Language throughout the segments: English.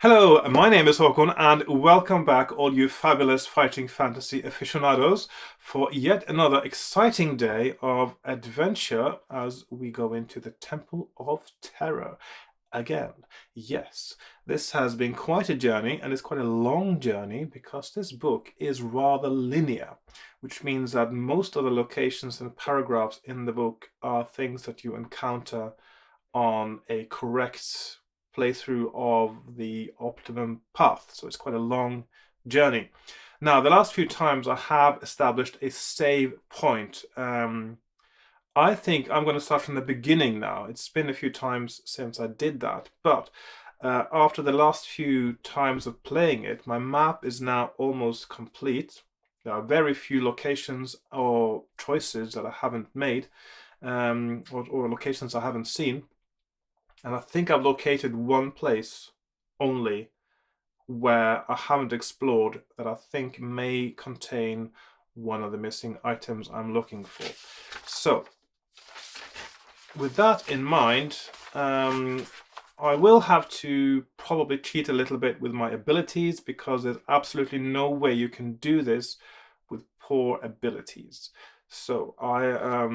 Hello, my name is Hakon, and welcome back, all you fabulous fighting fantasy aficionados, for yet another exciting day of adventure as we go into the Temple of Terror again. Yes, this has been quite a journey, and it's quite a long journey because this book is rather linear, which means that most of the locations and paragraphs in the book are things that you encounter on a correct playthrough of the optimum path. So it's quite a long journey. Now, the last few times I have established a save point. I think I'm going to start from the beginning now. It's been a few times since I did that, but after the last few times of playing it, my map is now almost complete. There are very few locations or choices that I haven't made, or locations I haven't seen. And I think I've located one place only where I haven't explored that I think may contain one of the missing items I'm looking for. So, with that in mind, I will have to probably cheat a little bit with my abilities because there's absolutely no way you can do this with poor abilities. So I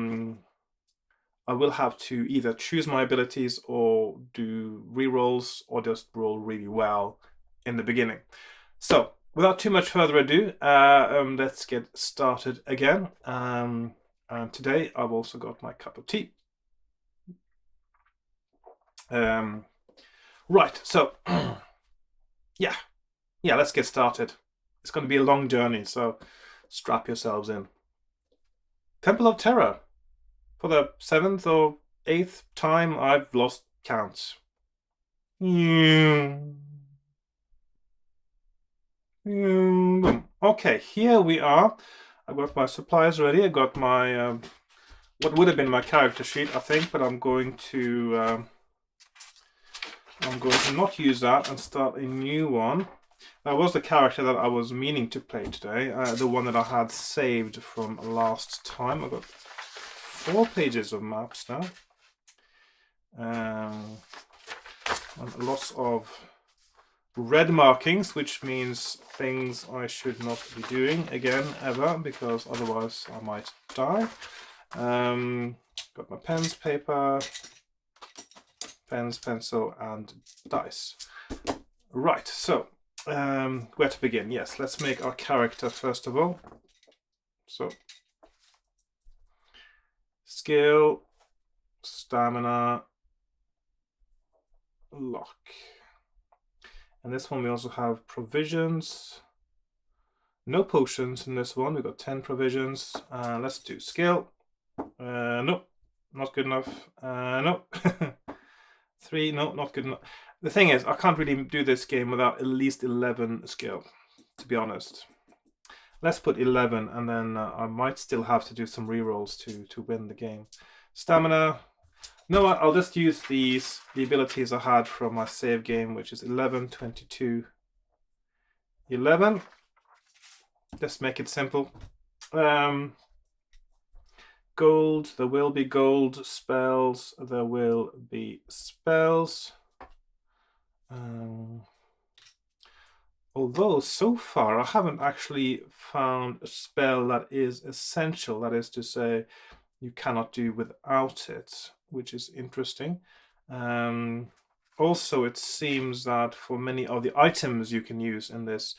will have to either choose my abilities or do rerolls or just roll really well in the beginning. So, without too much further ado, let's get started again. And today I've also got my cup of tea. Right, so yeah, let's get started. It's going to be a long journey, so strap yourselves in. Temple of Terror. For the 7th or 8th time, I've lost count. Okay, here we are. I've got my supplies ready. I got my what would have been my character sheet, I think, but I'm going to not use that and start a new one. That was the character that I was meaning to play today, the one that I had saved from last time. I've got 4 pages of maps now. And lots of red markings, which means things I should not be doing again ever, because otherwise I might die. Got my pens, paper, pens, pencil, and dice. Right, so where to begin? Yes, let's make our character first of all. So skill, stamina, luck. And this one we also have provisions. No potions in this one. We've got 10 provisions. Let's do skill. Nope, not good enough. Nope. 3, no, not good enough. The thing is, I can't really do this game without at least 11 skill, to be honest. Let's put 11, and then I might still have to do some rerolls to win the game. Stamina. No, I'll just use the abilities I had from my save game, which is 11, 22, 11. Just make it simple. Gold, there will be gold. Spells, there will be spells. Although, so far, I haven't actually found a spell that is essential. That is to say, you cannot do without it, which is interesting. Also, it seems that for many of the items you can use in this,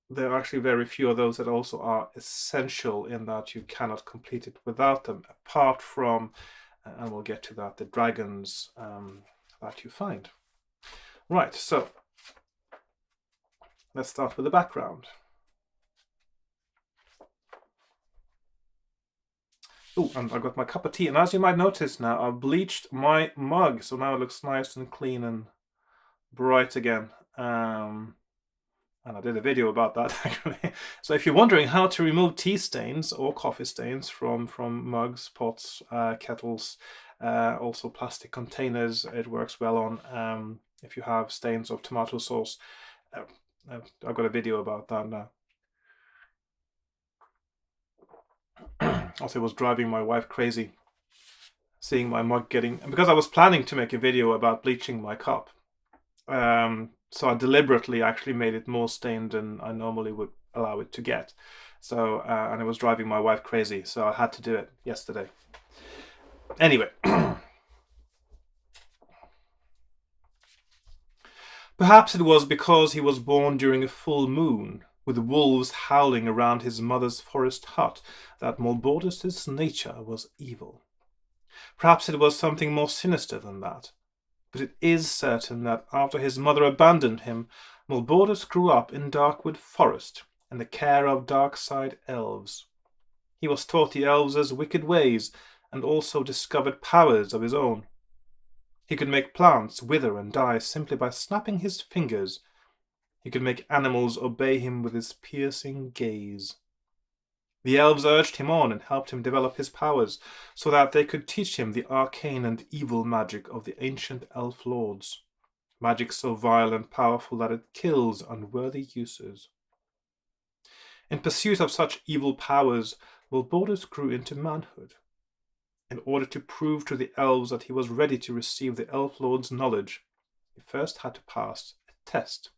there are actually very few of those that also are essential in that you cannot complete it without them, apart from, and we'll get to that, the dragons that you find. Right, so let's start with the background. Oh, and I got my cup of tea, and as you might notice now, I've bleached my mug, so now it looks nice and clean and bright again. And I did a video about that actually. So if you're wondering how to remove tea stains or coffee stains from mugs, pots, kettles, also plastic containers, it works well on if you have stains of tomato sauce. I've got a video about that now. Also, it was driving my wife crazy seeing my mug getting, because I was planning to make a video about bleaching my cup, So I deliberately actually made it more stained than I normally would allow it to get. So, and it was driving my wife crazy, so I had to do it yesterday. Anyway. Perhaps it was because he was born during a full moon, with wolves howling around his mother's forest hut, that Malbordus's nature was evil. Perhaps it was something more sinister than that. But it is certain that after his mother abandoned him, Malbordus grew up in Darkwood Forest, in the care of dark-side elves. He was taught the elves' wicked ways, and also discovered powers of his own. He could make plants wither and die simply by snapping his fingers. He could make animals obey him with his piercing gaze. The elves urged him on and helped him develop his powers, so that they could teach him the arcane and evil magic of the ancient elf lords. Magic so vile and powerful that it kills unworthy users. In pursuit of such evil powers, Malbordus grew into manhood. In order to prove to the elves that he was ready to receive the elf lord's knowledge, he first had to pass a test.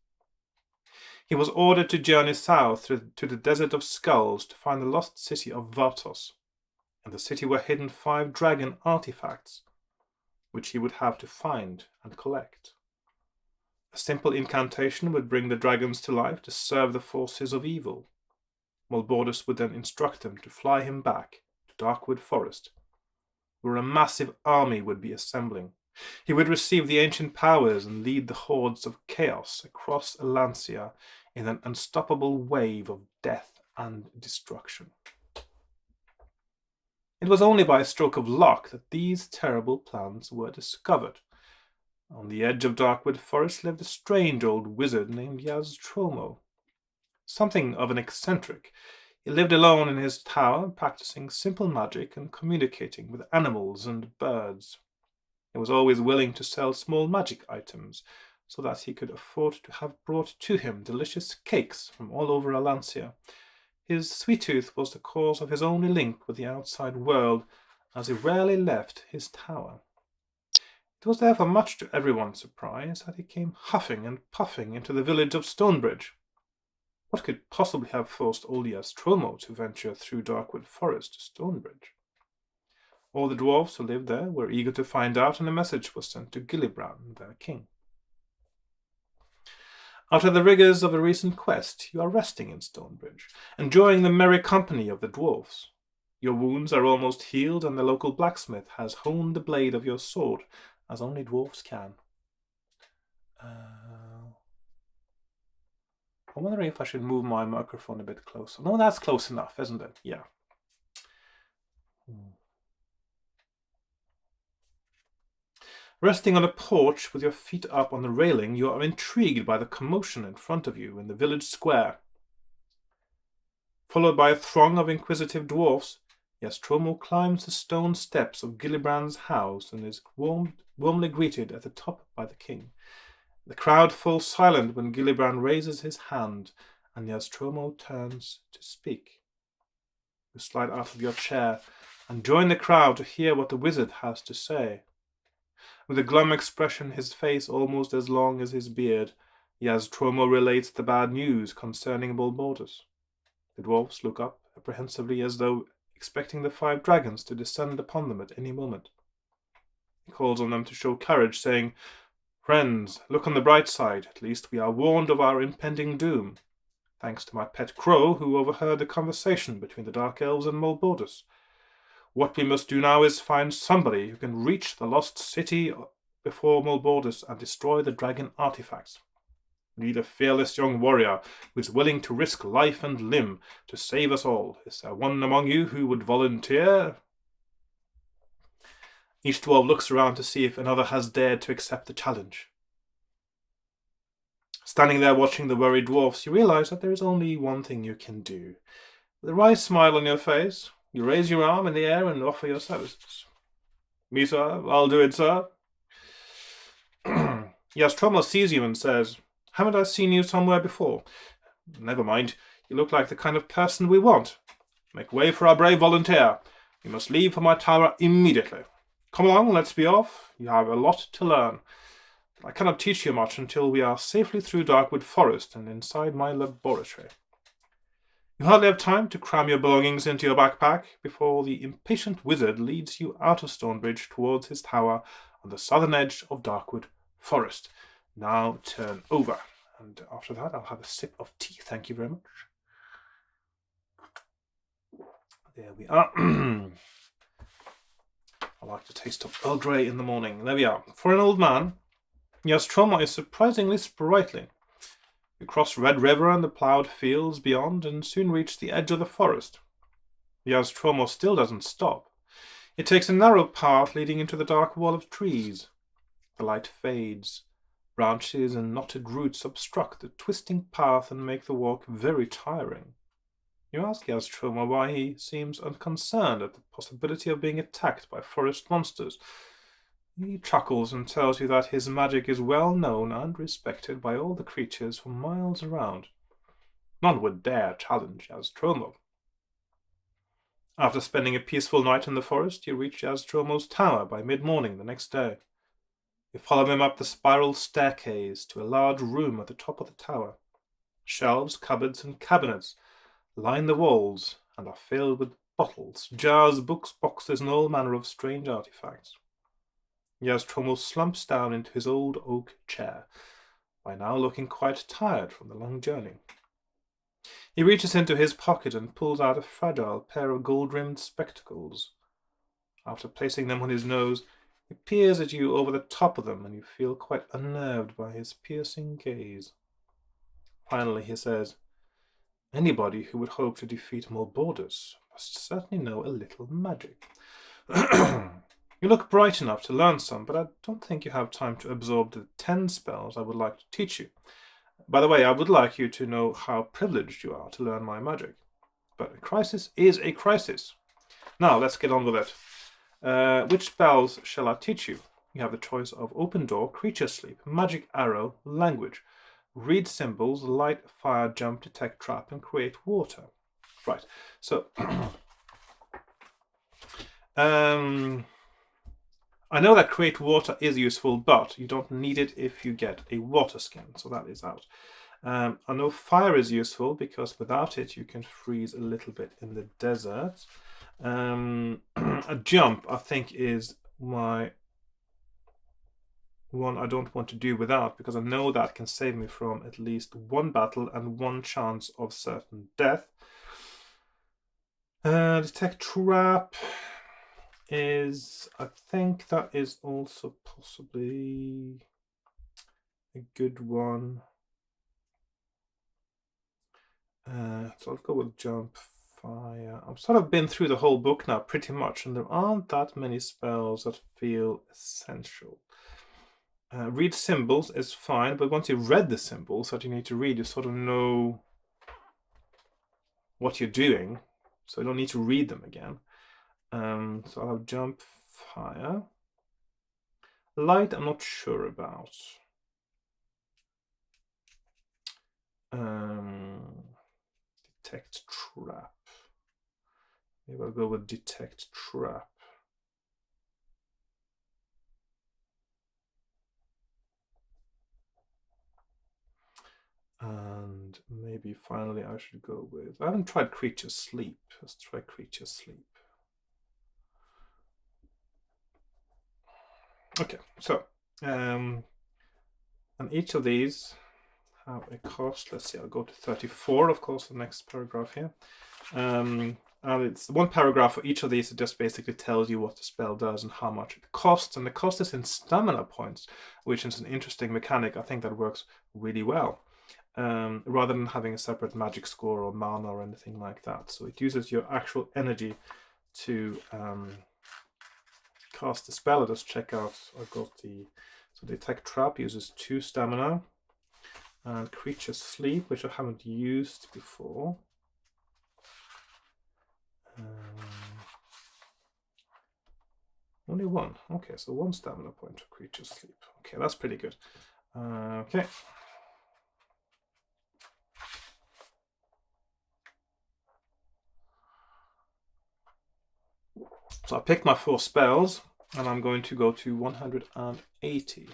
He was ordered to journey south to the Desert of Skulls to find the lost city of Vartos. In the city were hidden 5 dragon artifacts, which he would have to find and collect. A simple incantation would bring the dragons to life to serve the forces of evil. Malbordus would then instruct them to fly him back to Darkwood Forest, where a massive army would be assembling. He would receive the ancient powers and lead the hordes of chaos across Alancia in an unstoppable wave of death and destruction. It was only by a stroke of luck that these terrible plans were discovered. On the edge of Darkwood Forest lived a strange old wizard named Aztromo. Something of an eccentric, he lived alone in his tower, practicing simple magic and communicating with animals and birds. He was always willing to sell small magic items, so that he could afford to have brought to him delicious cakes from all over Alancia. His sweet tooth was the cause of his only link with the outside world, as he rarely left his tower. It was therefore much to everyone's surprise that he came huffing and puffing into the village of Stonebridge. What could possibly have forced old Aztromo to venture through Darkwood Forest to Stonebridge? All the dwarfs who lived there were eager to find out, and a message was sent to Gillibrand, their king. After the rigours of a recent quest, you are resting in Stonebridge, enjoying the merry company of the dwarfs. Your wounds are almost healed, and the local blacksmith has honed the blade of your sword, as only dwarfs can. I'm wondering if I should move my microphone a bit closer. No, that's close enough, isn't it? Yeah. Resting on a porch with your feet up on the railing, you are intrigued by the commotion in front of you in the village square. Followed by a throng of inquisitive dwarfs, Aztromo climbs the stone steps of Gillibrand's house and is warmly greeted at the top by the king. The crowd falls silent when Gillibrand raises his hand and Aztromo turns to speak. You slide out of your chair and join the crowd to hear what the wizard has to say. With a glum expression, his face almost as long as his beard, Aztromo relates the bad news concerning Malbordus. The dwarfs look up apprehensively as though expecting the 5 dragons to descend upon them at any moment. He calls on them to show courage, saying, "Friends, look on the bright side. At least we are warned of our impending doom. Thanks to my pet crow, who overheard the conversation between the Dark Elves and Malbordus. What we must do now is find somebody who can reach the lost city before Malbordus and destroy the dragon artifacts. We need a fearless young warrior who is willing to risk life and limb to save us all. Is there one among you who would volunteer?" Each dwarf looks around to see if another has dared to accept the challenge. Standing there watching the worried dwarfs, you realize that there is only one thing you can do. With a wry smile on your face, you raise your arm in the air and offer your services. "Me, sir? I'll do it, sir." Aztromo sees you and says, "Haven't I seen you somewhere before?" "Never mind. You look like the kind of person we want. Make way for our brave volunteer. We must leave for my tower immediately. Come along, let's be off. You have a lot to learn." I cannot teach you much until we are safely through Darkwood Forest and inside my laboratory. You hardly have time to cram your belongings into your backpack before the impatient wizard leads you out of Stonebridge towards his tower on the southern edge of Darkwood Forest. Now turn over. And after that, I'll have a sip of tea. Thank you very much. There we are. I like the taste of Earl Grey in the morning. There we are. For an old man, Aztromo is surprisingly sprightly. You cross Red River and the ploughed fields beyond and soon reach the edge of the forest. The Aztromo still doesn't stop. It takes a narrow path leading into the dark wall of trees. The light fades. Branches and knotted roots obstruct the twisting path and make the walk very tiring. You ask Aztromo why he seems unconcerned at the possibility of being attacked by forest monsters. He chuckles and tells you that his magic is well known and respected by all the creatures for miles around. None would dare challenge Aztromo. After spending a peaceful night in the forest, you reach Aztromo's tower by mid-morning the next day. You follow him up the spiral staircase to a large room at the top of the tower. Shelves, cupboards, and cabinets line the walls and are filled with bottles, jars, books, boxes, and all manner of strange artifacts. Aztromo slumps down into his old oak chair, by now looking quite tired from the long journey. He reaches into his pocket and pulls out a fragile pair of gold-rimmed spectacles. After placing them on his nose, he peers at you over the top of them, and you feel quite unnerved by his piercing gaze. Finally, he says, "Anybody who would hope to defeat Mulbordus must certainly know a little magic. You look bright enough to learn some, but I don't think you have time to absorb the 10 spells I would like to teach you. By the way, I would like you to know how privileged you are to learn my magic. But a crisis is a crisis. Now, let's get on with it. Which spells shall I teach you? You have the choice of Open Door, Creature Sleep, Magic Arrow, Language, Read Symbols, Light, Fire, Jump, Detect Trap, and Create Water. Right, so... I know that Create Water is useful, but you don't need it if you get a water skin, so that is out. I know Fire is useful because without it you can freeze a little bit in the desert. A Jump, I think, is my one I don't want to do without, because I know that can save me from at least one battle and one chance of certain death. Detect Trap is, I think that is also possibly a good one. So I'll go with Jump, Fire. I've sort of been through the whole book now pretty much, and there aren't that many spells that feel essential. Read Symbols is fine, but once you've read the symbols that you need to read, you sort of know what you're doing, so you don't need to read them again. So I'll have Jump, Fire. Light, I'm not sure about. Detect Trap. Maybe I'll go with Detect Trap. And maybe finally I should go with... I haven't tried Creature Sleep. Let's try Creature Sleep. Okay, so... and each of these have a cost. Let's see, I'll go to 34, of course, the next paragraph here. And it's one paragraph for each of these. It just basically tells you what the spell does and how much it costs. And the cost is in stamina points, which is an interesting mechanic. I think that works really well. Rather than having a separate magic score or mana or anything like that. So it uses your actual energy to cast the spell. Let's check out. I've got the... So Detect Trap uses 2 stamina. And Creature Sleep, which I haven't used before. Only 1. Okay, so 1 stamina point for Creature Sleep. Okay, that's pretty good. Okay. So I picked my 4 spells, and I'm going to go to 180.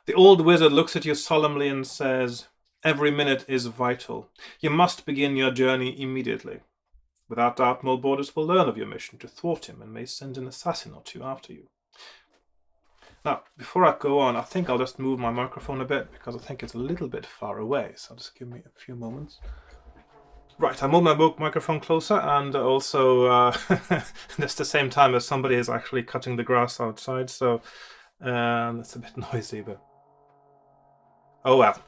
The old wizard looks at you solemnly and says, "Every minute is vital. You must begin your journey immediately. Without doubt, Mulbordus will learn of your mission to thwart him and may send an assassin or two after you." Now, before I go on, I think I'll just move my microphone a bit because I think it's a little bit far away. So just give me a few moments. Right, I moved my microphone closer, and also just the same time as somebody is actually cutting the grass outside, so it's a bit noisy, but oh well.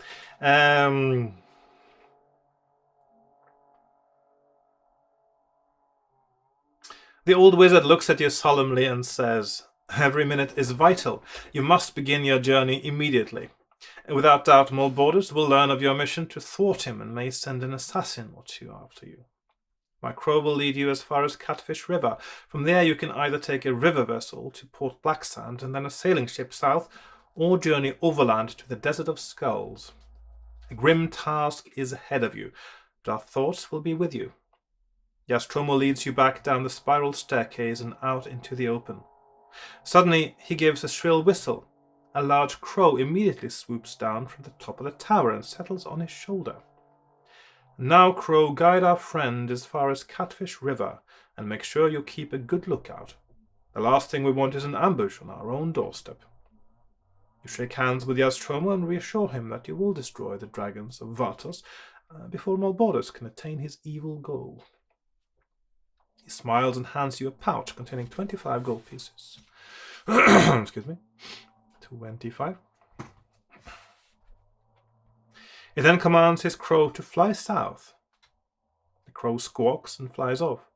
The old wizard looks at you solemnly and says, "Every minute is vital. You must begin your journey immediately. Without doubt, Mulbordus will learn of your mission to thwart him and may send an assassin or two after you. My crow will lead you as far as Catfish River. From there you can either take a river vessel to Port Blacksand and then a sailing ship south, or journey overland to the Desert of Skulls. A grim task is ahead of you, but our thoughts will be with you." Aztromo leads you back down the spiral staircase and out into the open. Suddenly he gives a shrill whistle. A large crow immediately swoops down from the top of the tower and settles on his shoulder. "Now, Crow, guide our friend as far as Catfish River, and make sure you keep a good lookout. The last thing we want is an ambush on our own doorstep." You shake hands with Aztromo and reassure him that you will destroy the dragons of Vartos before Mulbordus can attain his evil goal. He smiles and hands you a pouch containing 25 gold pieces. Excuse me. 25. He then commands his crow to fly south. The crow squawks and flies off.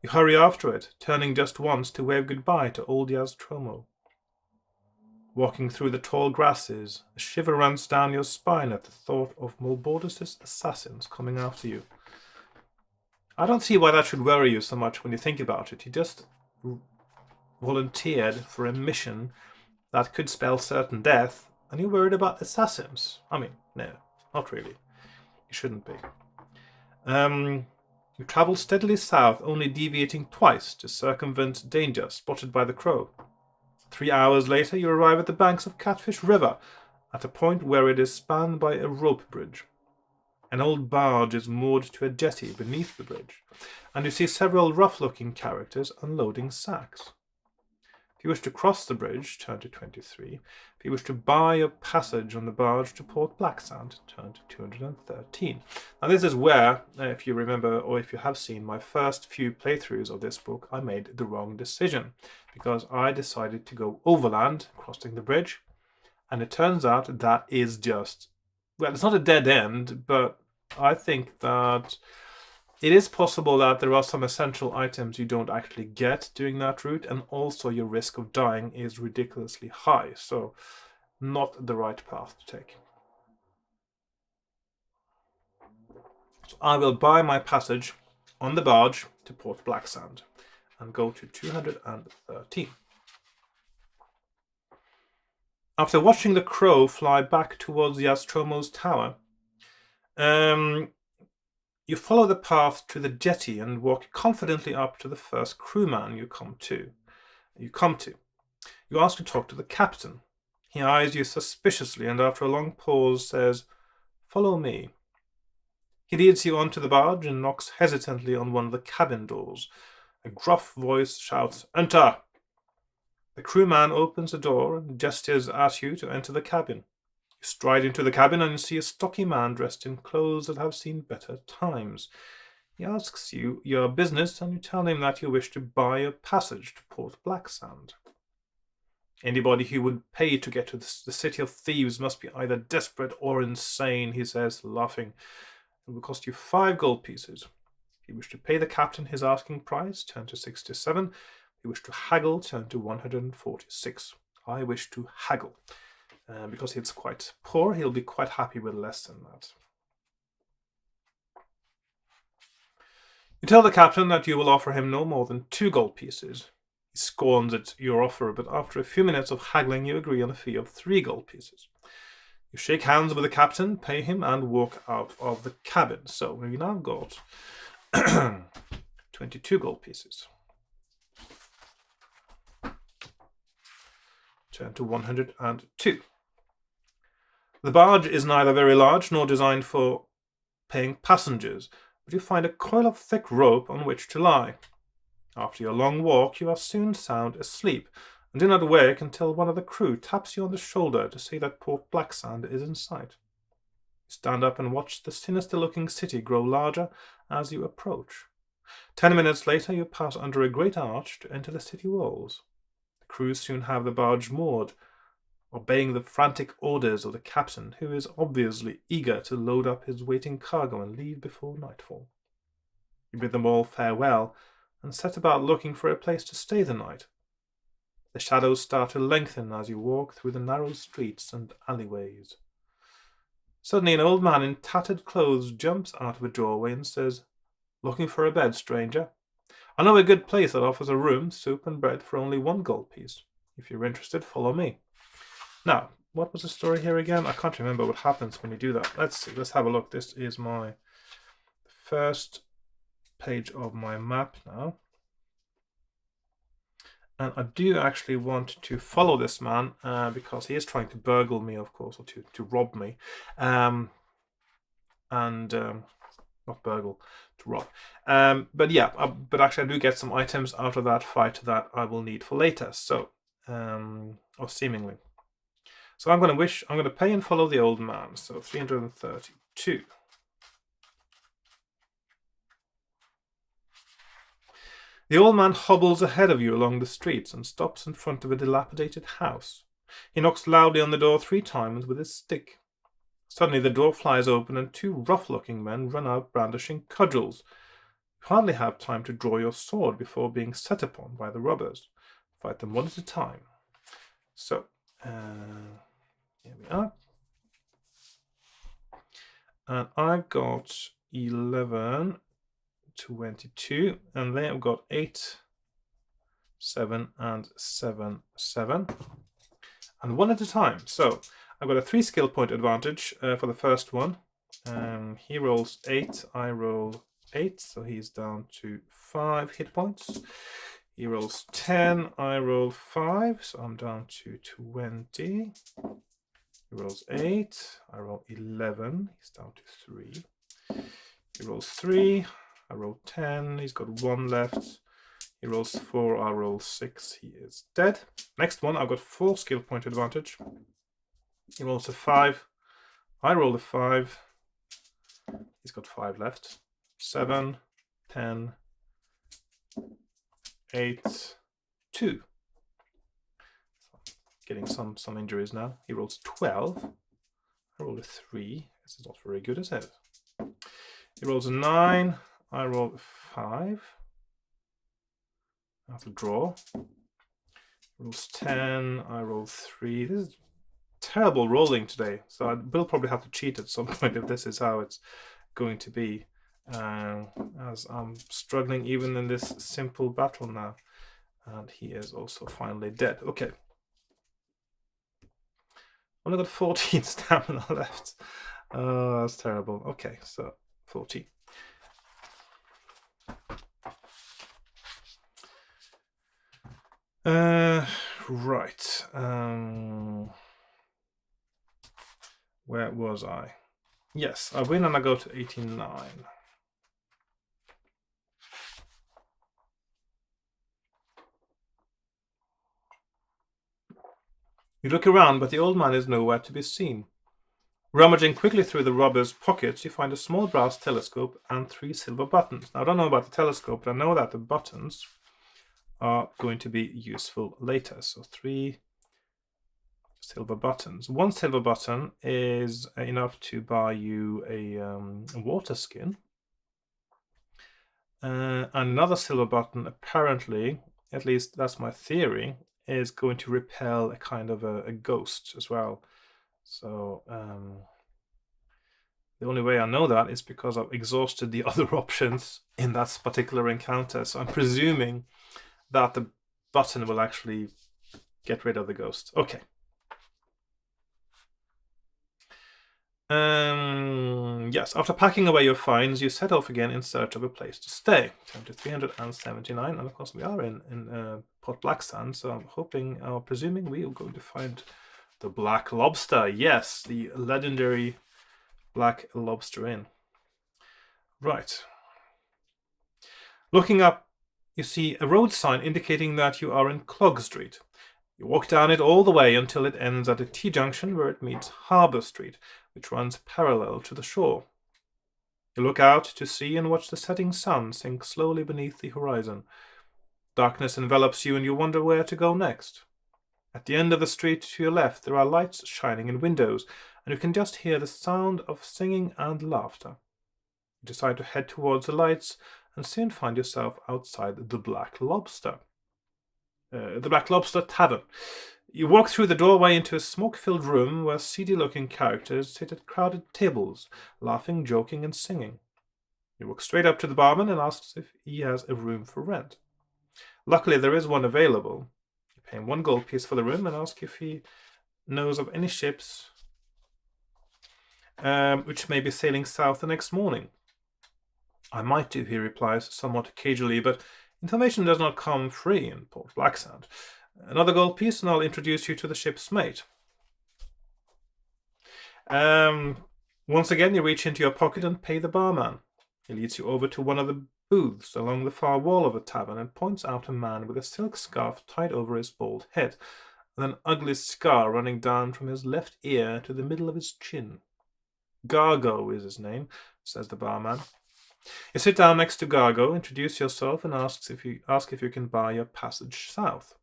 You hurry after it, turning just once to wave goodbye to old Aztromo. Walking through the tall grasses, a shiver runs down your spine at the thought of Mulbordus' assassins coming after you. I don't see why that should worry you so much when you think about it. He just volunteered for a mission that could spell certain death, and you're worried about assassins. I mean, no, not really. You shouldn't be. You travel steadily south, only deviating twice to circumvent danger spotted by the crow. 3 hours later, you arrive at the banks of Catfish River, at a point where it is spanned by a rope bridge. An old barge is moored to a jetty beneath the bridge, and you see several rough-looking characters unloading sacks. If you wish to cross the bridge, turn to 23. If you wish to buy a passage on the barge to Port Blacksand, turn to 213. Now this is where, if you remember or if you have seen my first few playthroughs of this book, I made the wrong decision, because I decided to go overland, crossing the bridge, and it turns out that is just, well, it's not a dead end, but I think that it is possible that there are some essential items you don't actually get doing that route, and also your risk of dying is ridiculously high, so not the right path to take. So I will buy my passage on the barge to Port Blacksand and go to 213. After watching the crow fly back towards the Aztromo's tower, you follow the path to the jetty and walk confidently up to the first crewman you come to. You ask to talk to the captain. He eyes you suspiciously and after a long pause says, "Follow me." He leads you onto the barge and knocks hesitantly on one of the cabin doors. A gruff voice shouts, "Enter!" The crewman opens the door and gestures at you to enter the cabin. You stride into the cabin and see a stocky man dressed in clothes that have seen better times. He asks you your business, and you tell him that you wish to buy a passage to Port Blacksand. "Anybody who would pay to get to the city of thieves must be either desperate or insane," he says, laughing. "It will cost you 5 gold pieces. If you wish to pay the captain his asking price, turn to 67. If you wish to haggle, turn to 146. I wish to haggle. Because he's quite poor, he'll be quite happy with less than that." You tell the captain that you will offer him no more than 2 gold pieces. He scorns at your offer, but after a few minutes of haggling, you agree on a fee of 3 gold pieces. You shake hands with the captain, pay him, and walk out of the cabin. So we now got 22 gold pieces. Turn to 102. The barge is neither very large nor designed for paying passengers, but you find a coil of thick rope on which to lie. After your long walk, you are soon sound asleep, and do not wake until one of the crew taps you on the shoulder to say that Port Blacksand is in sight. You stand up and watch the sinister-looking city grow larger as you approach. 10 minutes later, you pass under a great arch to enter the city walls. The crew soon have the barge moored, obeying the frantic orders of the captain, who is obviously eager to load up his waiting cargo and leave before nightfall. You bid them all farewell and set about looking for a place to stay the night. The shadows start to lengthen as you walk through the narrow streets and alleyways. Suddenly an old man in tattered clothes jumps out of a doorway and says, "Looking for a bed, stranger? I know a good place that offers a room, soup and bread for only 1 gold piece. If you're interested, follow me." Now, what was the story here again? I can't remember what happens when you do that. Let's see. Let's have a look. This is my first page of my map now. And I do actually want to follow this man because he is trying to burgle me, of course, or to rob me. Not burgle, to rob. But yeah, but actually I do get some items out of that fight that I will need for later. So, or seemingly. So I'm going to pay and follow the old man. So 332. The old man hobbles ahead of you along the streets and stops in front of a dilapidated house. He knocks loudly on the door 3 times with his stick. Suddenly the door flies open and 2 rough-looking men run out brandishing cudgels. You hardly have time to draw your sword before being set upon by the robbers. Fight them one at a time. So, here we are. And I've got 11, 22, and they've got 8, 7, and 7, 7. And one at a time. So, I've got a 3 skill point advantage for the first one. He rolls 8, I roll 8, so he's down to 5 hit points. He rolls 10, I roll 5, so I'm down to 20. He rolls 8, I roll 11, he's down to 3. He rolls 3, I roll 10, he's got 1 left. He rolls 4, I roll 6, he is dead. Next one, I've got 4 skill point advantage. He rolls a 5, I roll a 5, he's got 5 left. 7, 10, 8, 2. Getting some injuries now. He rolls 12. I roll a 3. This is not very good, is it? He rolls a 9. I roll a 5. I have to draw. He rolls 10. I roll 3. This is terrible rolling today. So I will probably have to cheat at some point if this is how it's going to be. As I'm struggling even in this simple battle now. And he is also finally dead. Okay. Only got 14 stamina left. Oh, that's terrible. Okay, so 14. Right. Where was I? Yes, I win and I go to 89. You look around, but the old man is nowhere to be seen. Rummaging quickly through the robber's pockets, you find a small brass telescope and 3 silver buttons. Now, I don't know about the telescope, but I know that the buttons are going to be useful later. So 3 silver buttons. 1 silver button is enough to buy you a water skin. Another silver button, apparently, at least that's my theory, is going to repel a kind of a ghost as well. So the only way I know that is because I've exhausted the other options in that particular encounter. So I'm presuming that the button will actually get rid of the ghost. Okay. Yes, after packing away your finds, you set off again in search of a place to stay. Down to 379, and of course we are in Port Blacksand, so I'm hoping, or presuming we are going to find The Black Lobster, yes, the legendary Black Lobster Inn. Right. Looking up, you see a road sign indicating that you are in Clog Street. You walk down it all the way until it ends at a T-junction where it meets Harbour Street, which runs parallel to the shore. You look out to sea and watch the setting sun sink slowly beneath the horizon. Darkness envelops you and you wonder where to go next. At the end of the street to your left there are lights shining in windows, and you can just hear the sound of singing and laughter. You decide to head towards the lights and soon find yourself outside the Black Lobster. The Black Lobster Tavern. You walk through the doorway into a smoke-filled room where seedy-looking characters sit at crowded tables, laughing, joking, and singing. You walk straight up to the barman and ask if he has a room for rent. Luckily, there is one available. You pay him 1 gold piece for the room and ask if he knows of any ships which may be sailing south the next morning. I might do, he replies, somewhat cagily, but information does not come free in Port Blacksand. Another gold piece and I'll introduce you to the ship's mate. Once again, you reach into your pocket and pay the barman. He leads you over to one of the booths along the far wall of the tavern and points out a man with a silk scarf tied over his bald head, with an ugly scar running down from his left ear to the middle of his chin. Gargo is his name, says the barman. You sit down next to Gargo, introduce yourself, and ask if you can buy your passage south.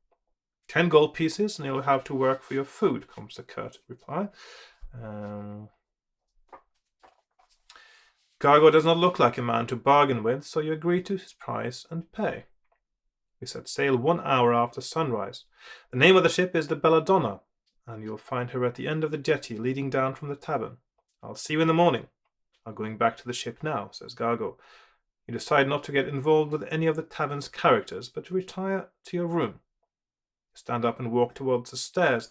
10 gold pieces, and you'll have to work for your food, comes the curt reply. Gargo does not look like a man to bargain with, so you agree to his price and pay. We set sail 1 hour after sunrise. The name of the ship is the Belladonna, and you'll find her at the end of the jetty leading down from the tavern. I'll see you in the morning. I'm going back to the ship now, says Gargo. You decide not to get involved with any of the tavern's characters, but to retire to your room. You stand up and walk towards the stairs.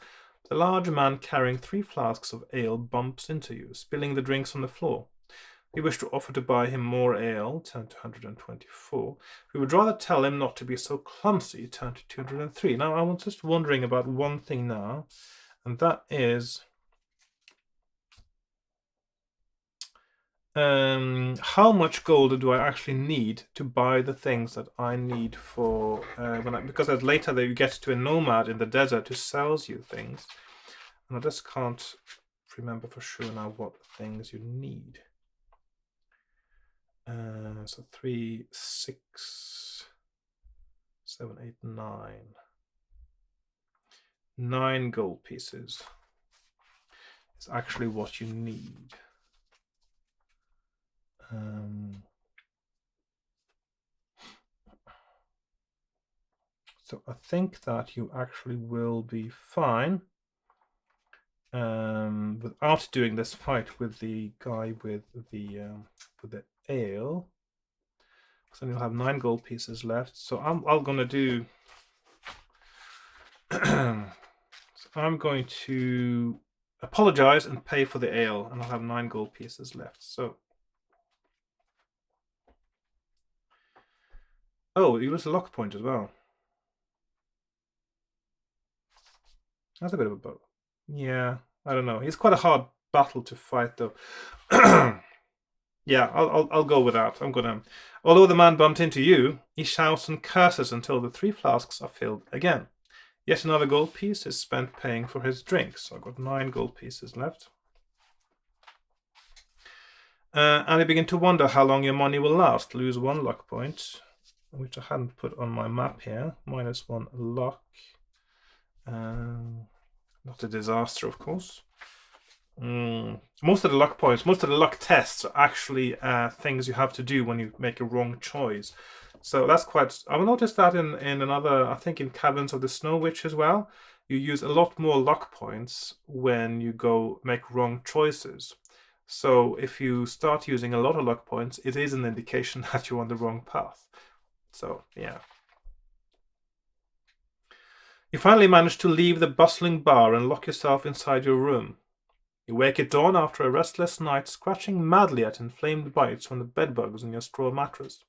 The large man carrying 3 flasks of ale bumps into you, spilling the drinks on the floor. We wish to offer to buy him more ale, turn to 124. We would rather tell him not to be so clumsy, turn to 203. Now, I was just wondering about one thing now, and that is how much gold do I actually need to buy the things that I need for because later you get to a nomad in the desert who sells you things, and I just can't remember for sure now what things you need. So 3, 6, 7, 8, 9. 9 gold pieces is actually what you need. So I think that you actually will be fine without doing this fight with the guy with the ale. So then you'll have 9 gold pieces left. So I'm gonna do. So I'm going to apologize and pay for the ale, and I'll have 9 gold pieces left. So. Oh, you lose a lock point as well. That's a bit of a bug. Yeah, I don't know. He's quite a hard battle to fight, though. Yeah, I'll go with that. I'm gonna. Although the man bumped into you, he shouts and curses until the 3 flasks are filled again. Yet another gold piece is spent paying for his drink, so I've got 9 gold pieces left. And you begin to wonder how long your money will last. Lose 1 luck point, which I hadn't put on my map here. -1 luck. Not a disaster, of course. Most of the luck points, most of the luck tests are actually things you have to do when you make a wrong choice. So that's quite. I've noticed that in another, I think in Caverns of the Snow Witch as well. You use a lot more luck points when you go make wrong choices. So if you start using a lot of luck points, it is an indication that you're on the wrong path. So, yeah. You finally manage to leave the bustling bar and lock yourself inside your room. You wake at dawn after a restless night, scratching madly at inflamed bites from the bedbugs in your straw mattress.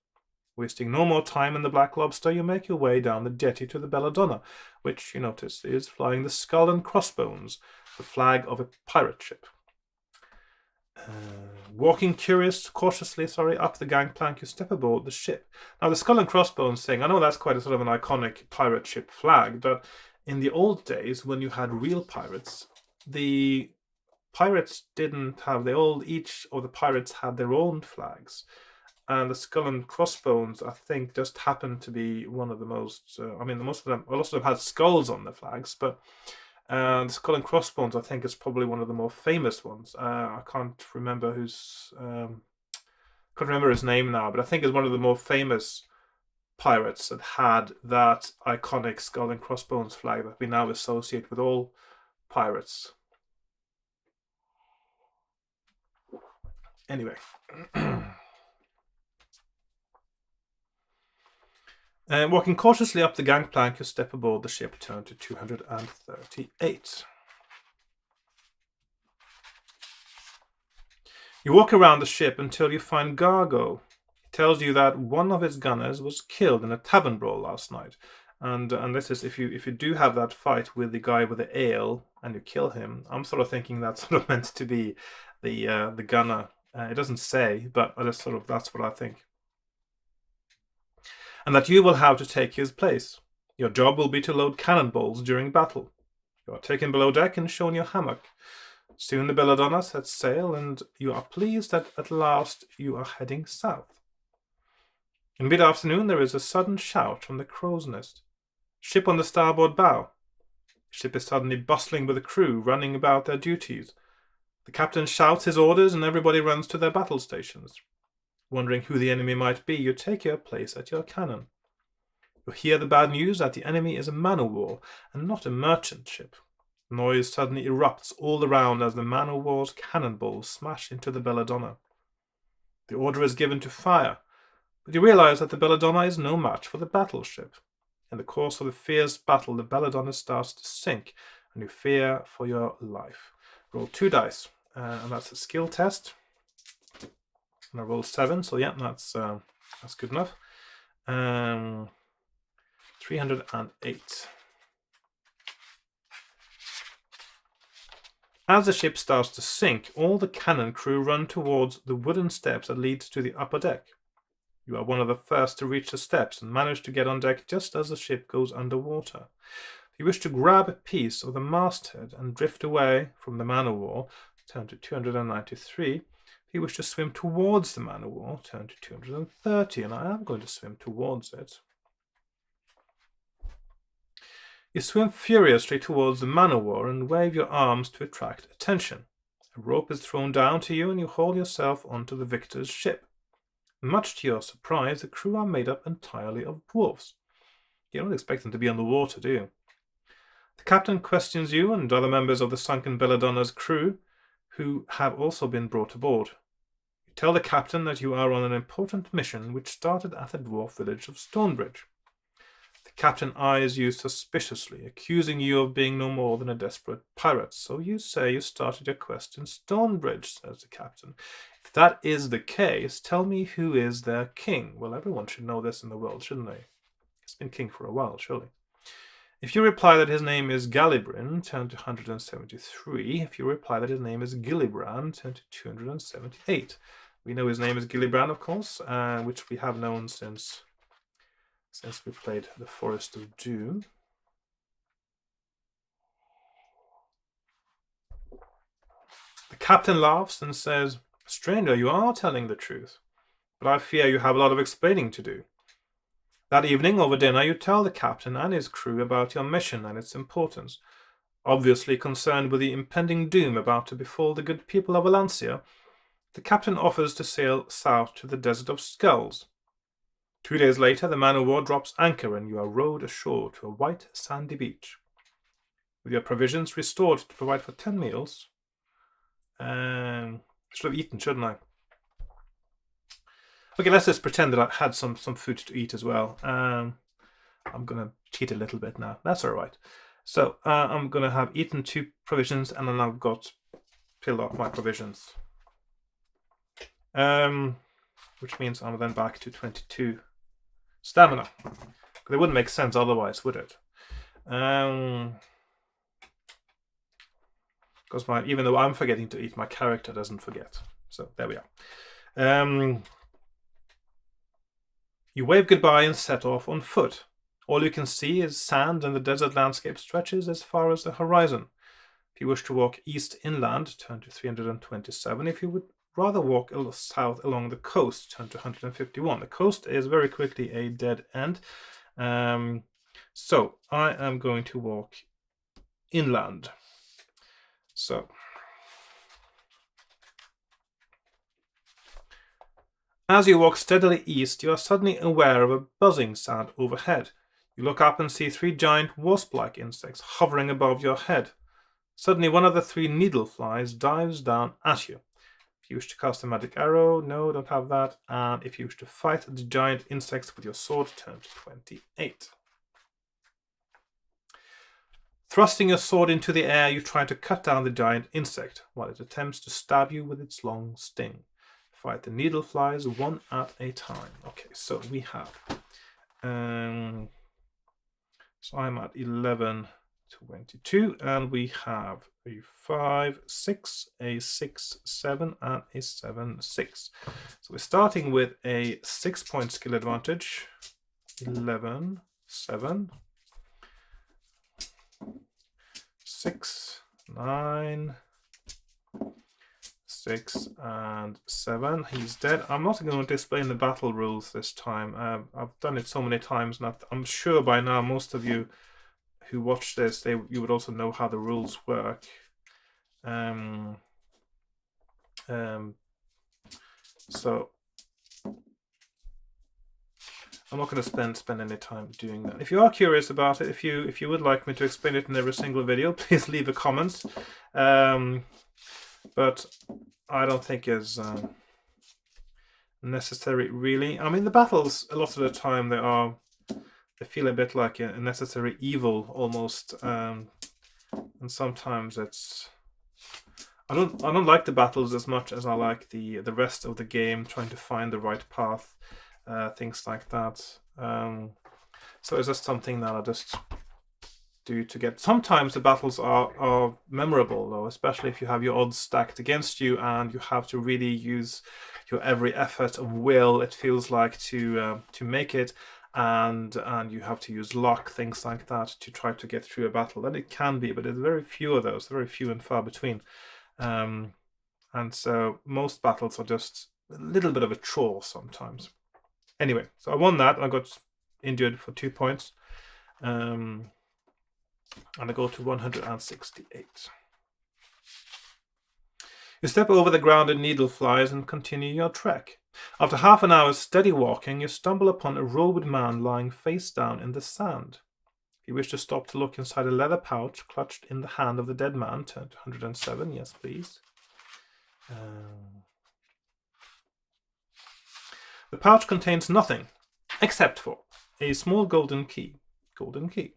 Wasting no more time in the Black Lobster, you make your way down the jetty to the Belladonna, which, you notice, is flying the skull and crossbones, the flag of a pirate ship. Walking cautiously, up the gangplank, you step aboard the ship. Now, the skull and crossbones thing, I know that's quite a sort of an iconic pirate ship flag, but in the old days, when you had real pirates, the pirates didn't have each of the pirates had their own flags. And the skull and crossbones, I think, just happened to be one of the most. A lot of them had skulls on their flags, but the skull and crossbones, I think, is probably one of the more famous ones. I can't remember his name now, but I think it's one of the more famous pirates that had that iconic skull and crossbones flag that we now associate with all pirates. Anyway. Walking cautiously up the gangplank, you step aboard the ship, turn to 238. You walk around the ship until you find Gargo. He tells you that one of his gunners was killed in a tavern brawl last night. And this is if you do have that fight with the guy with the ale and you kill him. I'm sort of thinking that's sort of meant to be the gunner. It doesn't say, but that's what I think. And that you will have to take his place. Your job will be to load cannonballs during battle. You are taken below deck and shown your hammock. Soon the Belladonna sets sail, and you are pleased that at last you are heading south. In mid-afternoon there is a sudden shout from the crow's nest. Ship on the starboard bow. The ship is suddenly bustling with the crew, running about their duties. The captain shouts his orders, and everybody runs to their battle stations. Wondering who the enemy might be, you take your place at your cannon. You hear the bad news that the enemy is a man-o'-war and not a merchant ship. Noise suddenly erupts all around as the man-o'-war's cannonballs smash into the Belladonna. The order is given to fire, but you realize that the Belladonna is no match for the battleship. In the course of the fierce battle, the Belladonna starts to sink, and you fear for your life. Roll 2 dice, and that's a skill test. And I rolled 7, so yeah, that's good enough. 308. As the ship starts to sink, all the cannon crew run towards the wooden steps that lead to the upper deck. You are one of the first to reach the steps and manage to get on deck just as the ship goes underwater. If you wish to grab a piece of the masthead and drift away from the man-o'-war, turn to 293. If you wish to swim towards the man-o'-war, turn to 230, and I am going to swim towards it. You swim furiously towards the man-o'-war and wave your arms to attract attention. A rope is thrown down to you and you haul yourself onto the victor's ship. Much to your surprise, the crew are made up entirely of dwarfs. You don't expect them to be on the water, do you? The captain questions you and other members of the sunken Belladonna's crew, who have also been brought aboard. You tell the captain that you are on an important mission which started at the dwarf village of Stonebridge. The captain eyes you suspiciously, accusing you of being no more than a desperate pirate. So you say you started your quest in Stonebridge, says the captain. If that is the case, tell me who is their king. Well, everyone should know this in the world, shouldn't they? He's been king for a while, surely. If you reply that his name is Galibrin, turn to 173. If you reply that his name is Gillibrand, turn to 278. We know his name is Gillibrand, of course, which we have known since we played the Forest of Doom. The captain laughs and says, "Stranger, you are telling the truth, but I fear you have a lot of explaining to do." That evening, over dinner, you tell the captain and his crew about your mission and its importance. Obviously concerned with the impending doom about to befall the good people of Valancia, the captain offers to sail south to the Desert of Skulls. 2 days later, the man-o'-war drops anchor and you are rowed ashore to a white, sandy beach. With your provisions restored to provide for 10 meals. Should have eaten, shouldn't I? Okay, let's just pretend that I had some food to eat as well. I'm going to cheat a little bit now. That's all right. So I'm going to have eaten 2 provisions and then I've got filled up my provisions. Which means I'm then back to 22 Stamina. It wouldn't make sense otherwise, would it? Because even though I'm forgetting to eat, my character doesn't forget. So there we are. You wave goodbye and set off on foot. All you can see is sand, and the desert landscape stretches as far as the horizon. If you wish to walk east inland, turn to 327. If you would rather walk south along the coast, turn to 151. The coast is very quickly a dead end. So I am going to walk inland. So as you walk steadily east, you are suddenly aware of a buzzing sound overhead. You look up and see 3 giant wasp-like insects hovering above your head. Suddenly, one of the 3 needle flies dives down at you. If you wish to cast a magic arrow, no, don't have that. And if you wish to fight the giant insects with your sword, turn to 28. Thrusting your sword into the air, you try to cut down the giant insect, while it attempts to stab you with its long sting. Fight the needle flies one at a time. Okay, so we have... so I'm at 1122, and we have a 5, 6, a 6, 7, and a 7, 6. So we're starting with a 6-point skill advantage. 11, 7, 6, 9, 6, and 7. He's dead. I'm not going to explain the battle rules this time. I've done it so many times, and I'm sure by now most of you who watch this, you would also know how the rules work. So I'm not going to spend any time doing that. If you are curious about it, if you would like me to explain it in every single video, please leave a comment. But I don't think it's necessary, really. I mean, the battles, a lot of the time, they feel a bit like a necessary evil, almost. And sometimes it's... I don't like the battles as much as I like the rest of the game, trying to find the right path, things like that. So it's just something that I just do to get... Sometimes the battles are memorable, though, especially if you have your odds stacked against you and you have to really use your every effort of will, it feels like, to make it, and you have to use luck, things like that, to try to get through a battle. And it can be, but there's very few of those, very few and far between. And so most battles are just a little bit of a chore sometimes. Anyway, so I won that. I got injured for 2 points. And I go to 168. You step over the grounded needle flies and continue your trek. After half an hour's steady walking, you stumble upon a robed man lying face down in the sand. If you wish to stop to look inside a leather pouch clutched in the hand of the dead man, turn to 107. Yes, please. The pouch contains nothing except for a small golden key. Golden key.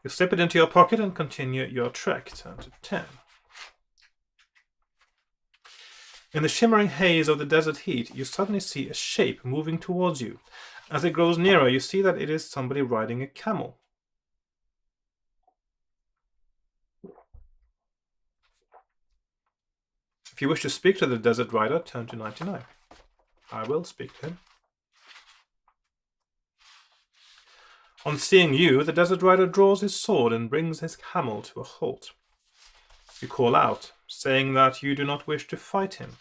You slip it into your pocket and continue your trek. Turn to 10. In the shimmering haze of the desert heat, you suddenly see a shape moving towards you. As it grows nearer, you see that it is somebody riding a camel. If you wish to speak to the desert rider, turn to 99. I will speak to him. On seeing you, the desert rider draws his sword and brings his camel to a halt. You call out, saying that you do not wish to fight him.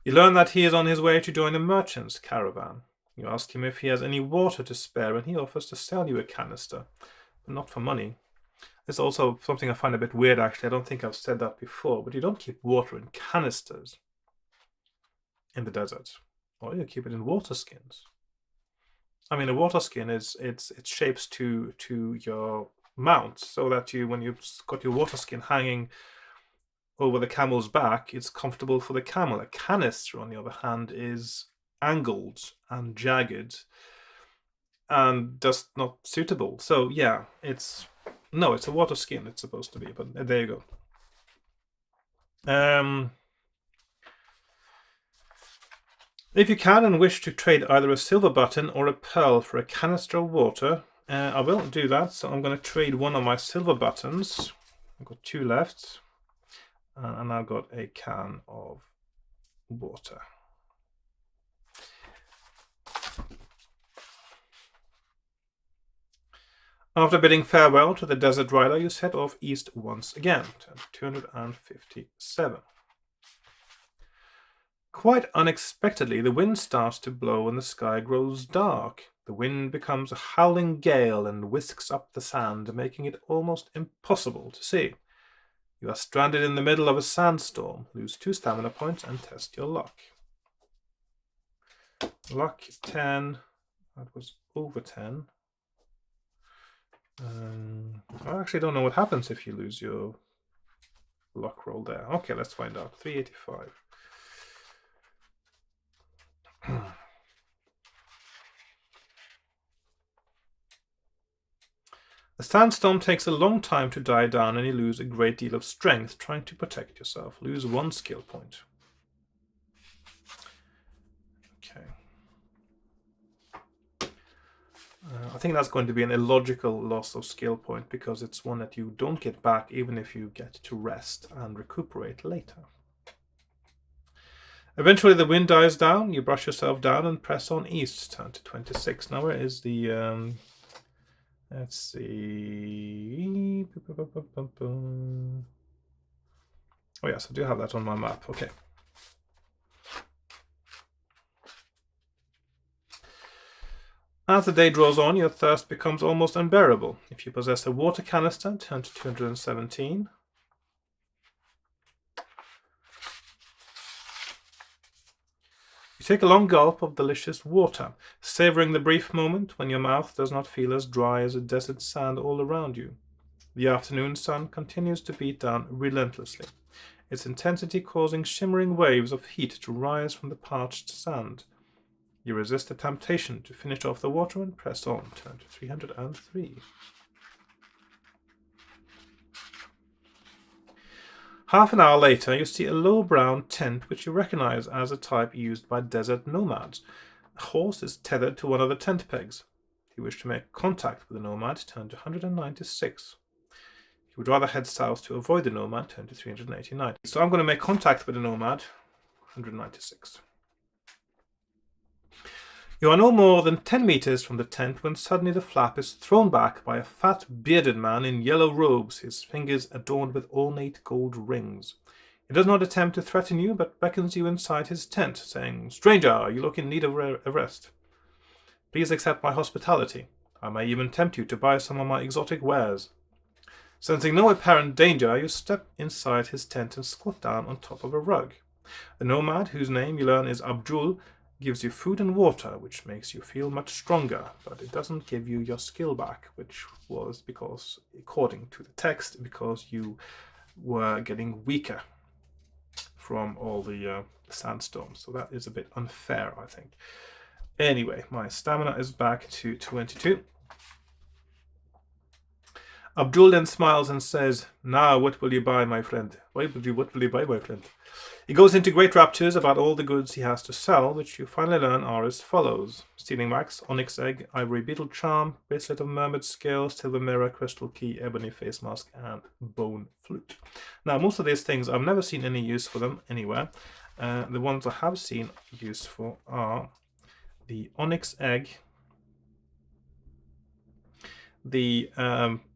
You learn that he is on his way to join a merchant's caravan. You ask him if he has any water to spare, and he offers to sell you a canister, but not for money. It's also something I find a bit weird, actually. I don't think I've said that before, but you don't keep water in canisters in the desert, or you keep it in water skins. I mean, a water skin it shapes to your mount, so that when you've got your water skin hanging over the camel's back, it's comfortable for the camel. A canister, on the other hand, is angled and jagged and just not suitable. So yeah, it's a water skin. It's supposed to be, but there you go. If you can and wish to trade either a silver button or a pearl for a canister of water, I will do that. So I'm going to trade one of my silver buttons. I've got 2 left. And I've got a can of water. After bidding farewell to the desert rider, you set off east once again, turn 257. Quite unexpectedly, the wind starts to blow and the sky grows dark. The wind becomes a howling gale and whisks up the sand, making it almost impossible to see. You are stranded in the middle of a sandstorm. Lose 2 stamina points and test your luck. Luck 10. That was over 10. I actually don't know what happens if you lose your luck roll there. Okay, let's find out. 385. The sandstorm takes a long time to die down and you lose a great deal of strength trying to protect yourself. Lose 1 skill point. Okay. I think that's going to be an illogical loss of skill point because it's one that you don't get back even if you get to rest and recuperate later. Eventually the wind dies down, you brush yourself down and press on east, turn to 26. Now where is the, let's see, oh yes, I do have that on my map, okay. As the day draws on, your thirst becomes almost unbearable. If you possess a water canister, turn to 217. You take a long gulp of delicious water, savoring the brief moment when your mouth does not feel as dry as a desert sand all around you. The afternoon sun continues to beat down relentlessly, its intensity causing shimmering waves of heat to rise from the parched sand. You resist the temptation to finish off the water and press on. Turn to 303. Half an hour later, you see a low brown tent which you recognize as a type used by desert nomads. A horse is tethered to one of the tent pegs. If you wish to make contact with the nomad, turn to 196. If you would rather head south to avoid the nomad, turn to 389. So I'm going to make contact with the nomad, 196. You are no more than 10 meters from the tent when suddenly the flap is thrown back by a fat, bearded man in yellow robes, his fingers adorned with ornate gold rings. He does not attempt to threaten you, but beckons you inside his tent, saying, "Stranger, you look in need of a rest. Please accept my hospitality. I may even tempt you to buy some of my exotic wares." Sensing no apparent danger, you step inside his tent and squat down on top of a rug. The nomad, whose name you learn is Abdul, gives you food and water, which makes you feel much stronger, but it doesn't give you your skill back, which was because, according to the text, because you were getting weaker from all the sandstorms. So that is a bit unfair, I think. Anyway, my stamina is back to 22. Abdul then smiles and says, "Now what will you buy, my friend? What will you buy, my friend?" He goes into great raptures about all the goods he has to sell, which you finally learn are as follows: sealing wax, onyx egg, ivory beetle charm, bracelet of mermaid scale, silver mirror, crystal key, ebony face mask, and bone flute. Now, most of these things, I've never seen any use for them anywhere. The ones I have seen use for are the onyx egg, the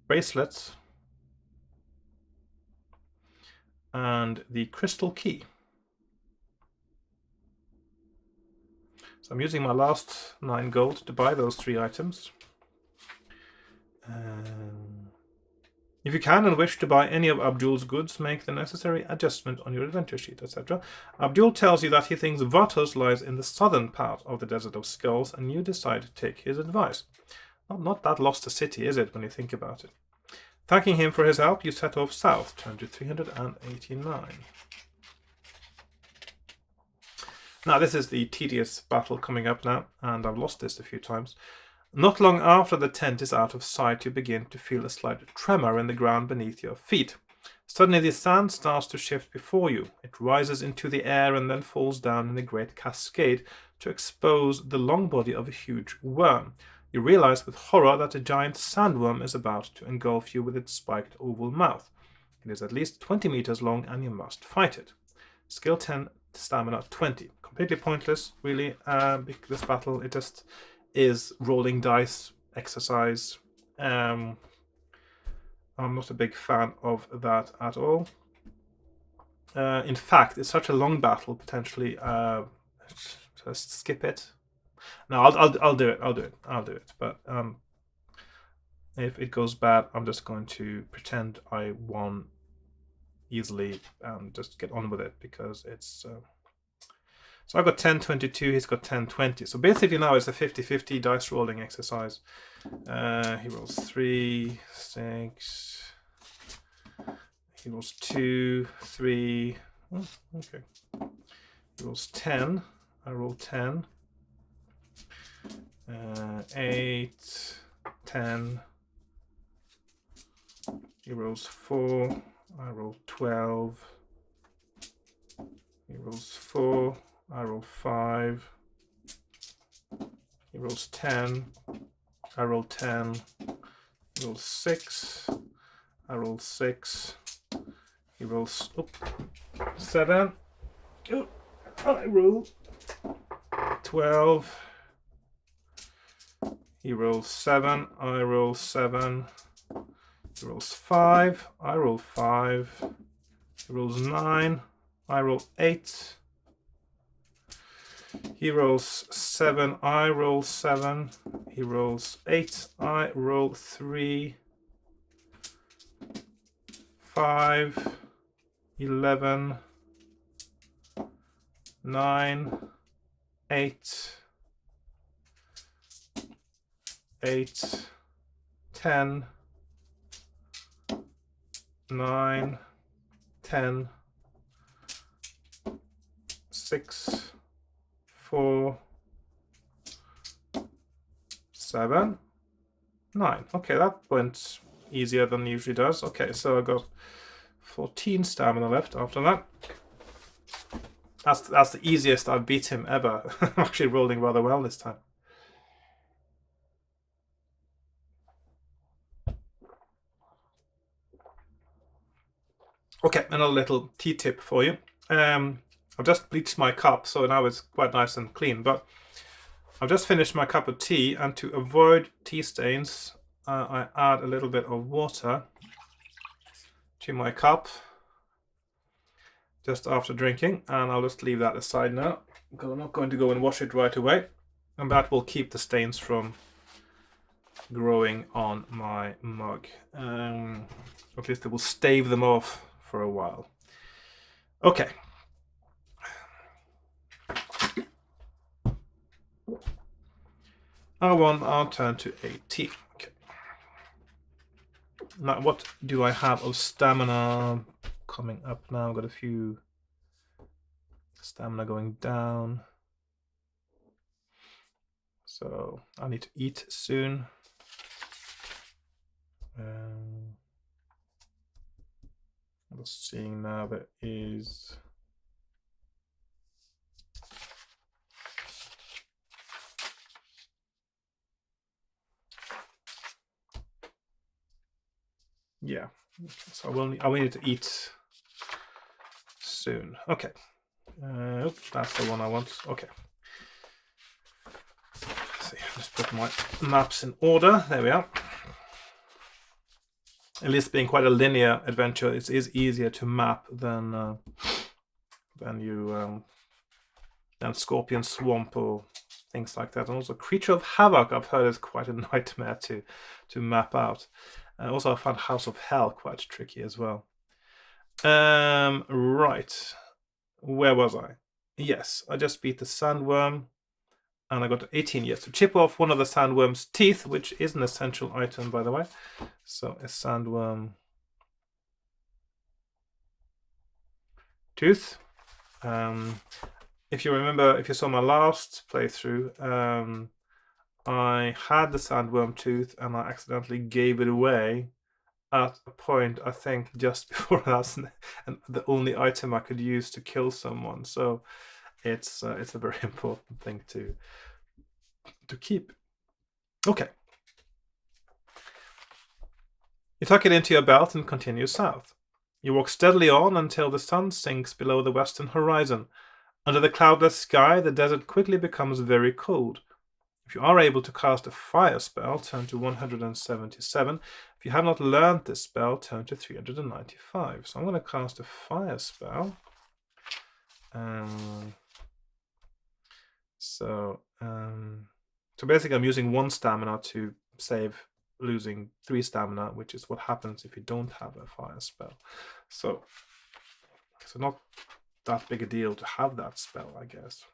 bracelets, and the crystal key. So I'm using my last 9 gold to buy those 3 items. If you can and wish to buy any of Abdul's goods, make the necessary adjustment on your adventure sheet, etc. Abdul tells you that he thinks Vatos lies in the southern part of the Desert of Skulls, and you decide to take his advice. Not that lost a city, is it, when you think about it? Thanking him for his help, you set off south, turn to 389. Now, this is the tedious battle coming up now, and I've lost this a few times. Not long after the tent is out of sight, you begin to feel a slight tremor in the ground beneath your feet. Suddenly, the sand starts to shift before you. It rises into the air and then falls down in a great cascade, to expose the long body of a huge worm. You realize with horror that a giant sandworm is about to engulf you with its spiked oval mouth. It is at least 20 meters long and you must fight it. Skill 10, stamina 20. Completely pointless, really. This battle, it just is rolling dice exercise. I'm not a big fan of that at all. In fact, it's such a long battle, potentially. Just skip it. No, I'll do it. I'll do it. But if it goes bad, I'm just going to pretend I won easily and just get on with it, because it's. So I've got 10-22. He's got 10-20. So basically now it's a 50-50 dice rolling exercise. He rolls 3, 6. He rolls 2, 3. Oh, okay. He rolls 10. I roll 10. 8, 10. He rolls 4. I roll 12. He rolls 4. I roll 5. He rolls 10. I roll 10. He rolls 6. I roll 6. He rolls 7. Oh, I roll 12. He rolls 7. I roll 7. He rolls 5. I roll 5. He rolls 9. I roll 8. He rolls 7. I roll 7. He rolls 8. I roll 3. 5. 11. 9. 8. 8. 10. 9. 10. 6. 4. 7. 9. Okay, that went easier than it usually does. Okay, so I got 14 stamina left after that. That's the easiest I've beat him ever. I'm actually rolling rather well this time. Okay, another little tea tip for you. I've just bleached my cup, so now it's quite nice and clean, but I've just finished my cup of tea, and to avoid tea stains, I add a little bit of water to my cup just after drinking, and I'll just leave that aside now, because I'm not going to go and wash it right away, and that will keep the stains from growing on my mug. At least it will stave them off for a while. Okay. I'll turn to 18. Okay. Now, what do I have of stamina coming up now? I've got a few stamina going down. So I need to eat soon. I'm just seeing now there is... Yeah, so I will need to eat soon. Okay, that's the one I want. Okay, let's see. Let's put my maps in order. There we are. At least being quite a linear adventure, it is easier to map than Scorpion Swamp or things like that. And also Creature of Havoc, I've heard, is quite a nightmare to map out. Also, I found House of Hell quite tricky as well. Right. Where was I? Yes, I just beat the sandworm, and I got 18 years to chip off one of the sandworm's teeth, which is an essential item, by the way. So a sandworm tooth. If you remember, if you saw my last playthrough, I had the sandworm tooth and I accidentally gave it away at a point, I think, just before that's the only item I could use to kill someone. So It's a very important thing to keep. Okay. You tuck it into your belt and continue south. You walk steadily on until the sun sinks below the western horizon. Under the cloudless sky, the desert quickly becomes very cold. If you are able to cast a fire spell, turn to 177. If you have not learned this spell, turn to 395. So I'm going to cast a fire spell. So basically I'm using 1 stamina to save losing 3 stamina, which is what happens if you don't have a fire spell. So not that big a deal to have that spell, I guess.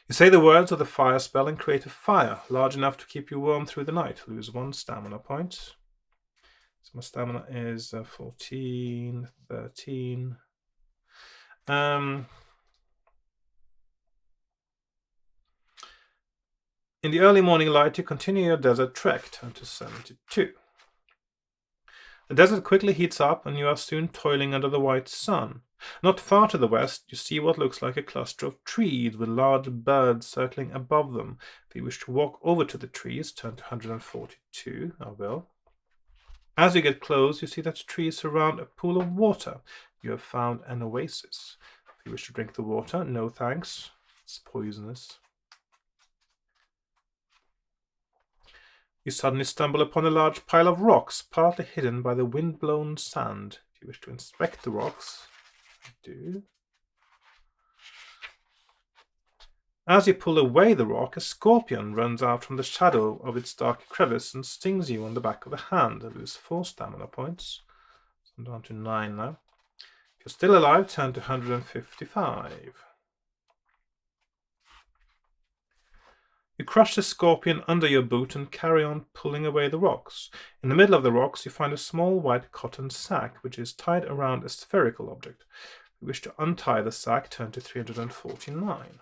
You say the words of the fire spell and create a fire large enough to keep you warm through the night. Lose 1 stamina point. So my stamina is 14, 13. In the early morning light, you continue your desert trek. Turn to 72. The desert quickly heats up, and you are soon toiling under the white sun. Not far to the west, you see what looks like a cluster of trees with large birds circling above them. If you wish to walk over to the trees, turn to 142. I will. As you get close, you see that the trees surround a pool of water. You have found an oasis. If you wish to drink the water, no thanks. It's poisonous. You suddenly stumble upon a large pile of rocks, partly hidden by the wind-blown sand. If you wish to inspect the rocks, do. As you pull away the rock, a scorpion runs out from the shadow of its dark crevice and stings you on the back of the hand. I lose 4 stamina points. So I'm down to 9 now. If you're still alive, turn to 155. You crush the scorpion under your boot and carry on pulling away the rocks. In the middle of the rocks, you find a small white cotton sack, which is tied around a spherical object. If you wish to untie the sack, turn to 349.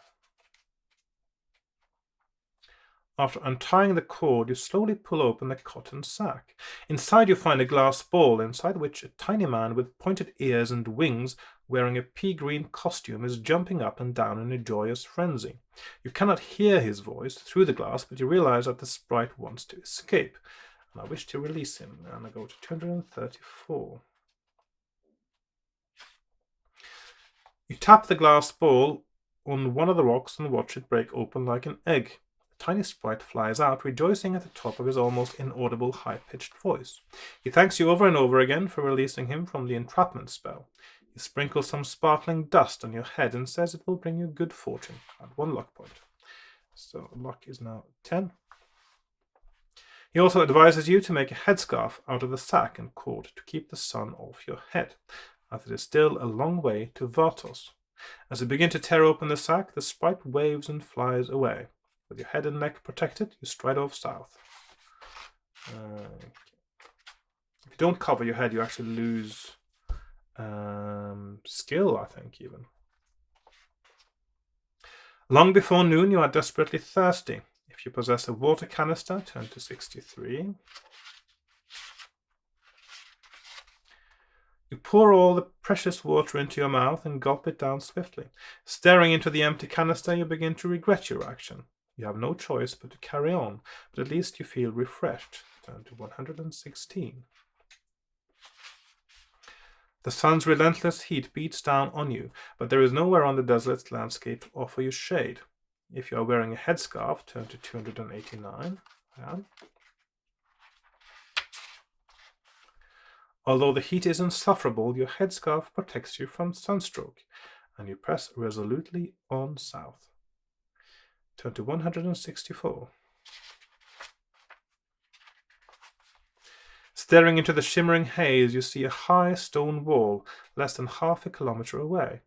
After untying the cord, you slowly pull open the cotton sack. Inside you find a glass ball, inside which a tiny man with pointed ears and wings, wearing a pea-green costume, is jumping up and down in a joyous frenzy. You cannot hear his voice through the glass, but you realize that the sprite wants to escape. And I wish to release him. And I go to 234. You tap the glass ball on one of the rocks and watch it break open like an egg. The tiny sprite flies out, rejoicing at the top of his almost inaudible high-pitched voice. He thanks you over and over again for releasing him from the entrapment spell. He sprinkles some sparkling dust on your head and says it will bring you good fortune. Add 1 luck point. So luck is now 10. He also advises you to make a headscarf out of the sack and cord to keep the sun off your head, as it is still a long way to Vartos. As you begin to tear open the sack, the sprite waves and flies away. With your head and neck protected, you stride off south. If you don't cover your head, you actually lose skill, I think, even. Long before noon, you are desperately thirsty. If you possess a water canister, turn to 63. You pour all the precious water into your mouth and gulp it down swiftly. Staring into the empty canister, you begin to regret your action. You have no choice but to carry on, but at least you feel refreshed. Turn to 116. The sun's relentless heat beats down on you, but there is nowhere on the desolate landscape to offer you shade. If you are wearing a headscarf, turn to 289. Yeah. Although the heat is insufferable, your headscarf protects you from sunstroke, and you press resolutely on south. Turn to 164. Staring into the shimmering haze, you see a high stone wall less than half a kilometer away.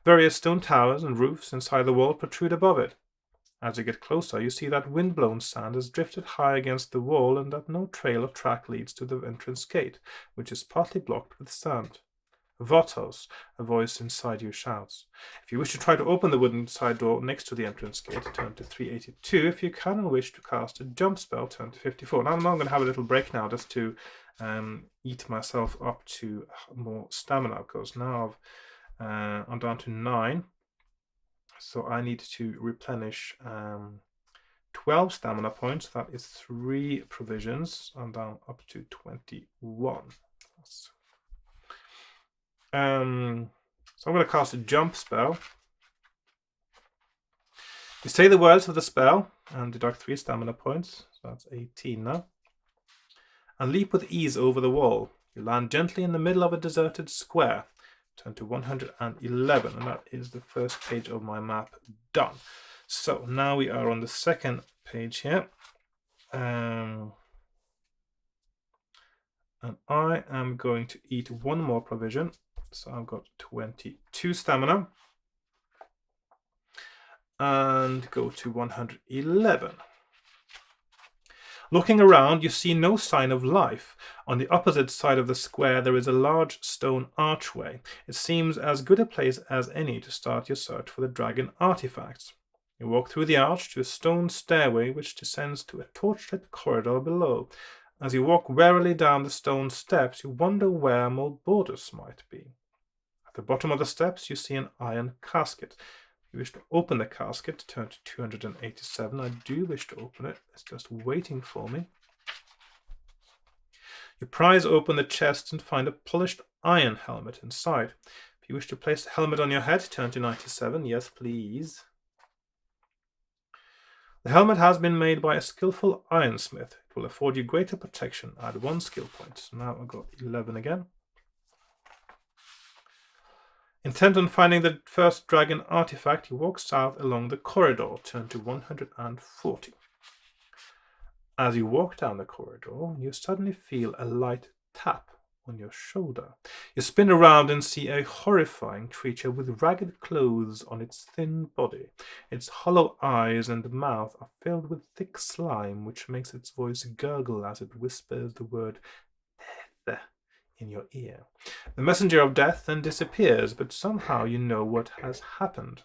Various stone towers and roofs inside the wall protrude above it. As you get closer, you see that wind-blown sand is drifted high against the wall and that no trail or track leads to the entrance gate, which is partly blocked with sand. Vartos, a voice inside you shouts. If you wish to try to open the wooden side door next to the entrance gate, turn to 382. If you can and wish to cast a jump spell, turn to 54. Now I'm going to have a little break now just to eat myself up to more stamina, because now I'm down to 9. So I need to replenish 12 stamina points. That is 3 provisions. I'm down up to 21. So I'm going to cast a jump spell. You say the words of the spell and deduct 3 stamina points. So that's 18 now. And leap with ease over the wall. You land gently in the middle of a deserted square. Turn to 111, and that is the first page of my map done. So now we are on the second page here. And I am going to eat 1 more provision. So I've got 22 stamina. And go to 111. Looking around, you see no sign of life. On the opposite side of the square, there is a large stone archway. It seems as good a place as any to start your search for the dragon artifacts. You walk through the arch to a stone stairway which descends to a torchlit corridor below. As you walk warily down the stone steps, you wonder where Mulbordus might be. At the bottom of the steps, you see an iron casket. If you wish to open the casket, turn to 287. I do wish to open it. It's just waiting for me. You prise open the chest and find a polished iron helmet inside. If you wish to place the helmet on your head, turn to 97. Yes, please. The helmet has been made by a skillful ironsmith. It will afford you greater protection. Add 1 skill point. So now I've got 11 again. Intent on finding the first dragon artifact, you walk south along the corridor. Turn to 140. As you walk down the corridor, you suddenly feel a light tap on your shoulder. You spin around and see a horrifying creature with ragged clothes on its thin body. Its hollow eyes and mouth are filled with thick slime, which makes its voice gurgle as it whispers the word death in your ear. The messenger of death then disappears, but somehow you know what has happened.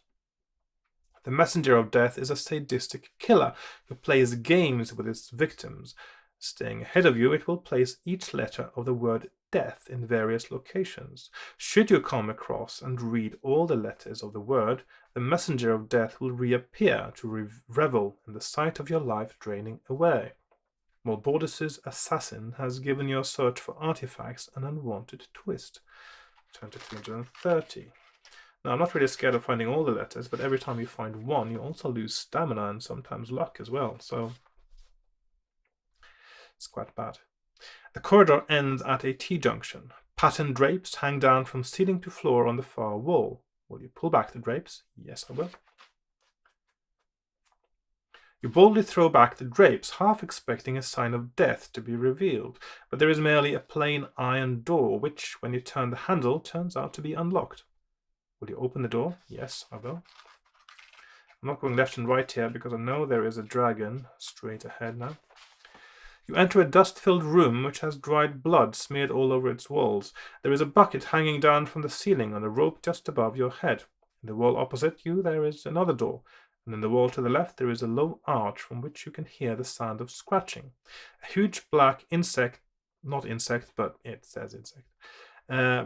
The messenger of death is a sadistic killer who plays games with its victims. Staying ahead of you, it will place each letter of the word death in various locations. Should you come across and read all the letters of the word, the messenger of death will reappear to revel in the sight of your life draining away. Mulbordus' assassin has given your search for artifacts an unwanted twist. Turn to 330. Now, I'm not really scared of finding all the letters, but every time you find one, you also lose stamina and sometimes luck as well, so it's quite bad. The corridor ends at a T-junction. Patterned drapes hang down from ceiling to floor on the far wall. Will you pull back the drapes? Yes, I will. You boldly throw back the drapes, half expecting a sign of death to be revealed, but there is merely a plain iron door, which, when you turn the handle, turns out to be unlocked. Will you open the door? Yes, I will. I'm not going left and right here because I know there is a dragon straight ahead now. You enter a dust-filled room which has dried blood smeared all over its walls. There is a bucket hanging down from the ceiling on a rope just above your head. In the wall opposite you there is another door, and in the wall to the left there is a low arch from which you can hear the sound of scratching. A huge black insect, not insect, but it says insect,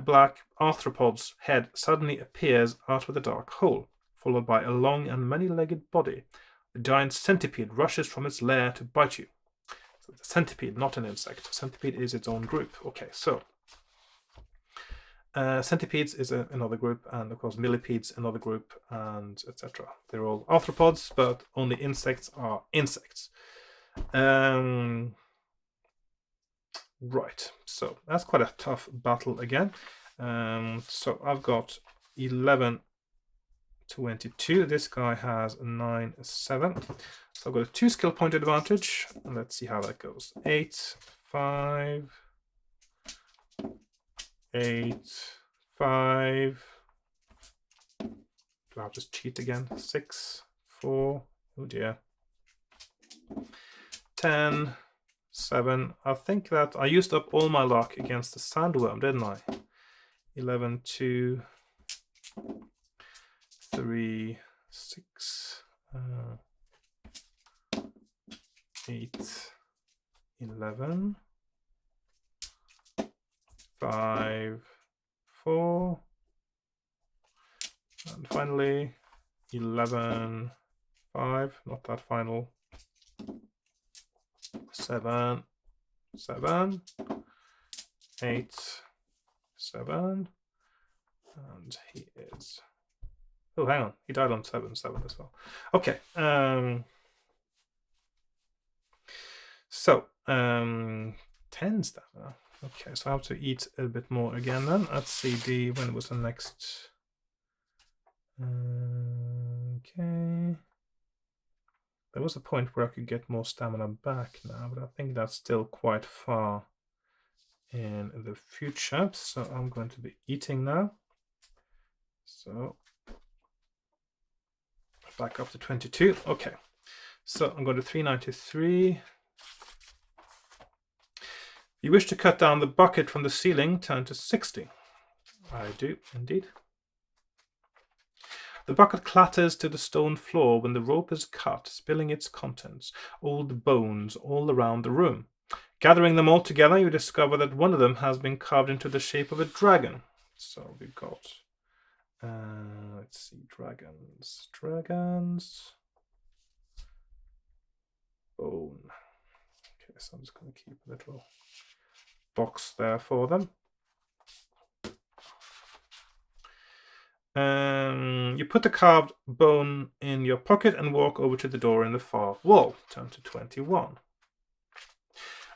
black arthropod's head suddenly appears out of the dark hole, followed by a long and many-legged body. The giant centipede rushes from its lair to bite you. So it's a centipede, not an insect. A centipede is its own group. Okay, so centipedes is another group, and of course millipedes another group, and etc. They're all arthropods, but only insects are insects. Right, so that's quite a tough battle again. So I've got 11, 22. This guy has 9, 7. So I've got a 2 skill point advantage. And let's see how that goes. 8, 5, 8, 5. I'll just cheat again. 6, 4. Oh dear. 10. 7. I think that I used up all my luck against the sandworm, didn't I? 11, 2, 3, 6, 8, 11, 5, 4, and finally 11, 5, not that final. 7, 7, 8, 7, and he is. Oh, hang on, he died on 7, 7 as well. Okay. So 10 stamina. Okay, so I have to eat a bit more again then. Let's see when was the next. Okay. There was a point where I could get more stamina back now, but I think that's still quite far in the future. So I'm going to be eating now. So back up to 22. Okay. So I'm going to 393. You wish to cut down the bucket from the ceiling, turn to 60. I do, indeed. The bucket clatters to the stone floor when the rope is cut, spilling its contents, old bones, all around the room. Gathering them all together, you discover that one of them has been carved into the shape of a dragon. So we got, let's see, dragons, bone. Okay, so I'm just going to keep a little box there for them. You put the carved bone in your pocket and walk over to the door in the far wall. Turn to 21.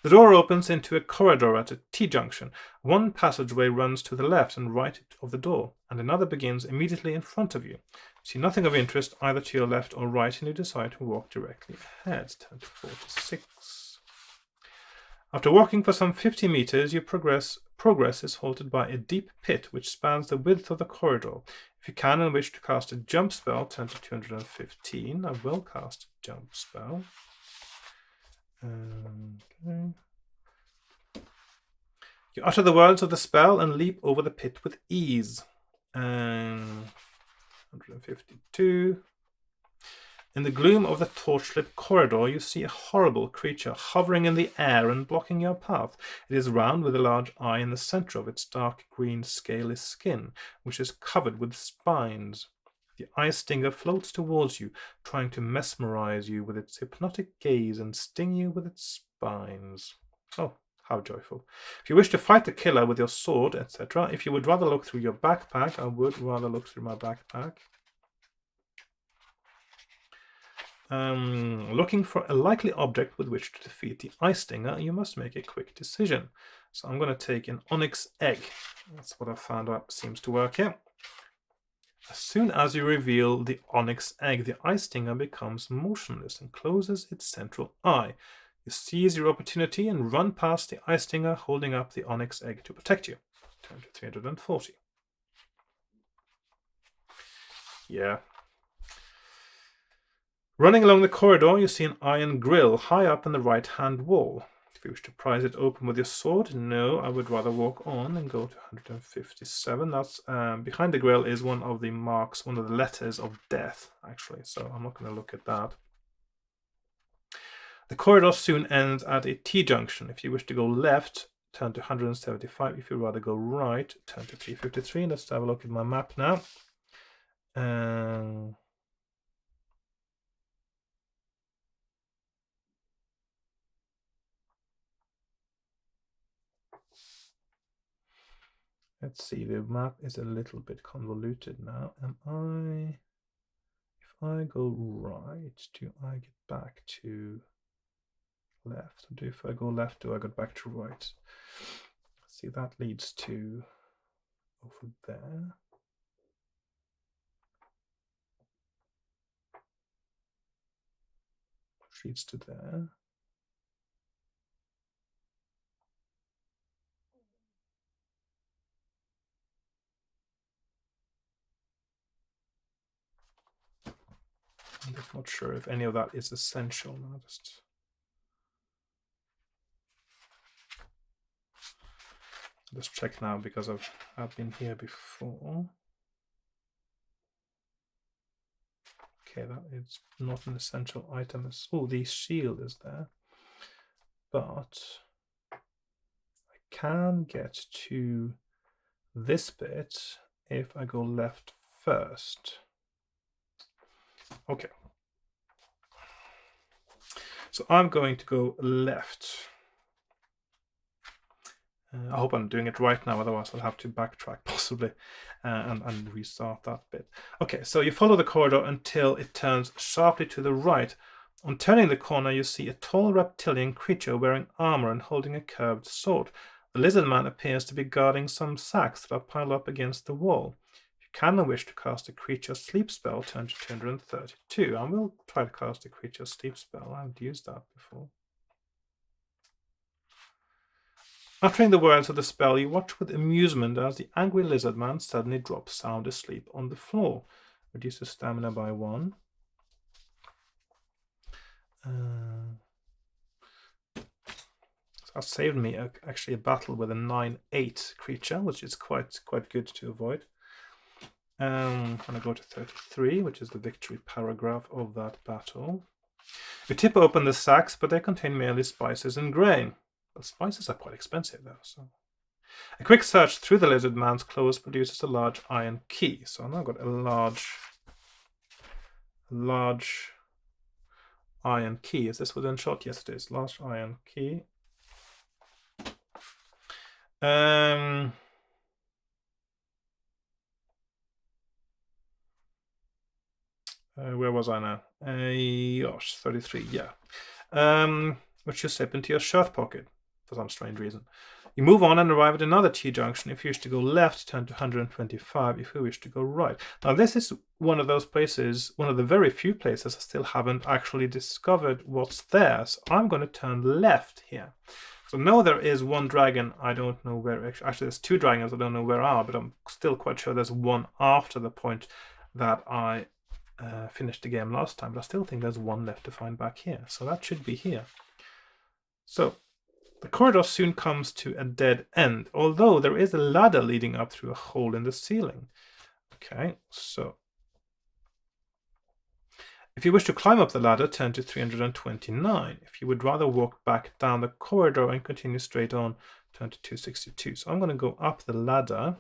The door opens into a corridor at a T-junction. One passageway runs to the left and right of the door, and another begins immediately in front of you. You see nothing of interest either to your left or right, and you decide to walk directly ahead. Turn to 46. After walking for some 50 meters, your progress is halted by a deep pit which spans the width of the corridor. If you can and wish to cast a jump spell, turn to 215. I will cast a jump spell. Okay. You utter the words of the spell and leap over the pit with ease. 152. In the gloom of the torchlit corridor, you see a horrible creature hovering in the air and blocking your path. It is round with a large eye in the center of its dark green scaly skin, which is covered with spines. The eye stinger floats towards you, trying to mesmerize you with its hypnotic gaze and sting you with its spines. Oh, how joyful. If you wish to fight the killer with your sword, etc., if you would rather look through your backpack, I would rather look through my backpack. Looking for a likely object with which to defeat the eye stinger, you must make a quick decision. So I'm going to take an onyx egg. That's what I found out seems to work here. As soon as you reveal the onyx egg, the eye stinger becomes motionless and closes its central eye. You seize your opportunity and run past the eye stinger, holding up the onyx egg to protect you. Turn to 340. Yeah. Running along the corridor, you see an iron grill high up in the right-hand wall. If you wish to prise it open with your sword, no, I would rather walk on and go to 157. That's behind the grill is one of the marks, one of the letters of death, actually. So I'm not going to look at that. The corridor soon ends at a T-junction. If you wish to go left, turn to 175. If you'd rather go right, turn to 353. Let's have a look at my map now. Let's see, the map is a little bit convoluted now. If I go right, do I get back to left? Or if I go left, do I get back to right? Let's see, that leads to over there. Which leads to there. I'm just not sure if any of that is essential now. Just check now because I've been here before. Okay, that is not an essential item. Oh, the shield is there. But I can get to this bit if I go left first. Okay. So I'm going to go left. I hope I'm doing it right now, otherwise I'll have to backtrack possibly and restart that bit. Okay, so you follow the corridor until it turns sharply to the right. On turning the corner, you see a tall reptilian creature wearing armor and holding a curved sword. The lizard man appears to be guarding some sacks that are piled up against the wall. If you can wish to cast a creature sleep spell, turn to 232. I will try to cast a creature sleep spell. I haven't used that before. Uttering the words of the spell, you watch with amusement as the angry lizard man suddenly drops sound asleep on the floor. Reduces stamina by 1. So that saved me actually a battle with a 9/8 creature, which is quite good to avoid. I'm going to go to 33, which is the victory paragraph of that battle. You tip open the sacks, but they contain merely spices and grain. Well, spices are quite expensive, though. So, a quick search through the lizard man's clothes produces a large iron key. So I've now got a large iron key. Is this within shot? Yes, it is. Large iron key. Where was I now? Gosh, 33. Yeah. Which you slip into your shirt pocket for some strange reason. You move on and arrive at another T-junction. If you wish to go left, turn to 125. If you wish to go right. Now, this is one of those places, one of the very few places I still haven't actually discovered what's there. So I'm going to turn left here. So no, there is one dragon. I don't know where. Actually, there's 2 dragons. I don't know where are, but I'm still quite sure there's one after the point that I finished the game last time. But I still think there's one left to find back here. So that should be here. So the corridor soon comes to a dead end, although there is a ladder leading up through a hole in the ceiling. Okay, so if you wish to climb up the ladder, turn to 329. If you would rather walk back down the corridor and continue straight on, turn to 262. So I'm going to go up the ladder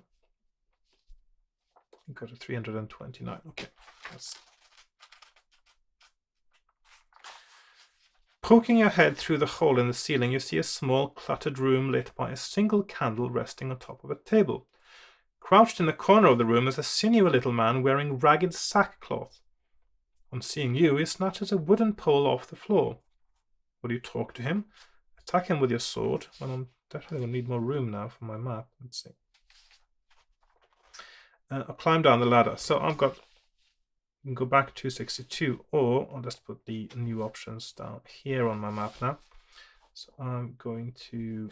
and go to 329. Okay, let's Poking your head through the hole in the ceiling, you see a small, cluttered room lit by a single candle resting on top of a table. Crouched in the corner of the room is a sinewy little man wearing ragged sackcloth. On seeing you, he snatches a wooden pole off the floor. Will you talk to him? Attack him with your sword. Well, I'm definitely going to need more room now for my map. Let's see. I'll climb down the ladder. So I've got... You can go back to 262, or I'll just put the new options down here on my map now. So I'm going to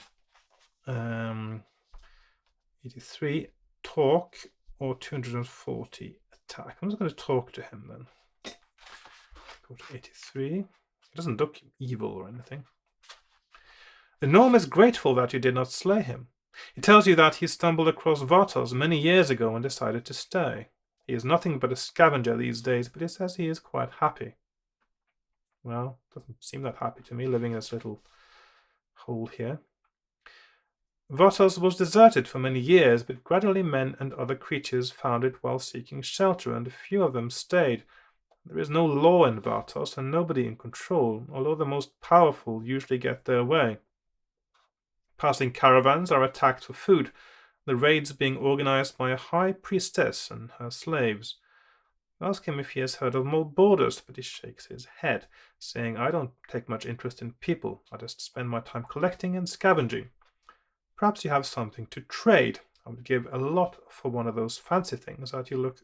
83, talk, or 240, attack. I'm just going to talk to him then. Go to 83. He doesn't look evil or anything. The gnome is grateful that you did not slay him. He tells you that he stumbled across Vartos many years ago and decided to stay. He is nothing but a scavenger these days, but he says he is quite happy. Well, doesn't seem that happy to me, living in this little hole here. Vartos was deserted for many years, but gradually men and other creatures found it while seeking shelter, and a few of them stayed. There is no law in Vartos, and nobody in control, although the most powerful usually get their way. Passing caravans are attacked for food, the raids being organized by a high priestess and her slaves. Ask him if he has heard of more borders, but he shakes his head, saying, I don't take much interest in people. I just spend my time collecting and scavenging. Perhaps you have something to trade. I would give a lot for one of those fancy things that you look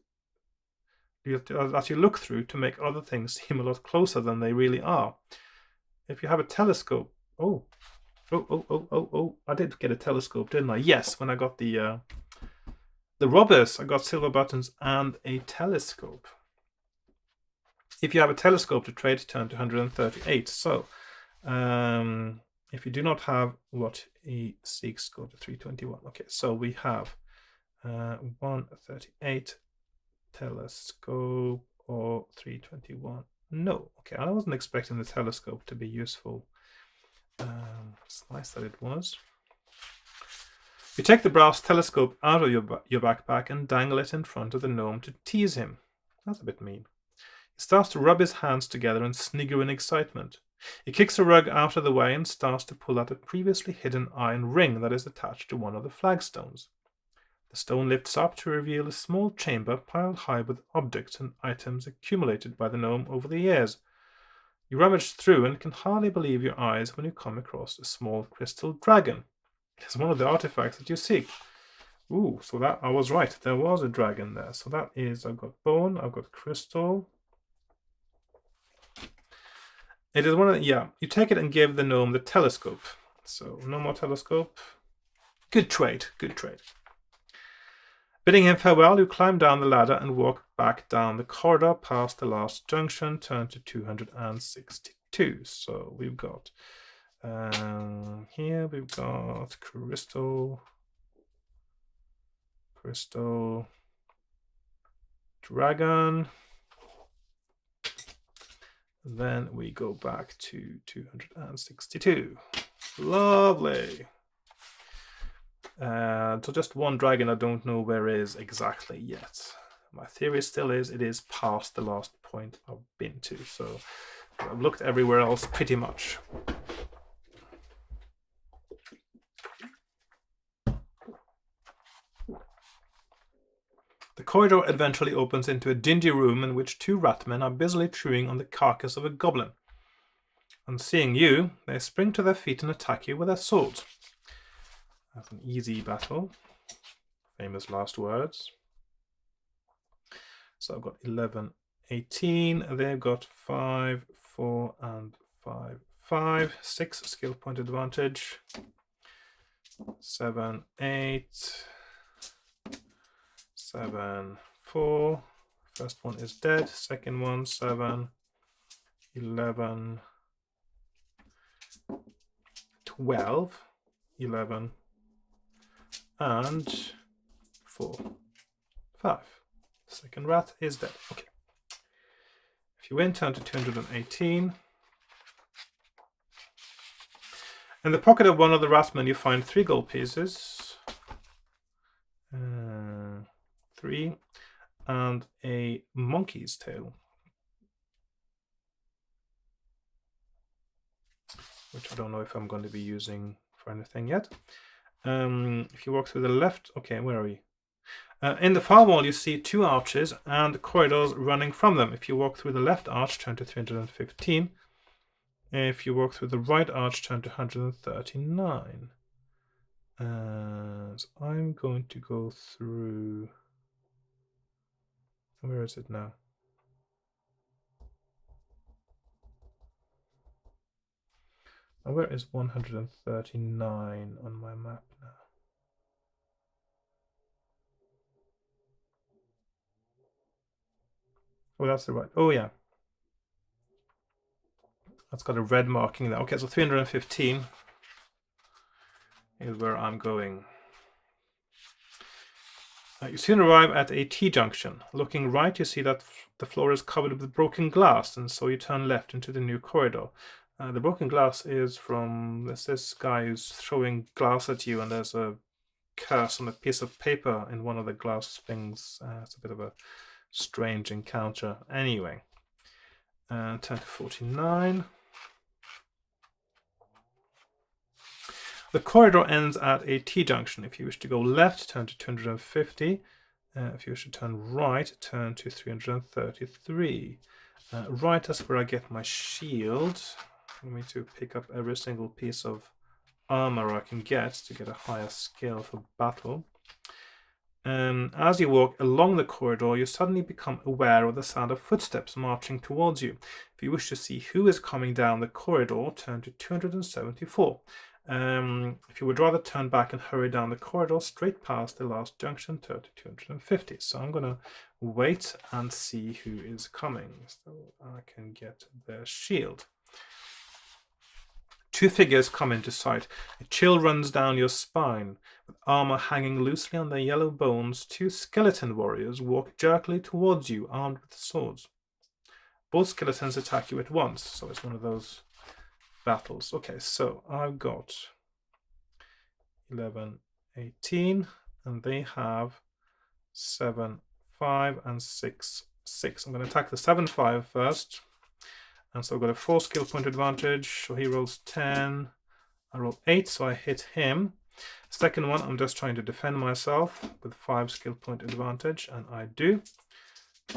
through to make other things seem a lot closer than they really are. If you have a telescope... Oh, I did get a telescope, didn't I? Yes, when I got the robbers, I got silver buttons and a telescope. If you have a telescope to trade, turn to 138. So, if you do not have what he seeks, go to 321. Okay, so we have 138 telescope or 321. No, okay, I wasn't expecting the telescope to be useful. It's nice that it was. You take the brass telescope out of your backpack and dangle it in front of the gnome to tease him. That's a bit mean. He He starts to rub his hands together and snigger in excitement. He kicks a rug out of the way and starts to pull out a previously hidden iron ring that is attached to one of the flagstones. The stone lifts up to reveal a small chamber piled high with objects and items accumulated by the gnome over the years. You rummage through and can hardly believe your eyes when you come across a small crystal dragon. It is one of the artifacts that you seek. Ooh, so that I was right. There was a dragon there. So that is, I've got bone, I've got crystal. It is one of the, yeah, you take it and give the gnome the telescope. So no more telescope. Good trade, good trade. Bidding him farewell, you climb down the ladder and walk back down the corridor past the last junction, turn to 262. So we've got, here we've got crystal, dragon. Then we go back to 262. Lovely. So just one dragon I don't know where is exactly yet. My theory still is it is past the last point I've been to. So I've looked everywhere else pretty much. The corridor eventually opens into a dingy room in which two ratmen are busily chewing on the carcass of a goblin. On seeing you, they spring to their feet and attack you with their swords. That's an easy battle. Famous last words. So I've got 11, 18. They've got 5, 4, and 5, 5. 6 skill point advantage. 7, 8. 7, 4. First one is dead. Second one, 7, 11, 12, 11, and 4, 5. Second rat is dead. Okay. If you win, turn to 218. In the pocket of one of the ratmen, you find 3 gold pieces. 3, and a monkey's tail, which I don't know if I'm going to be using for anything yet. If you walk through the left, okay, where are we? In the far wall, you see 2 arches and corridors running from them. If you walk through the left arch, turn to 315. If you walk through the right arch, turn to 139. So I'm going to go through. Where is it now? Now where is 139 on my map now? Oh, that's the right. Oh, yeah. That's got a red marking there. Okay, so 315 is where I'm going. You soon arrive at a T-junction. Looking right, you see that the floor is covered with broken glass, and so you turn left into the new corridor. The broken glass is from this guy who's throwing glass at you, and there's a curse on a piece of paper in one of the glass things. It's a bit of a strange encounter. Anyway, turn to 49. The corridor ends at a T-junction. If you wish to go left, turn to 250. If you wish to turn right, turn to 333. Right is where I get my shield. I need to pick up every single piece of armor I can get to get a higher skill for battle. As you walk along the corridor, you suddenly become aware of the sound of footsteps marching towards you. If you wish to see who is coming down the corridor, turn to 274. If you would rather turn back and hurry down the corridor straight past the last junction, turn to 250. So I'm going to wait and see who is coming so I can get their shield. 2 figures come into sight. A chill runs down your spine. With armor hanging loosely on their yellow bones, 2 skeleton warriors walk jerkily towards you, armed with swords. Both skeletons attack you at once, so it's one of those battles. Okay, so I've got 11, 18, and they have 7, 5, and 6 6. I'm going to attack the 7/5 first. And so I've got a 4 skill point advantage. So he rolls 10. I roll 8, so I hit him. Second one, I'm just trying to defend myself with 5 skill point advantage, and I do.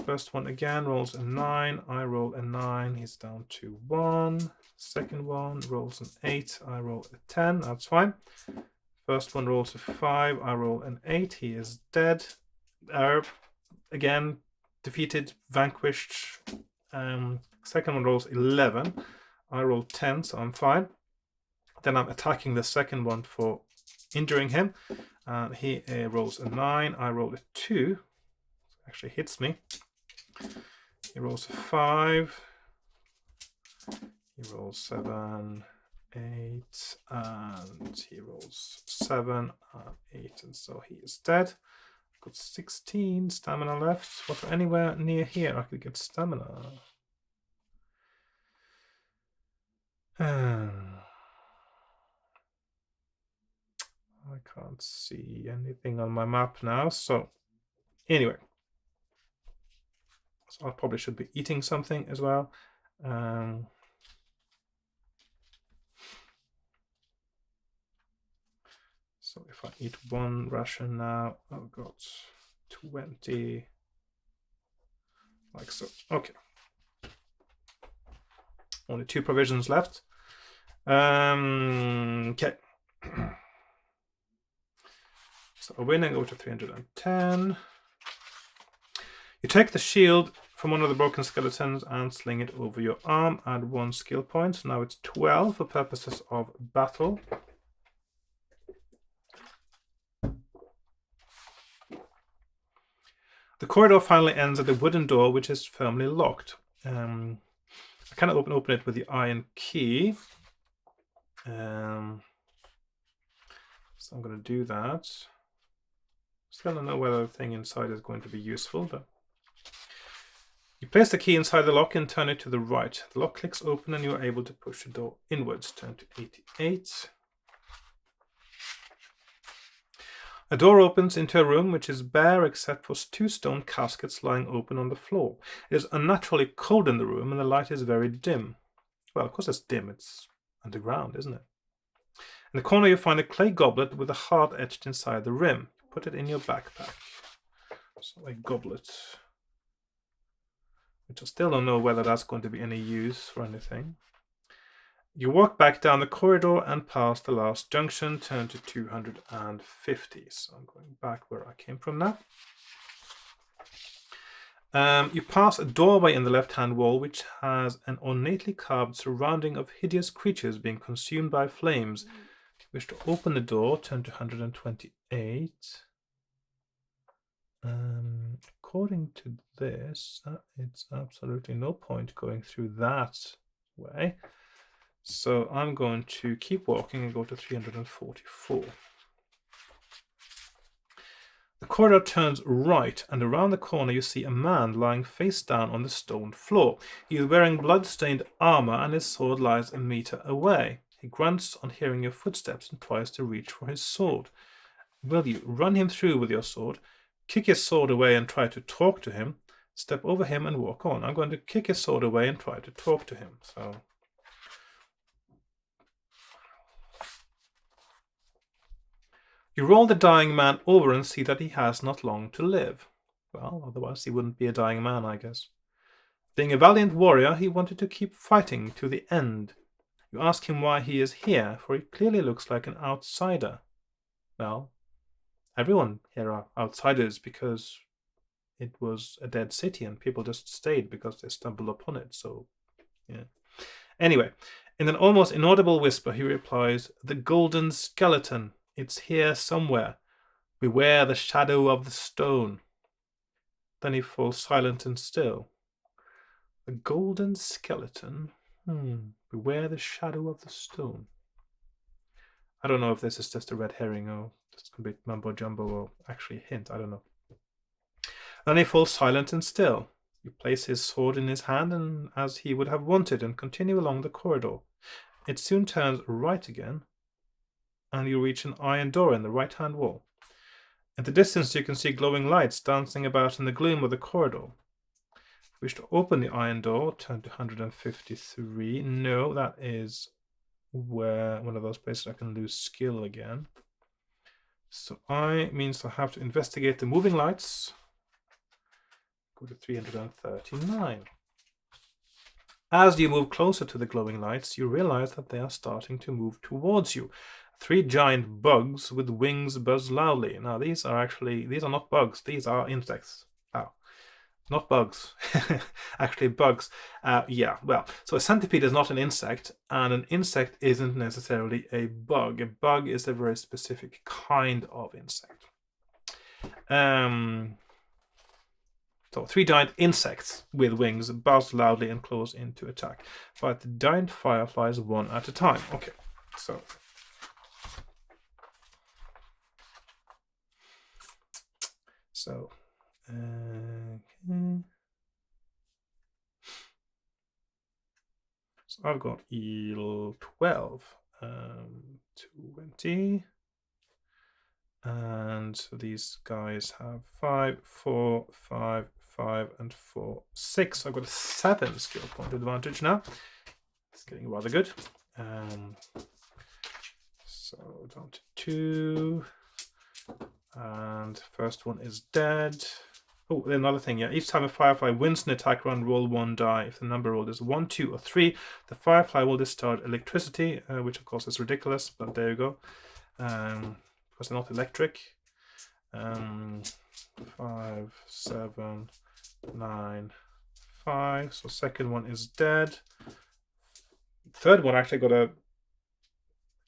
First one again rolls a 9. I roll a 9. He's down to 1. Second one rolls an 8. I roll a 10. That's fine. First one rolls a 5. I roll an 8. He is dead. Again, defeated, vanquished. Second one rolls 11. I roll 10, so I'm fine. Then I'm attacking the second one for injuring him. He rolls a 9. I roll a 2. Actually hits me. He rolls a 5. He rolls 7, 8, and he rolls 7 and 8, and so he is dead. I've got 16 stamina left. Was there anywhere near here I could get stamina? I can't see anything on my map now. So anyway, so I probably should be eating something as well. So if I eat 1 ration now, I've got 20, like so. Okay. Only 2 provisions left. Okay. So I win and go to 310. You take the shield from one of the broken skeletons and sling it over your arm. Add 1 skill point. So now it's 12 for purposes of battle. The corridor finally ends at a wooden door which is firmly locked. I cannot open it with the iron key. So I'm going to do that. Still don't know whether the thing inside is going to be useful, but you place the key inside the lock and turn it to the right. The lock clicks open and you are able to push the door inwards. Turn to 88. A door opens into a room which is bare except for 2 stone caskets lying open on the floor. It is unnaturally cold in the room and the light is very dim. Well, of course it's dim, it's underground, isn't it? In the corner you find a clay goblet with a heart etched inside the rim. Put it in your backpack. So a goblet. Which I still don't know whether that's going to be any use for anything. You walk back down the corridor and past the last junction, turn to 250. So I'm going back where I came from now. You pass a doorway in the left-hand wall which has an ornately carved surrounding of hideous creatures being consumed by flames. If you wish to open the door, turn to 128. According to this, it's absolutely no point going through that way. So I'm going to keep walking and go to 344. The corridor turns right, and around the corner you see a man lying face down on the stone floor. He is wearing blood-stained armor and his sword lies a meter away. He grunts on hearing your footsteps and tries to reach for his sword. Will you run him through with your sword, kick his sword away and try to talk to him, step over him and walk on? I'm going to kick his sword away and try to talk to him. So you roll the dying man over and see that he has not long to live. Well, otherwise he wouldn't be a dying man, I guess. Being a valiant warrior, he wanted to keep fighting to the end. You ask him why he is here, for he clearly looks like an outsider. Well, everyone here are outsiders because it was a dead city and people just stayed because they stumbled upon it, so yeah. Anyway, in an almost inaudible whisper, he replies, "The golden skeleton. It's here somewhere. Beware the shadow of the stone." Then he falls silent and still. The golden skeleton. Beware the shadow of the stone. I don't know if this is just a red herring or this could be mumbo jumbo or actually a hint. I don't know. Then he falls silent and still. You place his sword in his hand and as he would have wanted and continue along the corridor. It soon turns right again and you reach an iron door in the right-hand wall. At the distance you can see glowing lights dancing about in the gloom of the corridor. wish to open the iron door, turn to 153. No, that is where one of those places I can lose skill again. So I means I have to investigate the moving lights. Go to 339. As you move closer to the glowing lights, you realize that they are starting to move towards you. 3 giant bugs with wings buzz loudly. Now these are not bugs, these are insects. Oh, not bugs. Actually bugs. Yeah, well, so a centipede is not an insect, and an insect isn't necessarily a bug. A bug is a very specific kind of insect. So 3 giant insects with wings buzz loudly and close in to attack. Fight the giant fireflies one at a time. Okay, so okay. So I've got eel 12, 20. And so these guys have 5, 4, 5, 5, and 4, 6. I've got a 7 skill point advantage now. It's getting rather good. So down to 2. And first one is dead. Oh, another thing, yeah. Each time a firefly wins an attack round, roll 1 die. If the number rolled is 1, 2, or 3, the firefly will discharge electricity, which of course is ridiculous, but there you go. Because they're not electric. 5, 7, 9, 5. So second one is dead. Third one actually got a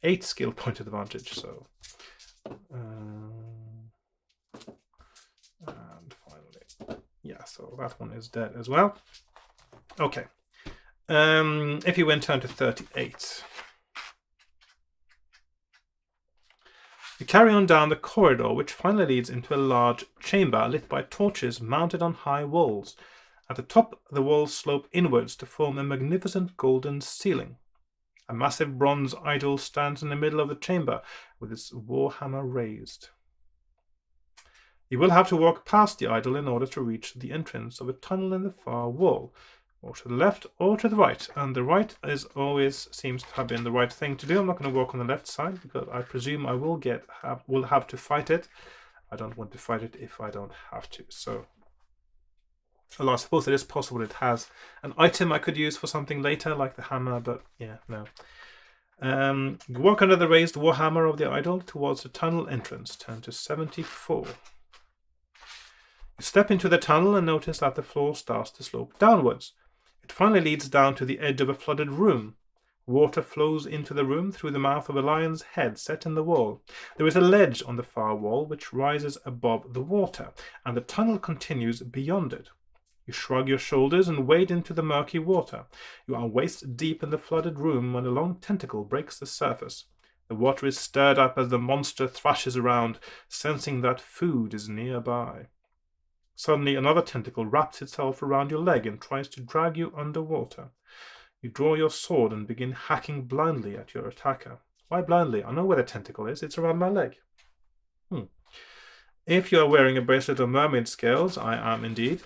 8 skill point advantage. So and finally, yeah. So that one is dead as well. Okay. If you win turn to 38. You carry on down the corridor, which finally leads into a large chamber lit by torches mounted on high walls. At the top, the walls slope inwards to form a magnificent golden ceiling. A massive bronze idol stands in the middle of the chamber, with its warhammer raised. You will have to walk past the idol in order to reach the entrance of a tunnel in the far wall, or to the left or to the right, and the right is always seems to have been the right thing to do. I'm not going to walk on the left side because I presume I will have to fight it. I don't want to fight it if I don't have to. So, although I suppose it is possible it has an item I could use for something later, like the hammer, but yeah, no. You walk under the raised warhammer of the idol towards the tunnel entrance. Turn to 74. You step into the tunnel and notice that the floor starts to slope downwards. It finally leads down to the edge of a flooded room. Water flows into the room through the mouth of a lion's head set in the wall. There is a ledge on the far wall which rises above the water, and the tunnel continues beyond it. You shrug your shoulders and wade into the murky water. You are waist deep in the flooded room when a long tentacle breaks the surface. The water is stirred up as the monster thrashes around, sensing that food is nearby. Suddenly, another tentacle wraps itself around your leg and tries to drag you underwater. You draw your sword and begin hacking blindly at your attacker. Why blindly? I know where the tentacle is. It's around my leg. If you are wearing a bracelet of mermaid scales, I am indeed.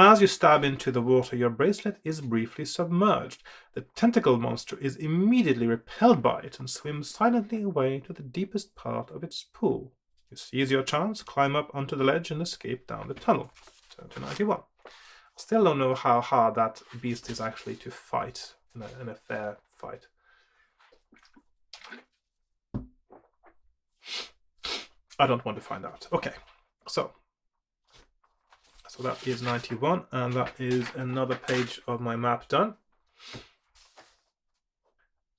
As you stab into the water, your bracelet is briefly submerged. The tentacle monster is immediately repelled by it and swims silently away to the deepest part of its pool. You seize your chance, climb up onto the ledge, and escape down the tunnel. Turn to 91. I still don't know how hard that beast is actually to fight in a fair fight. I don't want to find out. Okay, so that is 91, and that is another page of my map done.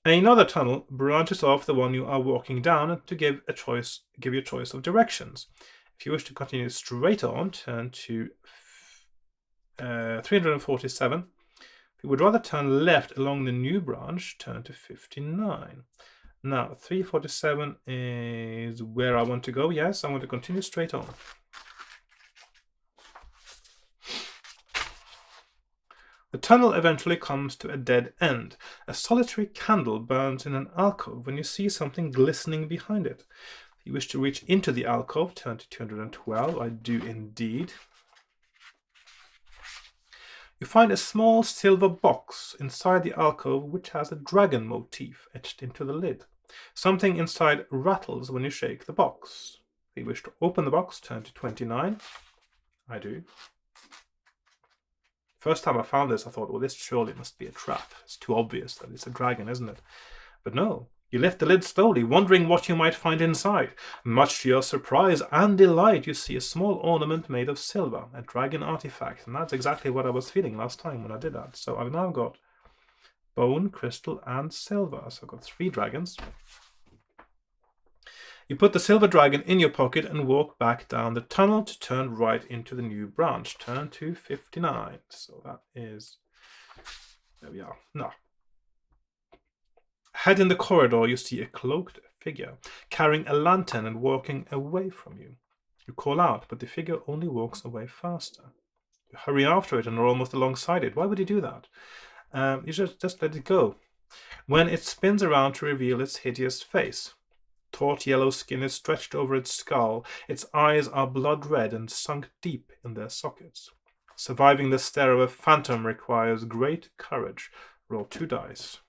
Another tunnel branches off the one you are walking down to give you a choice of directions. If you wish to continue straight on, turn to 347. If you would rather turn left along the new branch, turn to 59. Now, 347 is where I want to go. Yes, I want to continue straight on. The tunnel eventually comes to a dead end. A solitary candle burns in an alcove when you see something glistening behind it. you wish to reach into the alcove, turn to 212. I do indeed. You find a small silver box inside the alcove which has a dragon motif etched into the lid. Something inside rattles when you shake the box. If you wish to open the box, turn to 29. I do. First time I found this, I thought, well, this surely must be a trap. It's too obvious that it's a dragon, isn't it? But no. You lift the lid slowly, wondering what you might find inside. Much to your surprise and delight, you see a small ornament made of silver, a dragon artifact. And that's exactly what I was feeling last time when I did that. So I've now got bone, crystal, and silver. So I've got 3 dragons. You put the silver dragon in your pocket and walk back down the tunnel to turn right into the new branch. Turn to 59. So that is... There we are. No. Head in the corridor, you see a cloaked figure carrying a lantern and walking away from you. You call out, but the figure only walks away faster. You hurry after it and are almost alongside it. Why would you do that? You should just let it go. When it spins around to reveal its hideous face. Taut yellow skin is stretched over its skull. Its eyes are blood red and sunk deep in their sockets. Surviving the stare of a phantom requires great courage. Roll 2 dice.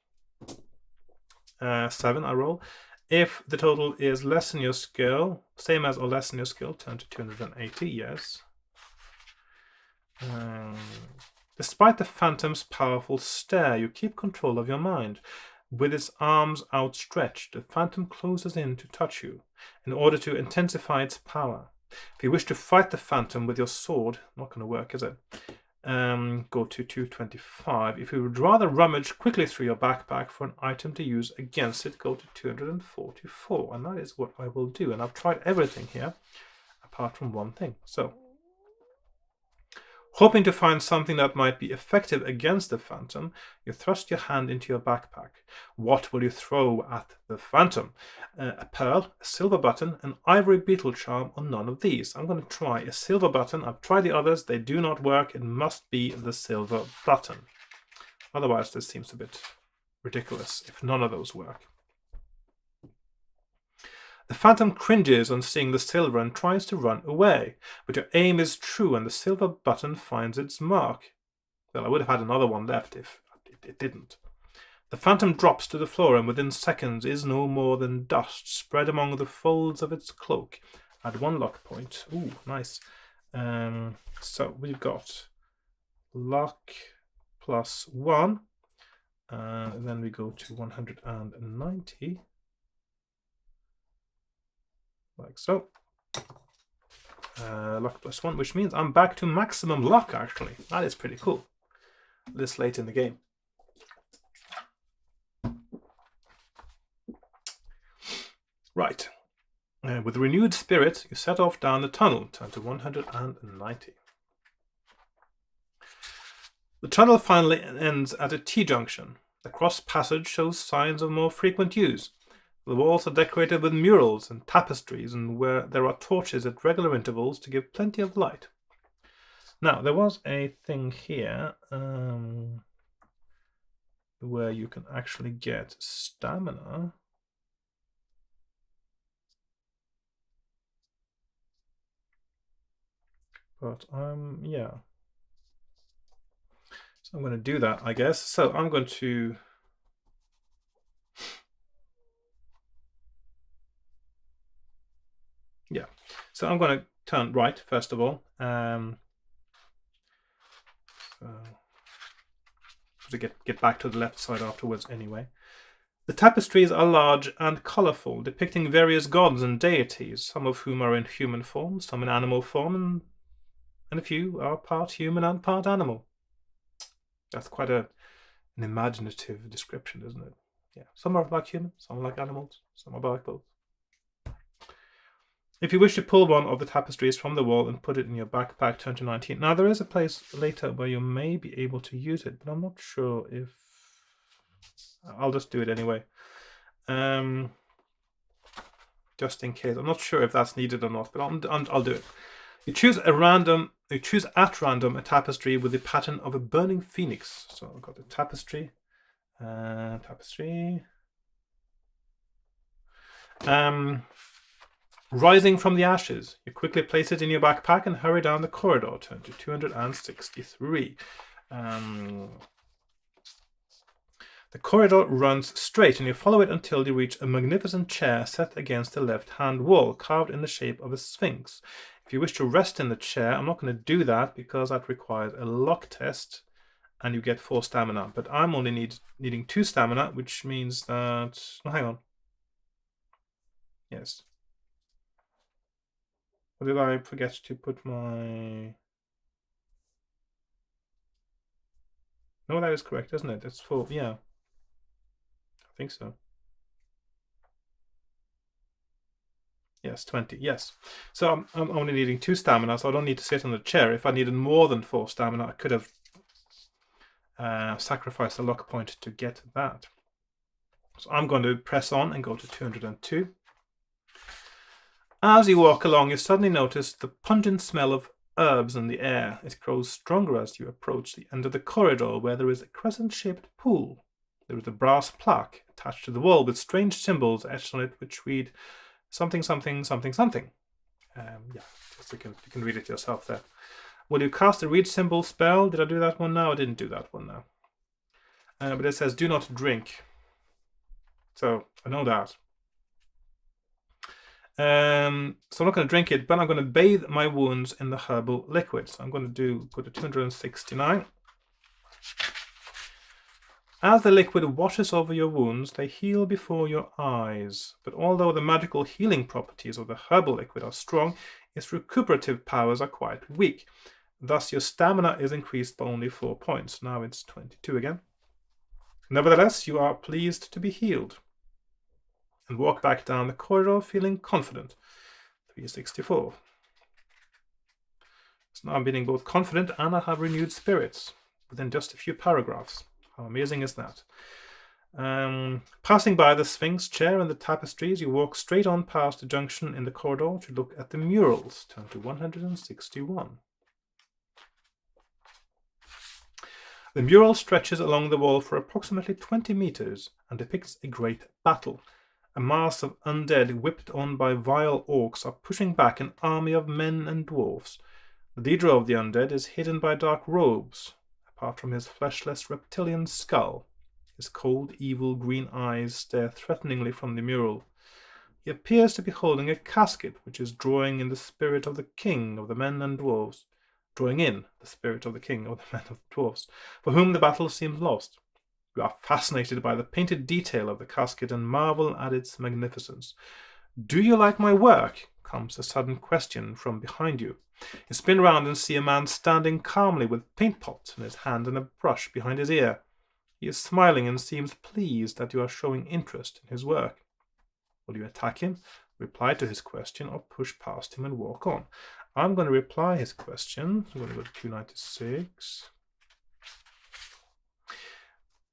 7 I roll. If the total is less than your skill, same as or less than your skill, turn to 280, yes. Despite the phantom's powerful stare, you keep control of your mind. With its arms outstretched, the phantom closes in to touch you, in order to intensify its power. If you wish to fight the phantom with your sword, not going to work, is it? Go to 225. If you would rather rummage quickly through your backpack for an item to use against it, go to 244. And that is what I will do. And I've tried everything here, apart from one thing. So, hoping to find something that might be effective against the phantom, you thrust your hand into your backpack. What will you throw at the phantom? A pearl, a silver button, an ivory beetle charm, or none of these? I'm going to try a silver button. I've tried the others. They do not work. It must be the silver button. Otherwise, this seems a bit ridiculous if none of those work. The phantom cringes on seeing the silver and tries to run away, but your aim is true and the silver button finds its mark. Well, I would have had another one left if it didn't. The phantom drops to the floor and within seconds is no more than dust spread among the folds of its cloak. Add 1 luck point. Ooh, nice. So we've got luck plus 1. And then we go to 190. Like so. Luck plus 1, which means I'm back to maximum luck, actually. That is pretty cool. This late in the game. Right. With renewed spirit, you set off down the tunnel. Turn to 190. The tunnel finally ends at a T-junction. The cross passage shows signs of more frequent use. The walls are decorated with murals and tapestries, and where there are torches at regular intervals to give plenty of light. Now, there was a thing here where you can actually get stamina. But, yeah. So I'm going to do that, I guess. So I'm going to... Yeah, so I'm going to turn right, first of all. To get back to the left side afterwards anyway. The tapestries are large and colourful, depicting various gods and deities, some of whom are in human form, some in animal form, and a few are part human and part animal. That's quite an imaginative description, isn't it? Yeah, some are like humans, some are like animals, some are like both. If you wish to pull one of the tapestries from the wall and put it in your backpack, turn to 19. Now, there is a place later where you may be able to use it, but I'm not sure if... I'll just do it anyway. Just in case. I'm not sure if that's needed or not, but I'll do it. You choose at random a tapestry with the pattern of a burning phoenix. So I've got the tapestry. Rising from the ashes, you quickly place it in your backpack and hurry down the corridor. Turn to 263. The corridor runs straight, and you follow it until you reach a magnificent chair set against the left-hand wall, carved in the shape of a sphinx. If you wish to rest in the chair, I'm not going to do that because that requires a luck test, and you get 4 stamina. But I'm only needing 2 stamina, which means that... Oh, hang on. Yes. Or did I forget to put my... No, that is correct, isn't it? It's 4, yeah. I think so. Yes, 20, yes. So I'm only needing 2 stamina, so I don't need to sit on the chair. If I needed more than 4 stamina, I could have sacrificed a luck point to get that. So I'm going to press on and go to 202. As you walk along, you suddenly notice the pungent smell of herbs in the air. It grows stronger as you approach the end of the corridor, where there is a crescent-shaped pool. There is a brass plaque attached to the wall with strange symbols etched on it, which read something, something, something, something. Yeah, just you can read it yourself there. Will you cast a read symbol spell? Did I do that one now? I didn't do that one now. But it says do not drink. So I know that. So I'm not going to drink it, but I'm going to bathe my wounds in the herbal liquid. So I'm going to go to 269. As the liquid washes over your wounds, they heal before your eyes. But although the magical healing properties of the herbal liquid are strong, its recuperative powers are quite weak. Thus, your stamina is increased by only 4 points. Now it's 22 again. Nevertheless, you are pleased to be healed and walk back down the corridor feeling confident. 364. So now I'm feeling both confident and I have renewed spirits within just a few paragraphs. How amazing is that? Passing by the Sphinx chair and the tapestries, you walk straight on past the junction in the corridor to look at the murals. Turn to 161. The mural stretches along the wall for approximately 20 meters and depicts a great battle. A mass of undead whipped on by vile orcs are pushing back an army of men and dwarfs. The leader of the undead is hidden by dark robes. Apart from his fleshless reptilian skull, his cold, evil green eyes stare threateningly from the mural. He appears to be holding a casket which is drawing in the spirit of the king of the men and dwarves. Drawing in the spirit of the king of the men and dwarfs, for whom the battle seems lost. You are fascinated by the painted detail of the casket and marvel at its magnificence. Do you like my work? Comes a sudden question from behind you. You spin round and see a man standing calmly with paint pot in his hand and a brush behind his ear. He is smiling and seems pleased that you are showing interest in his work. Will you attack him, reply to his question, or push past him and walk on? I'm going to reply his question. I'm going to go to 296.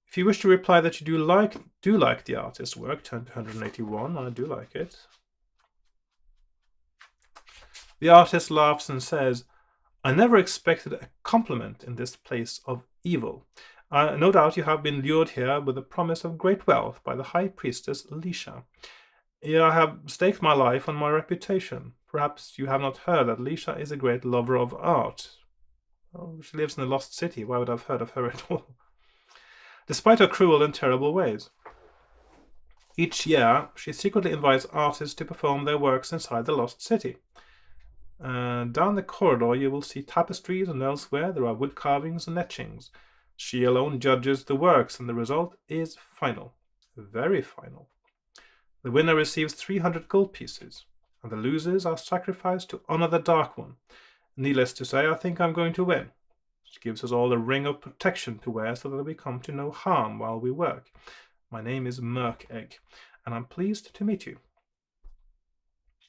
If you wish to reply that you do like the artist's work, turn to 181. I do like it. The artist laughs and says, I never expected a compliment in this place of evil. No doubt you have been lured here with the promise of great wealth by the high priestess Lisha. I have staked my life on my reputation. Perhaps you have not heard that Lisha is a great lover of art. Oh, she lives in the lost city. Why would I have heard of her at all? Despite her cruel and terrible ways. Each year, she secretly invites artists to perform their works inside the lost city. Down the corridor, you will see tapestries, and elsewhere there are wood carvings and etchings. She alone judges the works, and the result is final. Very final. The winner receives 300 gold pieces, and the losers are sacrificed to honor the Dark One. Needless to say, I think I'm going to win. She gives us all a ring of protection to wear so that we come to no harm while we work. My name is Murk-Egg, and I'm pleased to meet you.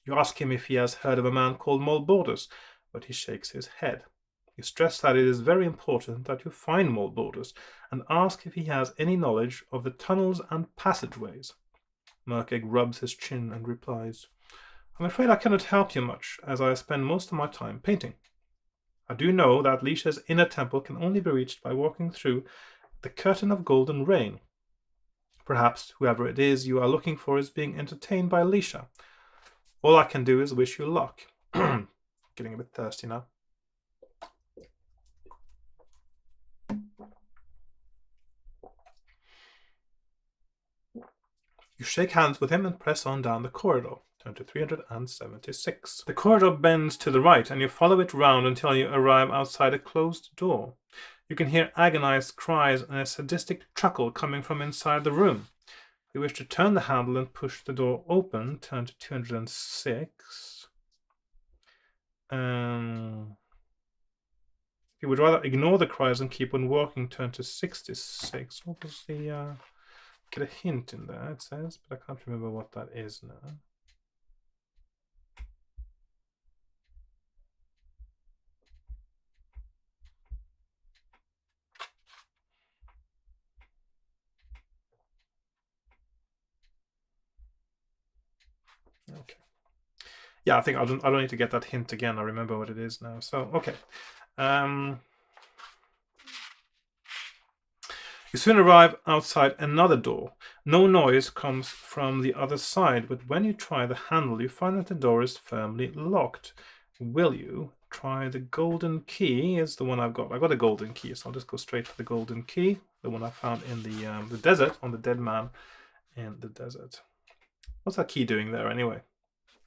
You ask him if he has heard of a man called Molbordus, but he shakes his head. You stress that it is very important that you find Molbordus, and ask if he has any knowledge of the tunnels and passageways. Murk-Egg rubs his chin and replies, I'm afraid I cannot help you much, as I spend most of my time painting. I do know that Lisha's inner temple can only be reached by walking through the curtain of golden rain. Perhaps whoever it is you are looking for is being entertained by Lisha. All I can do is wish you luck. Getting a bit thirsty now. You shake hands with him and press on down the corridor. Turn to 376. The corridor bends to the right, and you follow it round until you arrive outside a closed door. You can hear agonized cries and a sadistic chuckle coming from inside the room. If you wish to turn the handle and push the door open, turn to 206. If you would rather ignore the cries and keep on walking, turn to 66. What was the... get a hint in there, it says, but I can't remember what that is now. Okay. Yeah, I think I don't need to get that hint again. I remember what it is now. So, okay. You soon arrive outside another door. No noise comes from the other side, but when you try the handle, you find that the door is firmly locked. Will you try the golden key? Is the one I've got. I've got a golden key, so I'll just go straight for the golden key, the one I found in the desert, on the dead man in the desert. What's that key doing there anyway?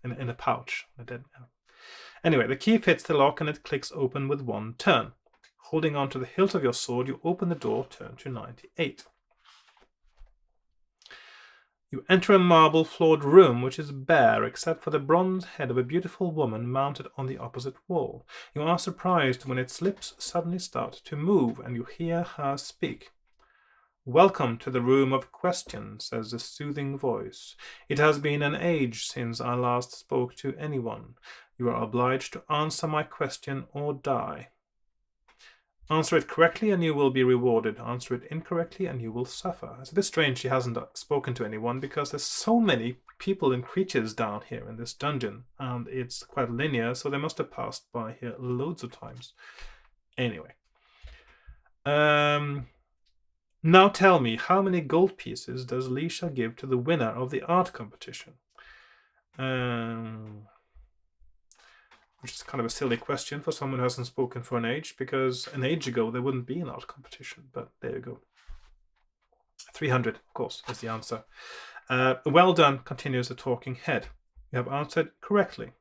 In a pouch, the dead man. Anyway, the key fits the lock and it clicks open with one turn. Holding on to the hilt of your sword, you open the door, turn to 98. You enter a marble-floored room which is bare except for the bronze head of a beautiful woman mounted on the opposite wall. You are surprised when its lips suddenly start to move and you hear her speak. "Welcome to the room of question," says the soothing voice. "It has been an age since I last spoke to anyone. You are obliged to answer my question or die. Answer it correctly and you will be rewarded. Answer it incorrectly and you will suffer." It's a bit strange she hasn't spoken to anyone because there's so many people and creatures down here in this dungeon and it's quite linear, so they must have passed by here loads of times. Anyway. Now tell me, how many gold pieces does Leisha give to the winner of the art competition? Which is kind of a silly question for someone who hasn't spoken for an age, because an age ago there wouldn't be an art competition, but there you go. 300, of course, is the answer. Well done, continues the talking head. You have answered correctly.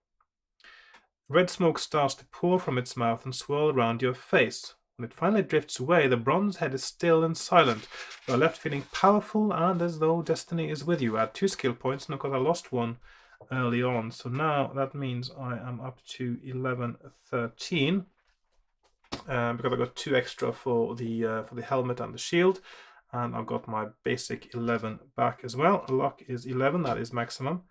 Red smoke starts to pour from its mouth and swirl around your face. When it finally drifts away, the bronze head is still and silent. You are left feeling powerful and as though destiny is with you. Add 2 skill points, and of course I lost one early on, so now that means I am up to 1113 because I got 2 extra for the helmet and the shield, and I've got my basic 11 back as well. Luck is 11, that is maximum.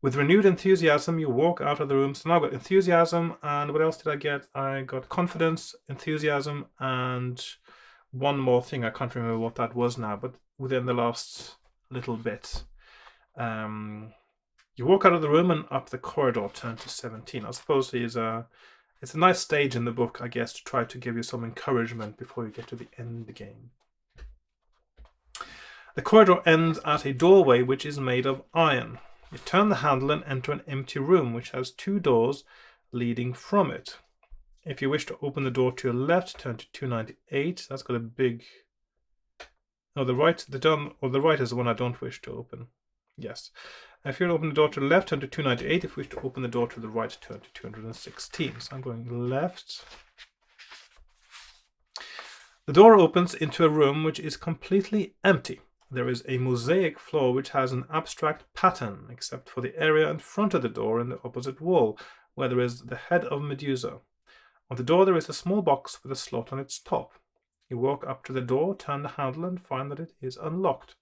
With renewed enthusiasm, you walk out of the room. So now I've got enthusiasm, and what else did I get? I got confidence, enthusiasm, and one more thing. I can't remember what that was now, but within the last little bit. You walk out of the room and up the corridor, turn to 17. I suppose it's a nice stage in the book, I guess, to try to give you some encouragement before you get to the end game. The corridor ends at a doorway which is made of iron. You turn the handle and enter an empty room which has 2 doors leading from it. If you wish to open the door to your left, turn to 298. That's got a big... Oh, the right is the one I don't wish to open. Yes. If you open the door to the left, turn to 298. If you wish to open the door to the right, turn to 216. So I'm going left. The door opens into a room which is completely empty. There is a mosaic floor which has an abstract pattern, except for the area in front of the door in the opposite wall, where there is the head of Medusa. On the door there is a small box with a slot on its top. You walk up to the door, turn the handle, and find that it is unlocked.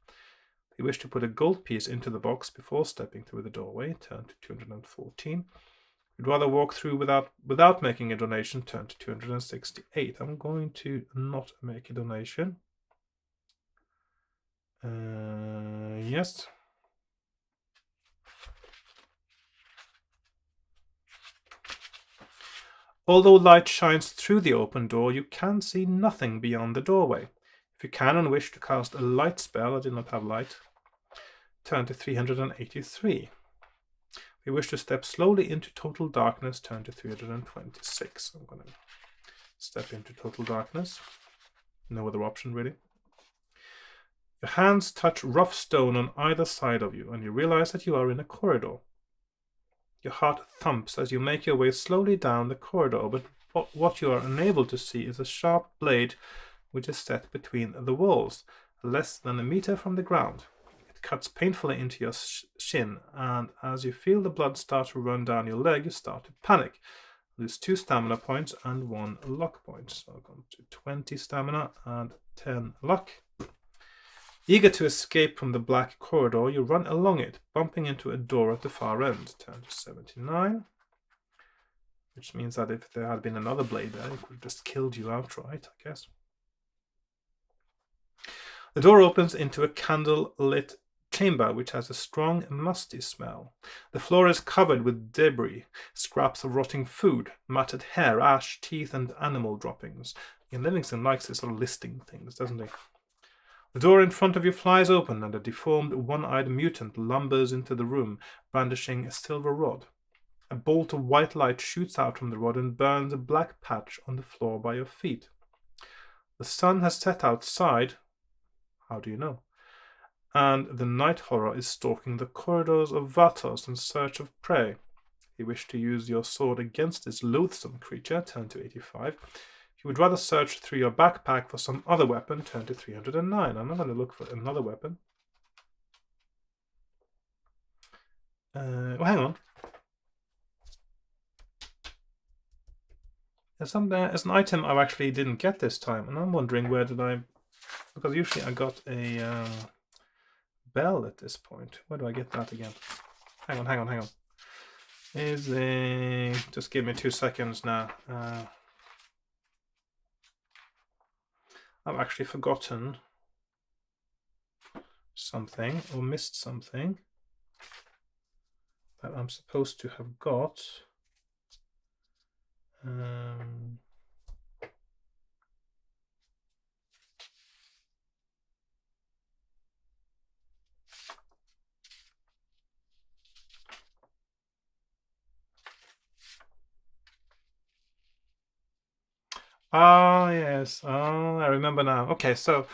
If you wish to put a gold piece into the box before stepping through the doorway, turn to 214. If you'd rather walk through without making a donation, turn to 268. I'm going to not make a donation. Yes. Although light shines through the open door, you can see nothing beyond the doorway. If you can and wish to cast a light spell, I did not have light, turn to 383. If you wish to step slowly into total darkness, turn to 326. I'm going to step into total darkness. No other option, really. Your hands touch rough stone on either side of you, and you realize that you are in a corridor. Your heart thumps as you make your way slowly down the corridor, but what you are unable to see is a sharp blade which is set between the walls, less than a meter from the ground. It cuts painfully into your shin, and as you feel the blood start to run down your leg, you start to panic. Lose 2 stamina points and 1 luck point. So I'll go to 20 stamina and 10 luck. Eager to escape from the black corridor, you run along it, bumping into a door at the far end. Turn to 79. Which means that if there had been another blade there, it would have just killed you outright, I guess. The door opens into a candle-lit chamber which has a strong, musty smell. The floor is covered with debris, scraps of rotting food, matted hair, ash, teeth, and animal droppings. Ian Livingstone likes this sort of listing things, doesn't he? The door in front of you flies open, and a deformed, one-eyed mutant lumbers into the room, brandishing a silver rod. A bolt of white light shoots out from the rod and burns a black patch on the floor by your feet. The sun has set outside. How do you know? And the night horror is stalking the corridors of Vatos in search of prey. If you wish to use your sword against this loathsome creature, turn to 85. If you would rather search through your backpack for some other weapon, turn to 309. I'm not going to look for another weapon. Hang on. There's an item I actually didn't get this time, and I'm wondering where did I... Because usually I got a bell at this point. Where do I get that again? Hang on. Just give me 2 seconds now. I've actually forgotten something or missed something that I'm supposed to have got. Ah, yes. Oh, I remember now. Okay, so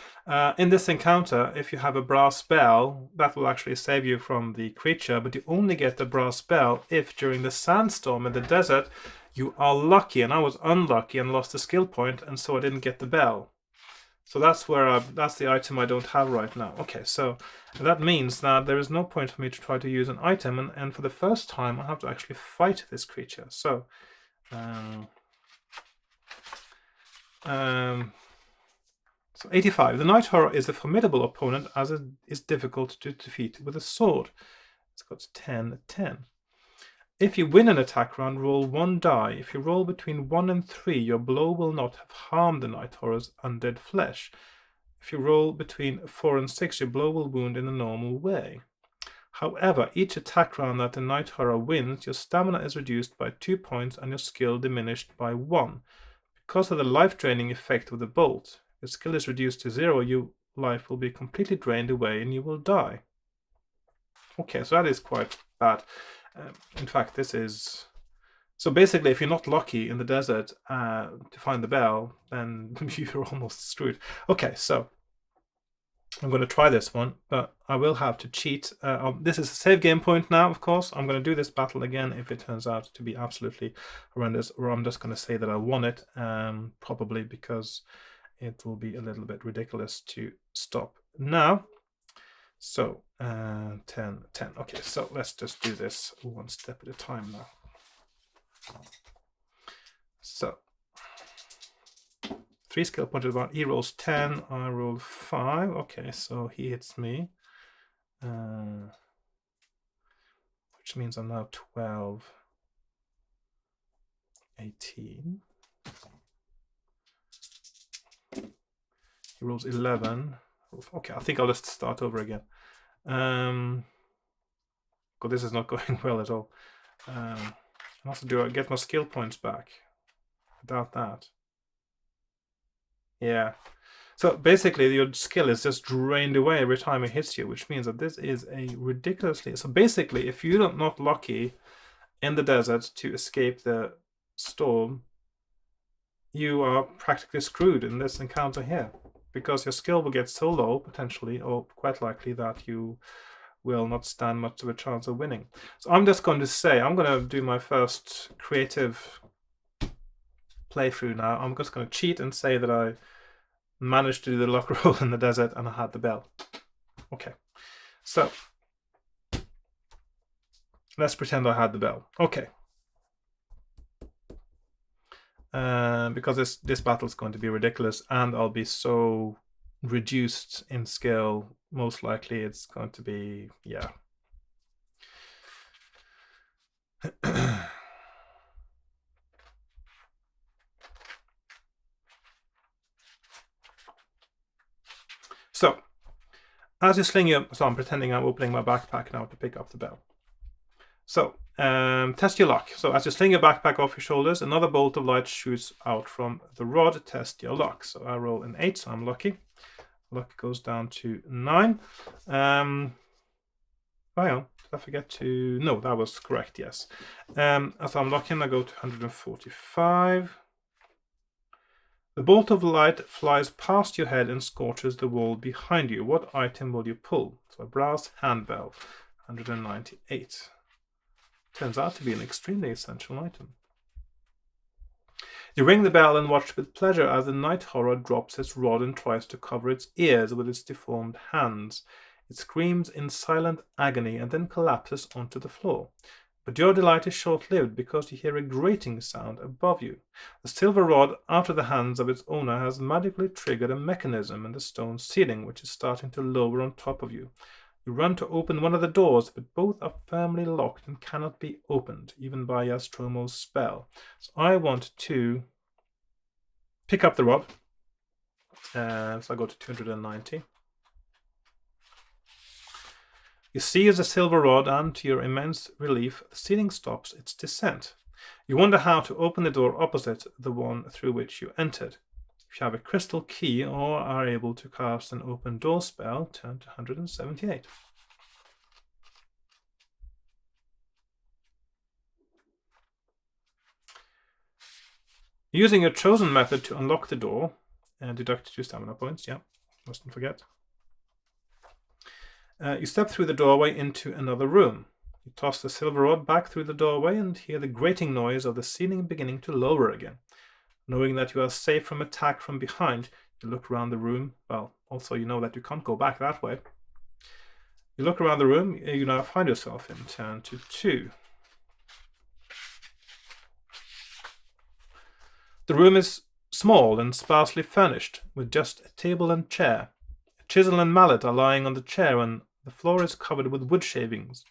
in this encounter, if you have a brass bell, that will actually save you from the creature, but you only get the brass bell if during the sandstorm in the desert you are lucky, and I was unlucky and lost a skill point, and so I didn't get the bell. So that's the item I don't have right now. Okay, so that means that there is no point for me to try to use an item, and for the first time I have to actually fight this creature. So so 85. The Night Horror is a formidable opponent as it is difficult to defeat with a sword. It's got 10, 10. If you win an attack round, roll 1 die. If you roll between 1 and 3, your blow will not have harmed the Night Horror's undead flesh. If you roll between 4 and 6, your blow will wound in a normal way. However, each attack round that the Night Horror wins, your stamina is reduced by 2 points and your skill diminished by 1. Because of the life-draining effect of the bolt, if your skill is reduced to 0, your life will be completely drained away and you will die. Okay, so that is quite bad. In fact, this is... So basically, if you're not lucky in the desert to find the bell, then you're almost screwed. Okay, so I'm going to try this one, but I will have to cheat. This is a save game point now, of course. I'm going to do this battle again if it turns out to be absolutely horrendous, or I'm just going to say that I won it, probably because it will be a little bit ridiculous to stop now. So 10, 10. Okay, so let's just do this one step at a time now. So 3 skill points at 1. He rolls 10, I roll 5. Okay, so he hits me. Which means I'm now 12, 18. He rolls 11. Okay, I think I'll just start over again. God, this is not going well at all. Also, do I get my skill points back? I doubt that. Yeah. So basically, your skill is just drained away every time it hits you, which means that this is a ridiculously... So basically, if you're not lucky in the desert to escape the storm, you are practically screwed in this encounter here, because your skill will get so low, potentially, or quite likely, that you will not stand much of a chance of winning. So I'm just going to say, I'm going to do my first creative playthrough now. I'm just going to cheat and say that I managed to do the luck roll in the desert and I had the bell. Okay, so let's pretend I had the bell. Okay. Because this battle is going to be ridiculous and I'll be so reduced in skill, most likely it's going to be, yeah. So, as you sling your... So I'm pretending I'm opening my backpack now to pick up the bell. So, test your luck. So as you sling your backpack off your shoulders, another bolt of light shoots out from the rod. Test your luck. So I roll an 8, so I'm lucky. Luck goes down to 9. Hang on, did I forget to... No, that was correct, yes. As I'm lucky, I go to 145. The bolt of light flies past your head and scorches the wall behind you. What item will you pull? So a brass handbell, 198. Turns out to be an extremely essential item. You ring the bell and watch with pleasure as the night horror drops its rod and tries to cover its ears with its deformed hands. It screams in silent agony and then collapses onto the floor. But your delight is short-lived because you hear a grating sound above you. The silver rod, out of the hands of its owner, has magically triggered a mechanism in the stone ceiling, which is starting to lower on top of you. You run to open one of the doors, but both are firmly locked and cannot be opened, even by Aztromo's spell. So I want to pick up the rod. So I go to 290. You seize the silver rod and, to your immense relief, the ceiling stops its descent. You wonder how to open the door opposite the one through which you entered. If you have a crystal key or are able to cast an open door spell, turn to 178. Using your chosen method to unlock the door, and deduct 2 stamina points, yeah, mustn't forget. You step through the doorway into another room. You toss the silver rod back through the doorway and hear the grating noise of the ceiling beginning to lower again. Knowing that you are safe from attack from behind, you look around the room. Well, also you know that you can't go back that way. You look around the room, you now find yourself in turn to 2. The room is small and sparsely furnished, with just a table and chair. A chisel and mallet are lying on the chair, and the floor is covered with wood shavings.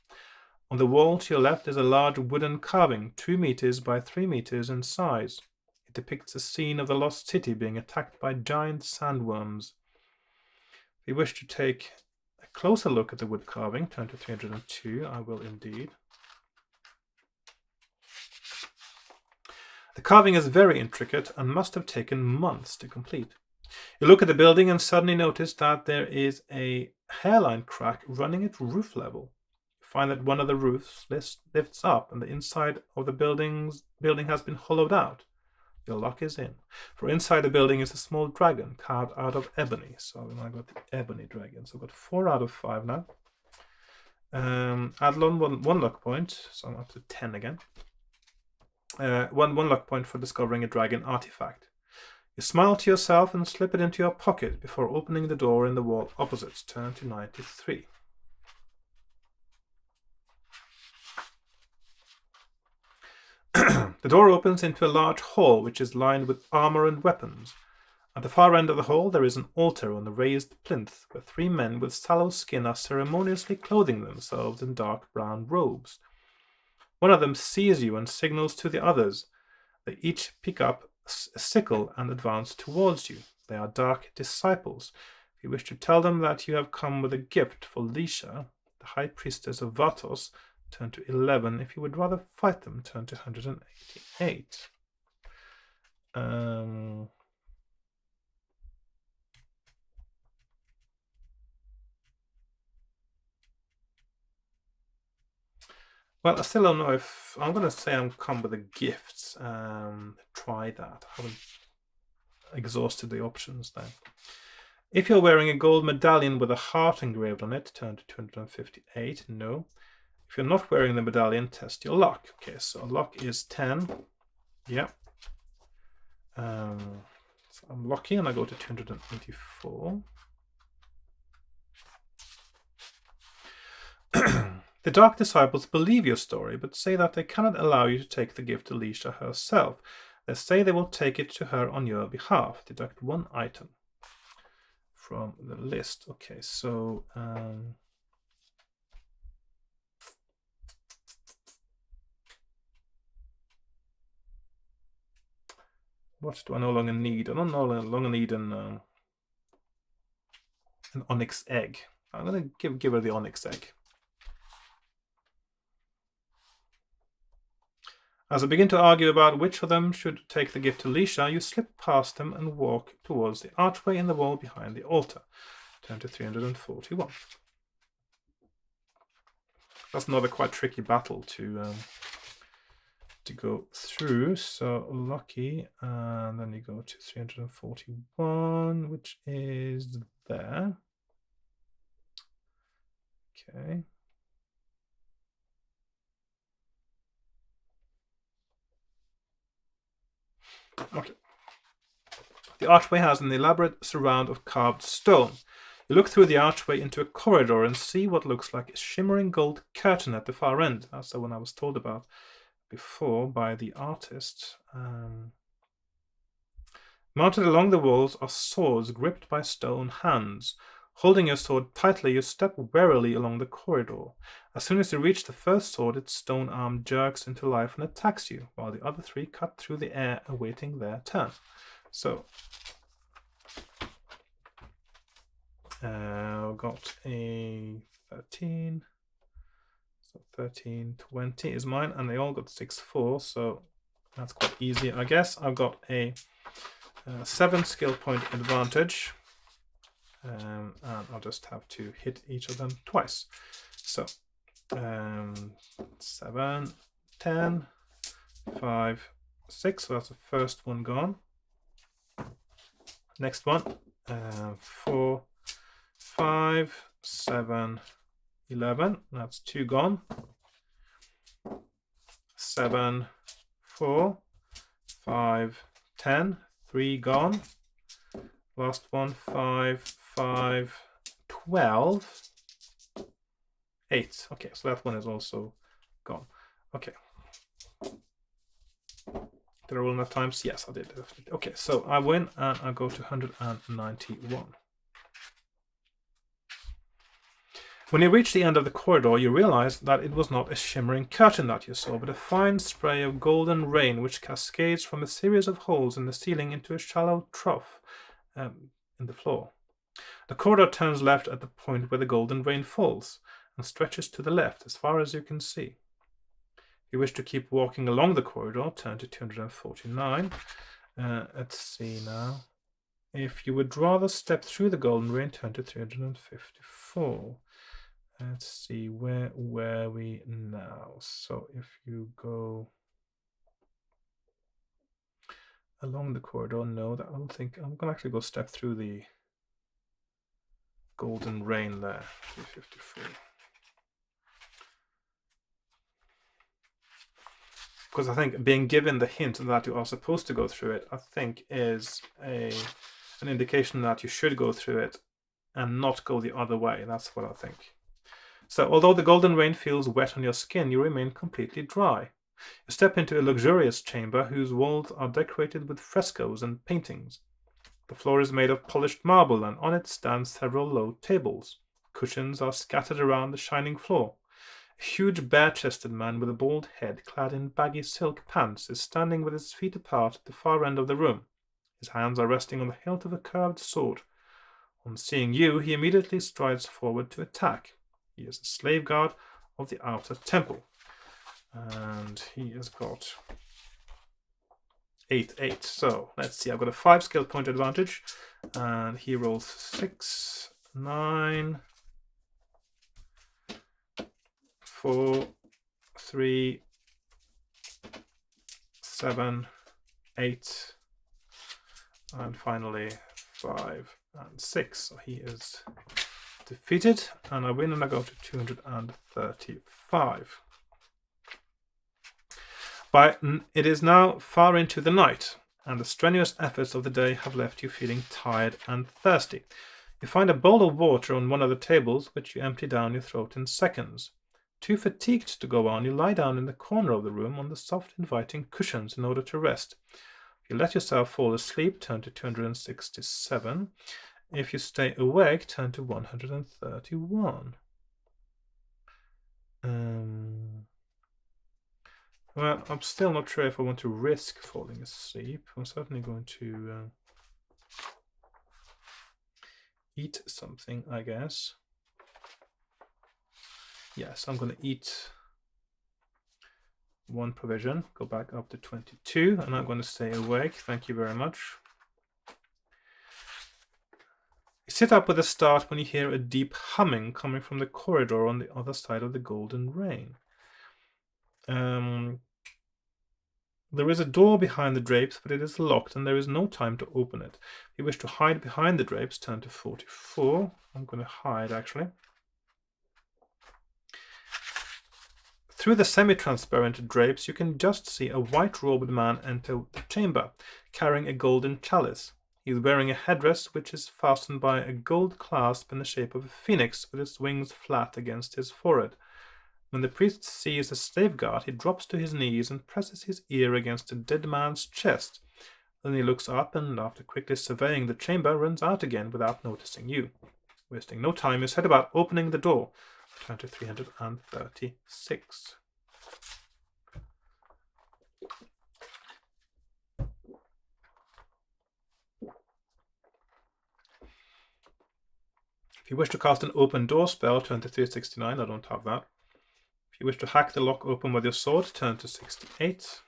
On the wall to your left is a large wooden carving, 2 meters by 3 meters in size. It depicts a scene of the lost city being attacked by giant sandworms. If you wish to take a closer look at the wood carving, turn to 302, I will indeed. The carving is very intricate and must have taken months to complete. You look at the building and suddenly notice that there is a hairline crack running at roof level. You find that one of the roofs lifts up and the inside of the building has been hollowed out. Your luck is in. For inside the building is a small dragon carved out of ebony. So I got the ebony dragon. So I've got 4 out of 5 now. Add one luck point, so I'm up to 10 again. One luck point for discovering a dragon artifact. You smile to yourself and slip it into your pocket before opening the door in the wall opposite. Turn to 93. The door opens into a large hall which is lined with armor and weapons. At the far end of the hall there is an altar on a raised plinth where 3 men with sallow skin are ceremoniously clothing themselves in dark brown robes. One of them sees you and signals to the others. They each pick up a sickle and advance towards you. They are dark disciples. If you wish to tell them that you have come with a gift for Lisha, the high priestess of Vatos, turn to 11. If you would rather fight them, turn to 188. Well, I still don't know if I'm going to say I'm come with the gifts. Try that. I haven't exhausted the options then. If you're wearing a gold medallion with a heart engraved on it, turn to 258. No. If you're not wearing the medallion, test your luck. Okay, so luck is 10. Yeah. So I'm lucky and I go to 284. The Dark Disciples believe your story, but say that they cannot allow you to take the gift to Alicia herself. They say they will take it to her on your behalf. Deduct 1 item from the list. Okay, so what do I no longer need? I don't no longer need an onyx egg. I'm going to give her the onyx egg. As I begin to argue about which of them should take the gift to Alicia, you slip past them and walk towards the archway in the wall behind the altar. Turn to 341. That's another quite tricky battle to go through. So lucky, and then you go to 341, which is there. Okay. Okay. The archway has an elaborate surround of carved stone. You look through the archway into a corridor and see what looks like a shimmering gold curtain at the far end. That's the one I was told about before by the artist. Mounted along the walls are swords gripped by stone hands. Holding your sword tightly, you step warily along the corridor. As soon as you reach the first sword, its stone arm jerks into life and attacks you, while the other three cut through the air, awaiting their turn. So, I've got a 13. So 13, 20 is mine, and they all got 6-4, so that's quite easy, I guess. I've got a 7 skill point advantage. And I'll just have to hit each of them twice. So 7, 10, 5, 6. So that's the first one gone. Next one, 4, 5, 7, 11. That's 2 gone. 7, 4, 5, 10. 3 gone. Last one, 5, 5, 12, 8. Okay, so that one is also gone. Okay. Did I roll enough times? Yes, I did. Okay, so I win and I go to 191. When you reach the end of the corridor, you realize that it was not a shimmering curtain that you saw, but a fine spray of golden rain which cascades from a series of holes in the ceiling into a shallow trough in the floor. The corridor turns left at the point where the golden rain falls and stretches to the left as far as you can see. If you wish to keep walking along the corridor, turn to 249. Let's see now. If you would rather step through the golden rain, turn to 354. Let's see, where were we now? So if you go along the corridor, no, I don't think I'm going to actually go step through the golden rain there. 354. Because I think being given the hint that you are supposed to go through it, I think is an indication that you should go through it and not go the other way. That's what I think. So although the golden rain feels wet on your skin, you remain completely dry. You step into a luxurious chamber whose walls are decorated with frescoes and paintings. The floor is made of polished marble, and on it stand several low tables. Cushions are scattered around the shining floor. A huge bare-chested man with a bald head, clad in baggy silk pants, is standing with his feet apart at the far end of the room. His hands are resting on the hilt of a curved sword. On seeing you, he immediately strides forward to attack. He is a slave guard of the outer temple. And he has got 8. So let's see, I've got a 5 skill point advantage. And he rolls 6, 9, 4, 3, 7, 8, and finally 5 and 6. So he is defeated, and I win, and I go to 235. But it is now far into the night, and the strenuous efforts of the day have left you feeling tired and thirsty. You find a bowl of water on one of the tables, which you empty down your throat in seconds. Too fatigued to go on, you lie down in the corner of the room on the soft, inviting cushions in order to rest. If you let yourself fall asleep, turn to 267. If you stay awake, turn to 131. Well, I'm still not sure if I want to risk falling asleep. I'm certainly going to eat something, I guess. Yes, I'm going to eat one provision, go back up to 22, and I'm going to stay awake. Thank you very much. You sit up with a start when you hear a deep humming coming from the corridor on the other side of the golden rain. There is a door behind the drapes, but it is locked, and there is no time to open it. If you wish to hide behind the drapes, turn to 44. I'm going to hide, actually. Through the semi-transparent drapes, you can just see a white-robed man enter the chamber, carrying a golden chalice. He is wearing a headdress which is fastened by a gold clasp in the shape of a phoenix, with its wings flat against his forehead. When the priest sees a safeguard, he drops to his knees and presses his ear against the dead man's chest. Then he looks up and, after quickly surveying the chamber, runs out again without noticing you. Wasting no time, you set about opening the door. Turn to 336. If you wish to cast an open door spell, turn to 369. I don't have that. If you wish to hack the lock open with your sword, turn to 68.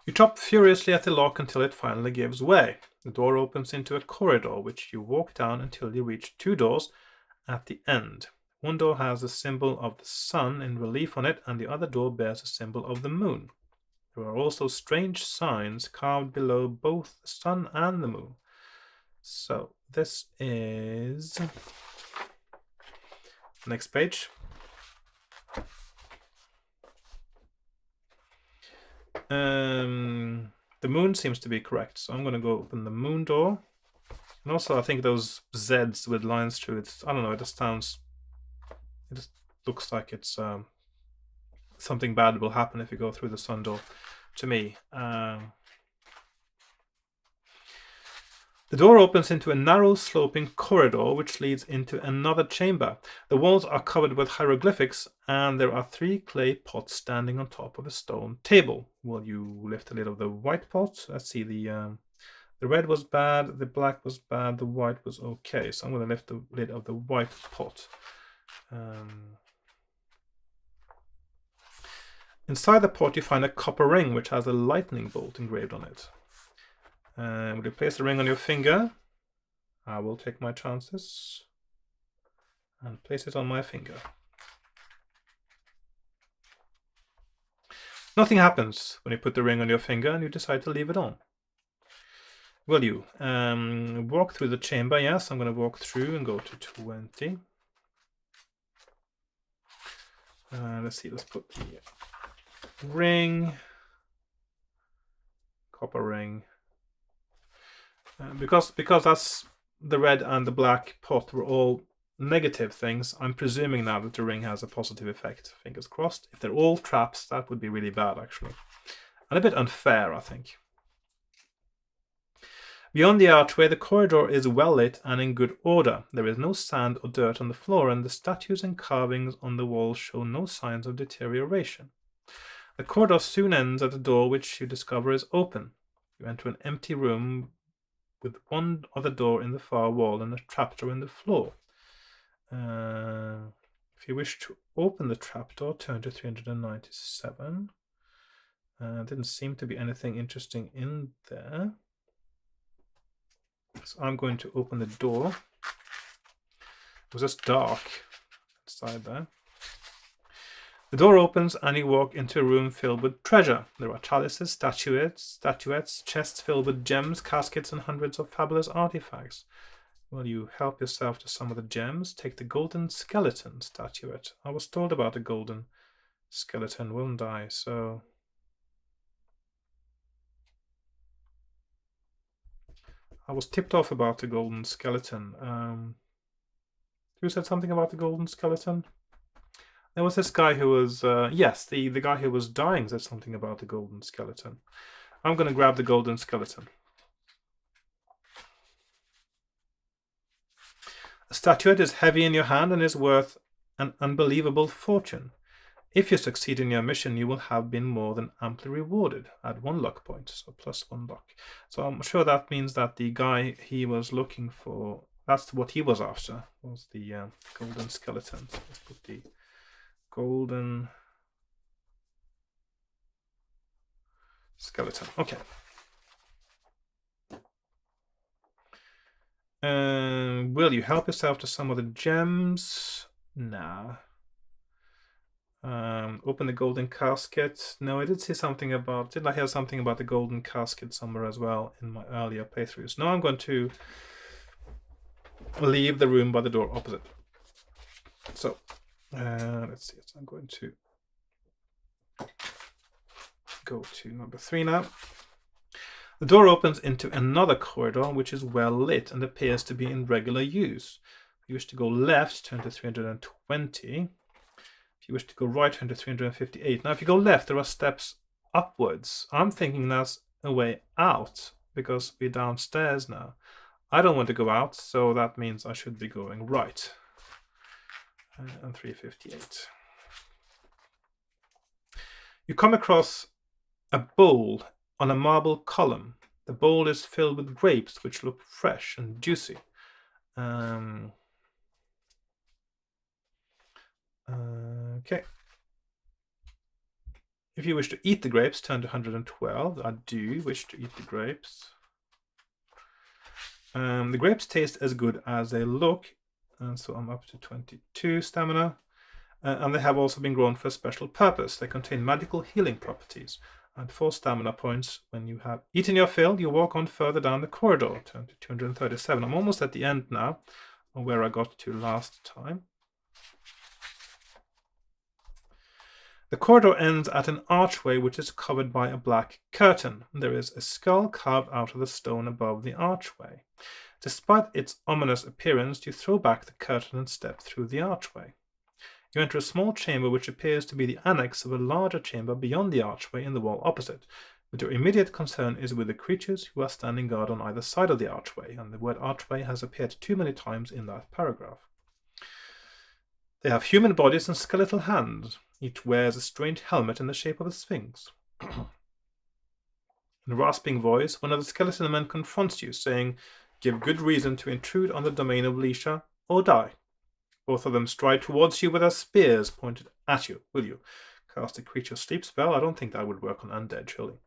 You chop furiously at the lock until it finally gives way. The door opens into a corridor, which you walk down until you reach two doors at the end. One door has a symbol of the sun in relief on it, and the other door bears a symbol of the moon. There are also strange signs carved below both the sun and the moon. So this is... Next page. The moon seems to be correct, so I'm going to go open the moon door. And also, I think those Zs with lines through it, I don't know, it just looks like it's something bad will happen if you go through the sun door, to me. The door opens into a narrow, sloping corridor which leads into another chamber. The walls are covered with hieroglyphics, and there are 3 clay pots standing on top of a stone table. Will you lift the lid of the white pot? Let's see, the red was bad, the black was bad, the white was okay. So I'm going to lift the lid of the white pot. Inside the pot you find a copper ring which has a lightning bolt engraved on it. Will you place the ring on your finger? I will take my chances and place it on my finger. Nothing happens when you put the ring on your finger and you decide to leave it on. Will you walk through the chamber? Yes, I'm going to walk through and go to 20. Let's see, let's put the ring, copper ring. Because that's the red and the black pot were all negative things, I'm presuming now that the ring has a positive effect. Fingers crossed. If they're all traps, that would be really bad, actually. And a bit unfair, I think. Beyond the archway, the corridor is well lit and in good order. There is no sand or dirt on the floor, and the statues and carvings on the walls show no signs of deterioration. The corridor soon ends at a door which you discover is open. You enter an empty room with one other door in the far wall and a trapdoor in the floor. If you wish to open the trapdoor, turn to 397. Didn't seem to be anything interesting in there. So I'm going to open the door. It was just dark. It's inside there. The door opens and you walk into a room filled with treasure. There are chalices, statuettes, chests filled with gems, caskets, and hundreds of fabulous artifacts. Will you help yourself to some of the gems? Take the golden skeleton statuette. I was told about the golden skeleton, wasn't I? So I was tipped off about the golden skeleton. Who said something about the golden skeleton? There was this guy who was, yes, the guy who was dying said something about the golden skeleton. I'm going to grab the golden skeleton. A statuette is heavy in your hand and is worth an unbelievable fortune. If you succeed in your mission, you will have been more than amply rewarded. Add 1 luck point, so +1 luck. So I'm sure that means that the guy he was looking for, that's what he was after, was the golden skeleton. So let's put the golden skeleton. Okay. Will you help yourself to some of the gems? Nah. Open the golden casket. No, I did see something about... Did I hear something about the golden casket somewhere as well in my earlier playthroughs? No, I'm going to leave the room by the door opposite. So, let's see. So I'm going to go to number 3 now. The door opens into another corridor, which is well lit and appears to be in regular use. If you wish to go left, turn to 320. If you wish to go right, turn to 358. Now, if you go left, there are steps upwards. I'm thinking that's a way out, because we're downstairs now. I don't want to go out, so that means I should be going right. And 358. You come across a bowl on a marble column. The bowl is filled with grapes, which look fresh and juicy. Okay. If you wish to eat the grapes, turn to 112. I do wish to eat the grapes. The grapes taste as good as they look, and so I'm up to 22 stamina. And they have also been grown for a special purpose. They contain magical healing properties and 4 stamina points. When you have eaten your fill, you walk on further down the corridor. Turn to 237. I'm almost at the end now, of where I got to last time. The corridor ends at an archway which is covered by a black curtain. There is a skull carved out of the stone above the archway. Despite its ominous appearance, you throw back the curtain and step through the archway. You enter a small chamber which appears to be the annex of a larger chamber beyond the archway in the wall opposite, but your immediate concern is with the creatures who are standing guard on either side of the archway, and the word archway has appeared too many times in that paragraph. They have human bodies and skeletal hands. Each wears a strange helmet in the shape of a sphinx. In a rasping voice, one of the skeleton men confronts you, saying, "Give good reason to intrude on the domain of Lisha, or die." Both of them stride towards you with their spears pointed at you. Will you cast a creature sleep spell? I don't think that would work on undead, surely.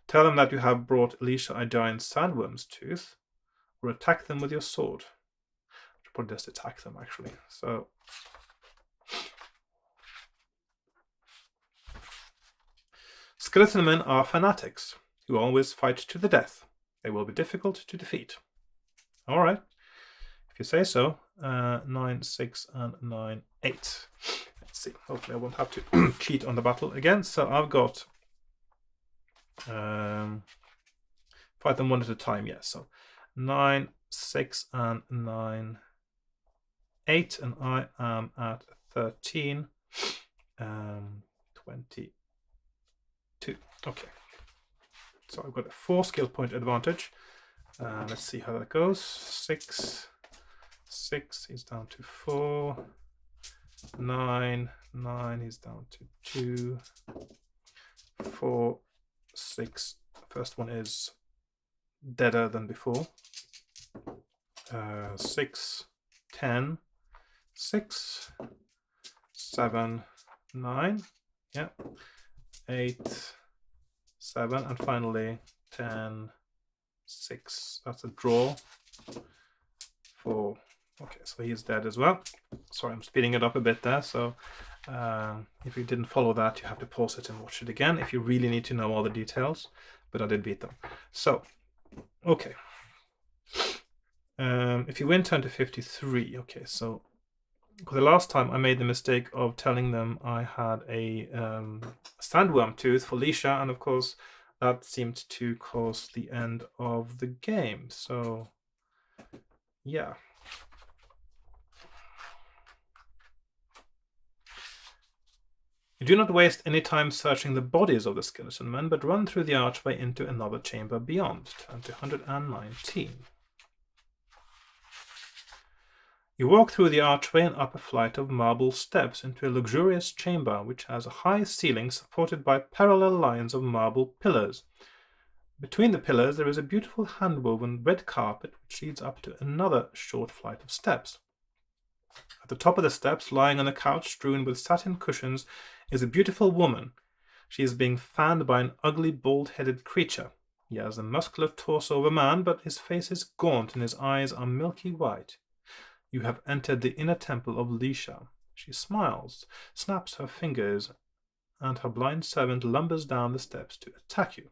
Tell them that you have brought Lisha a giant sandworm's tooth, or attack them with your sword. I should probably just attack them, actually. So... Skeleton men are fanatics who always fight to the death. They will be difficult to defeat. All right. If you say so. 9, 6, and 9, 8. Let's see. Hopefully I won't have to cheat on the battle again. So I've got... fight them one at a time, yes. So 9, 6, and 9, 8. And I am at 13, 22. Okay. So I've got a 4 skill point advantage. Let's see how that goes. 6 is down to 4. 9 is down to 2. 4, 6. First one is deader than before. 6, 10, 6, 7, 9. Yeah. 8, 7, and finally 10, 6. That's a draw for Okay, so he's dead as well. Sorry, I'm speeding it up a bit there. So if you didn't follow that, you have to pause it and watch it again if you really need to know all the details. But I did beat them. So, okay. If you win, turn to 53. Okay, so the last time I made the mistake of telling them I had a sandworm tooth for Leisha, and of course that seemed to cause the end of the game. So, yeah. You do not waste any time searching the bodies of the skeleton men, but run through the archway into another chamber beyond. Turn to 119. You walk through the archway and up a flight of marble steps into a luxurious chamber which has a high ceiling supported by parallel lines of marble pillars. Between the pillars there is a beautiful hand-woven red carpet which leads up to another short flight of steps. At the top of the steps, lying on a couch strewn with satin cushions, is a beautiful woman. She is being fanned by an ugly, bald-headed creature. He has a muscular torso of a man, but his face is gaunt and his eyes are milky white. You have entered the inner temple of Leisha. She smiles, snaps her fingers, and her blind servant lumbers down the steps to attack you.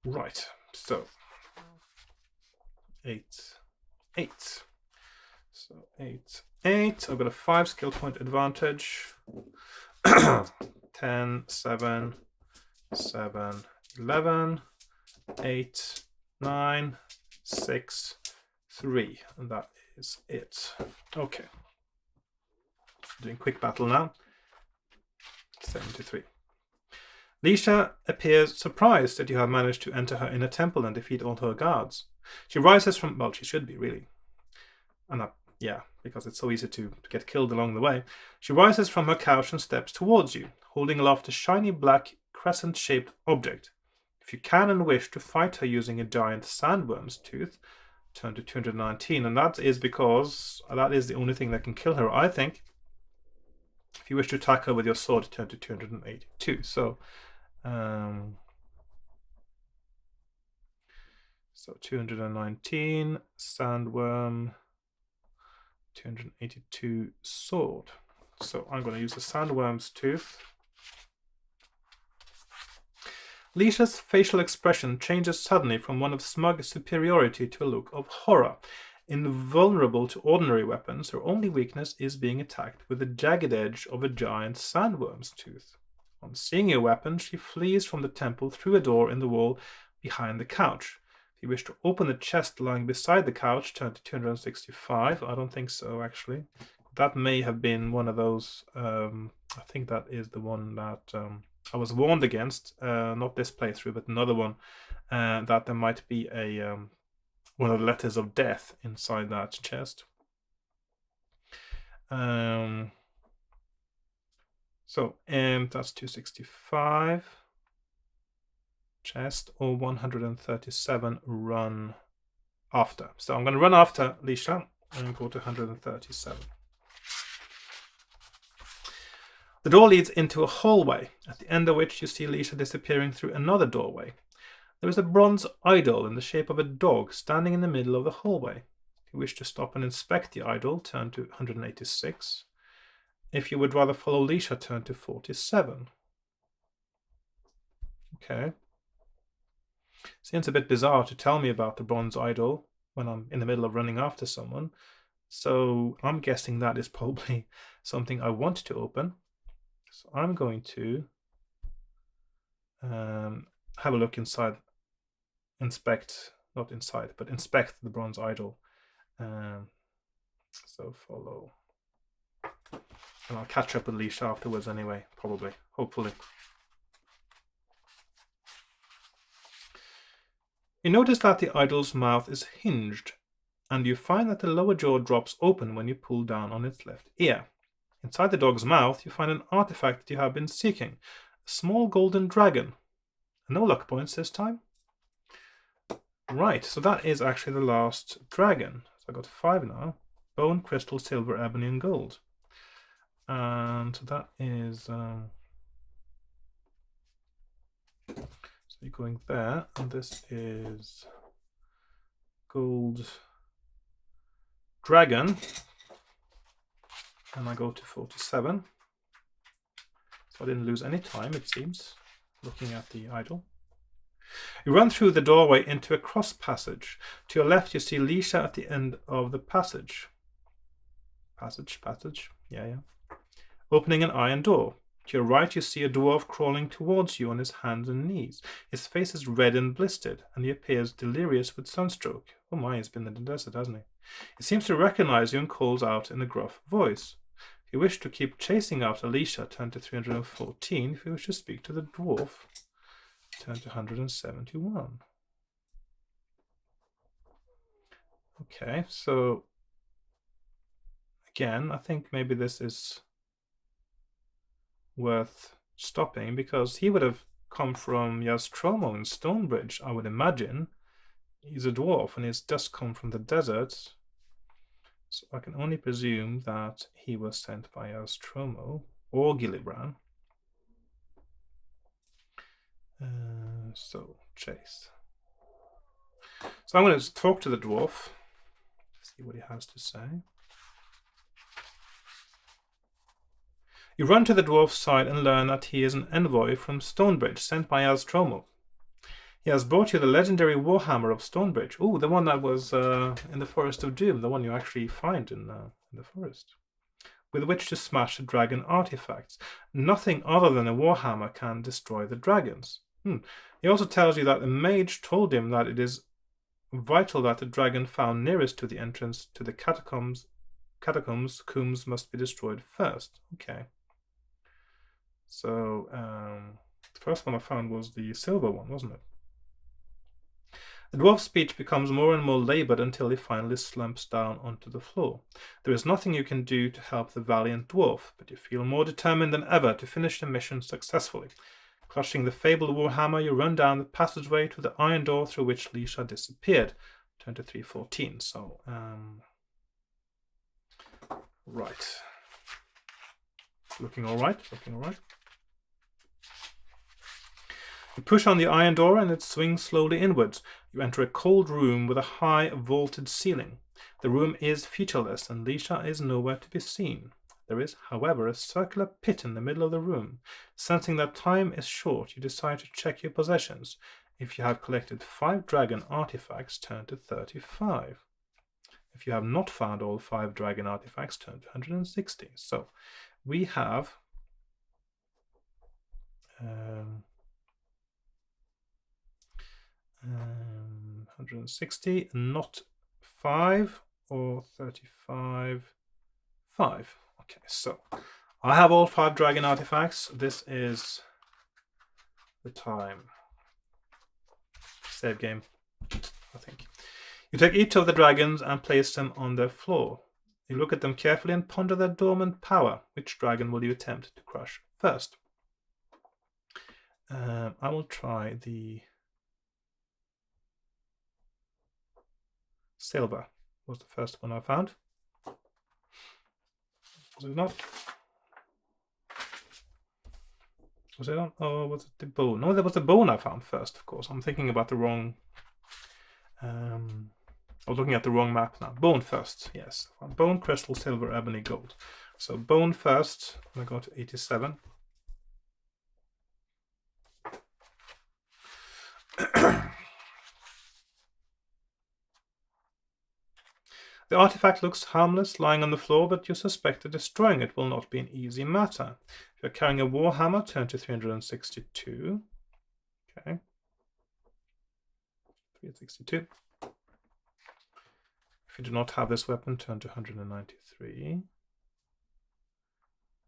Right, so 8, 8. So 8, 8. I've got a 5 skill point advantage. 10, 7, 7, 11, 8, 9, 6, 3. And that is it. Okay. Doing quick battle now. 7 to 3. Leisha appears surprised that you have managed to enter her inner temple and defeat all her guards. She rises from... Well, she should be, really. And yeah, because it's so easy to get killed along the way. She rises from her couch and steps towards you, holding aloft a shiny black crescent-shaped object. If you can and wish to fight her using a giant sandworm's tooth, turn to 219, and that is because that is the only thing that can kill her, I think. If you wish to attack her with your sword, turn to 282. So 219, sandworm, 282 sword. So I'm going to use the sandworm's tooth. Leisha's facial expression changes suddenly from one of smug superiority to a look of horror. Invulnerable to ordinary weapons, her only weakness is being attacked with the jagged edge of a giant sandworm's tooth. On seeing your weapon, she flees from the temple through a door in the wall behind the couch. If you wish to open the chest lying beside the couch, turn to 265. I don't think so, actually. That may have been one of those. I think that is the one that I was warned against. Not this playthrough, but another one. That there might be a one of the letters of death inside that chest. So that's 265. Chest, or 137 run after. So I'm going to run after Leisha and go to 137. The door leads into a hallway, at the end of which you see Leisha disappearing through another doorway. There is a bronze idol in the shape of a dog standing in the middle of the hallway. If you wish to stop and inspect the idol, turn to 186. If you would rather follow Leisha, turn to 47. Okay. Seems a bit bizarre to tell me about the bronze idol when I'm in the middle of running after someone. So I'm guessing that is probably something I want to open. So I'm going to have a look inside, inspect the bronze idol. So follow. And I'll catch up with Leisha afterwards anyway, probably, hopefully. You notice that the idol's mouth is hinged, and you find that the lower jaw drops open when you pull down on its left ear. Inside the dog's mouth, you find an artifact that you have been seeking, a small golden dragon. No luck points this time. Right, so that is actually the last dragon. So I got 5 now. Bone, crystal, silver, ebony, and gold. And that is... so you're going there, and this is gold, dragon. And I go to 47. So I didn't lose any time, it seems, looking at the idol. You run through the doorway into a cross passage. To your left, you see Lisha at the end of the passage. Passage. Yeah. Opening an iron door. To your right, you see a dwarf crawling towards you on his hands and knees. His face is red and blistered, and he appears delirious with sunstroke. Oh my, he's been in the desert, hasn't he? He seems to recognize you and calls out in a gruff voice. If you wish to keep chasing after Lisha, turn to 314. If you wish to speak to the dwarf, turn to 171. Okay, so again, I think maybe this is worth stopping because he would have come from Aztromo in Stonebridge, I would imagine. He's a dwarf and he's just come from the desert. So I can only presume that he was sent by Aztromo or Gillibrand. So, chase. So I'm going to talk to the dwarf, see what he has to say. You run to the dwarf's side and learn that he is an envoy from Stonebridge, sent by Aztromo. He has brought you the legendary warhammer of Stonebridge. Oh, the one that was in the Forest of Doom, the one you actually find in the forest, with which to smash the dragon artifacts. Nothing other than a warhammer can destroy the dragons. He also tells you that the mage told him that it is vital that the dragon found nearest to the entrance to the catacombs must be destroyed first. Okay. So the first one I found was the silver one, wasn't it? The dwarf's speech becomes more and more labored until he finally slumps down onto the floor. There is nothing you can do to help the valiant dwarf, but you feel more determined than ever to finish the mission successfully. Clutching the fabled warhammer, you run down the passageway to the iron door through which Lisha disappeared. Turn to 314. So, right. Looking all right. You push on the iron door and it swings slowly inwards. You enter a cold room with a high vaulted ceiling. The room is featureless and Lisha is nowhere to be seen. There is, however, a circular pit in the middle of the room. Sensing that time is short, you decide to check your possessions. If you have collected 5 dragon artifacts, turn to 35. If you have not found all 5 dragon artifacts, turn to 160. So we have 160, not 5 or 35, 5. Okay, so I have all 5 dragon artifacts. This is the time. Save game, I think. You take each of the dragons and place them on their floor. You look at them carefully and ponder their dormant power. Which dragon will you attempt to crush first? I will try the silver. Was the first one I found. Was it not? Was it on? Oh, was it the bone? No, that was the bone I found first, of course. I'm thinking about the wrong... I was looking at the wrong map now. Bone first, yes. Bone, crystal, silver, ebony, gold. So bone first. I'm going to go to 87. The artifact looks harmless, lying on the floor, but you suspect that destroying it will not be an easy matter. If you're carrying a warhammer, turn to 362. Okay. 362. If you do not have this weapon, turn to 193.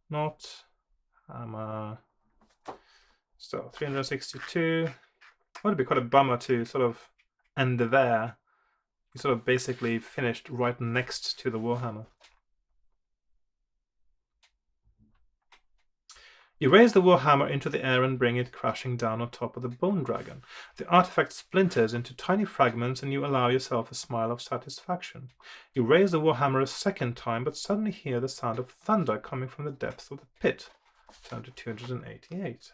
Not hammer. So 362. Would be quite a bummer to sort of end there. You sort of basically finished right next to the warhammer. You raise the warhammer into the air and bring it crashing down on top of the bone dragon. The artifact splinters into tiny fragments and you allow yourself a smile of satisfaction. You raise the warhammer a second time, but suddenly hear the sound of thunder coming from the depths of the pit. Turn to 288.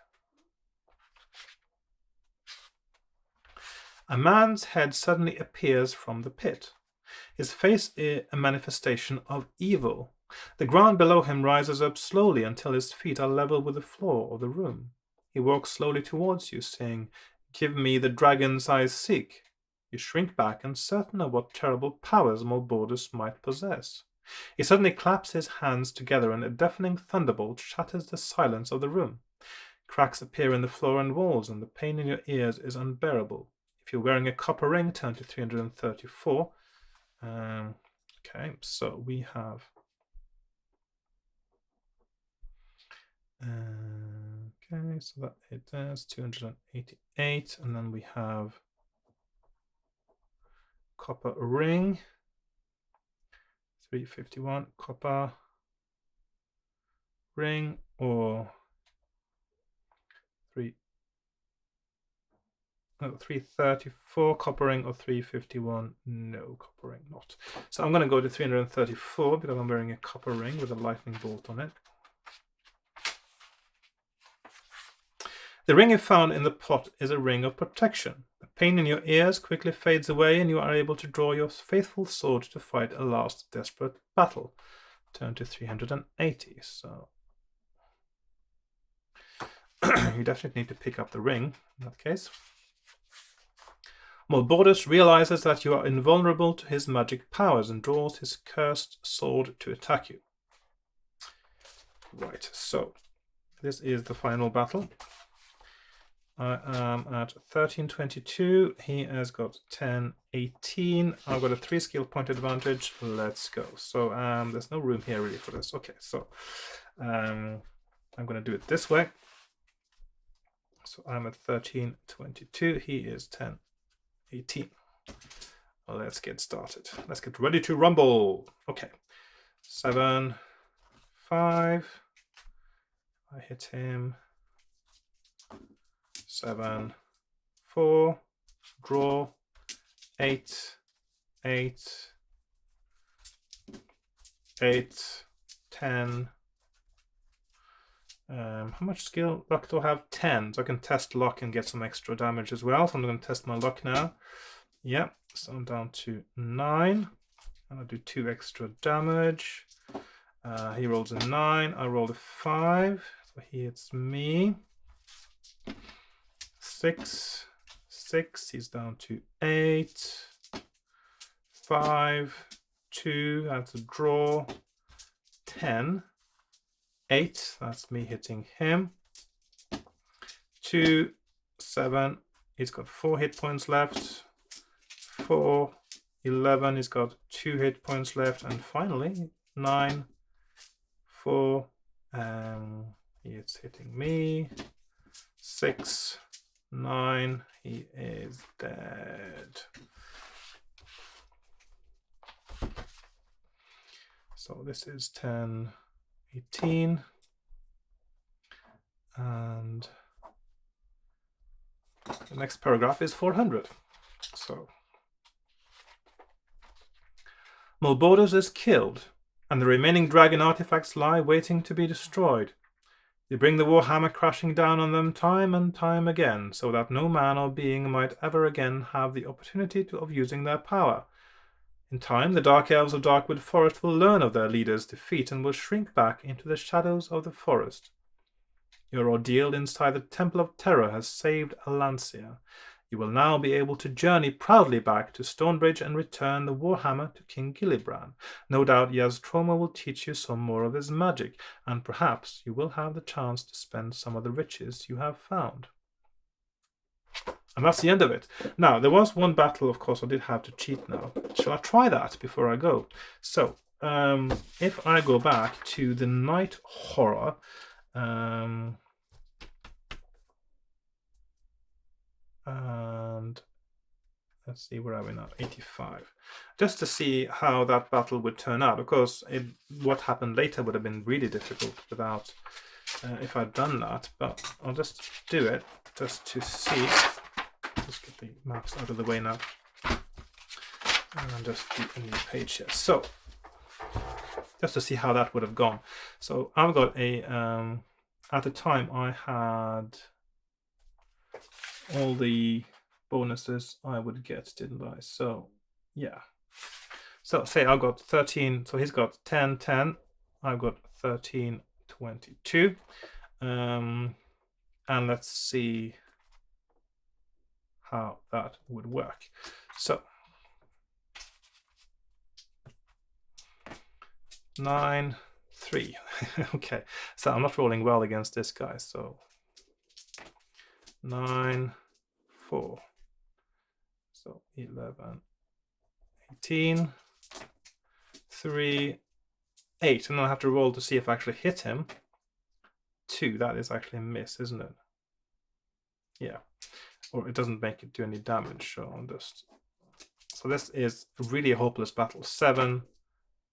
A man's head suddenly appears from the pit. His face is a manifestation of evil. The ground below him rises up slowly until his feet are level with the floor of the room. He walks slowly towards you, saying, "Give me the dragons I seek." You shrink back, uncertain of what terrible powers Malbordus might possess. He suddenly claps his hands together, and a deafening thunderbolt shatters the silence of the room. Cracks appear in the floor and walls, and the pain in your ears is unbearable. If you're wearing a copper ring, turn to 334. Okay, so we have... okay, so that it is 288, and then we have copper ring, 351, copper ring, or 334 copper ring, or 351 no copper ring, not. So I'm going to go to 334 because I'm wearing a copper ring with a lightning bolt on it. The ring you found in the pot is a ring of protection. The pain in your ears quickly fades away, and you are able to draw your faithful sword to fight a last desperate battle. Turn to 380. So you definitely need to pick up the ring in that case. Malbordus realizes that you are invulnerable to his magic powers and draws his cursed sword to attack you. Right, so this is the final battle. I am at 1322. He has got 1018. I've got a 3 skill point advantage. Let's go. So there's no room here really for this. Okay, so I'm going to do it this way. So I'm at 1322. He is 1018. Let's get started. Let's get ready to rumble. Okay, 7, 5. I hit him. 7, 4, draw, 8, 8, 8, 10. How much skill luck do I have? 10. So I can test luck and get some extra damage as well. So I'm going to test my luck now. Yeah, so I'm down to 9. And I'll do 2 extra damage. He rolls a 9. I rolled a 5. So he hits me. 6, 6, he's down to 8, 5, 2, that's a draw, 10, 8, that's me hitting him, 2, 7, he's got 4 hit points left, 4, 11, he's got 2 hit points left, and finally 9, 4, he is hitting me, 6, 9, he is dead. So this is 10, 18, and the next paragraph is 400. So Malbordus is killed, and the remaining dragon artifacts lie waiting to be destroyed. You bring the warhammer crashing down on them time and time again, so that no man or being might ever again have the opportunity of using their power. In time, the Dark Elves of Darkwood Forest will learn of their leader's defeat and will shrink back into the shadows of the forest. Your ordeal inside the Temple of Terror has saved Alancia. You will now be able to journey proudly back to Stonebridge and return the warhammer to King Gillibrand. No doubt Aztromo will teach you some more of his magic, and perhaps you will have the chance to spend some of the riches you have found. And that's the end of it. Now, there was one battle, of course, I did have to cheat now. Shall I try that before I go? So, if I go back to the Night Horror, and let's see, where are we now? 85. Just to see how that battle would turn out. Of course, what happened later would have been really difficult without if I'd done that. But I'll just do it just to see. Just get the maps out of the way now. And just do a new page here. So, just to see how that would have gone. So I've got a, at the time I had all the bonuses I would get, didn't I? So, yeah. So say I've got 13, so he's got 10, 10. I've got 13, 22. And let's see how that would work. So 9, 3. Okay, so I'm not rolling well against this guy. So 9, 4. So 11, 18, 3, 8. And I have to roll to see if I actually hit him. 2. That is actually a miss, isn't it? Yeah. Or it doesn't make it do any damage. So this is really a hopeless battle. 7,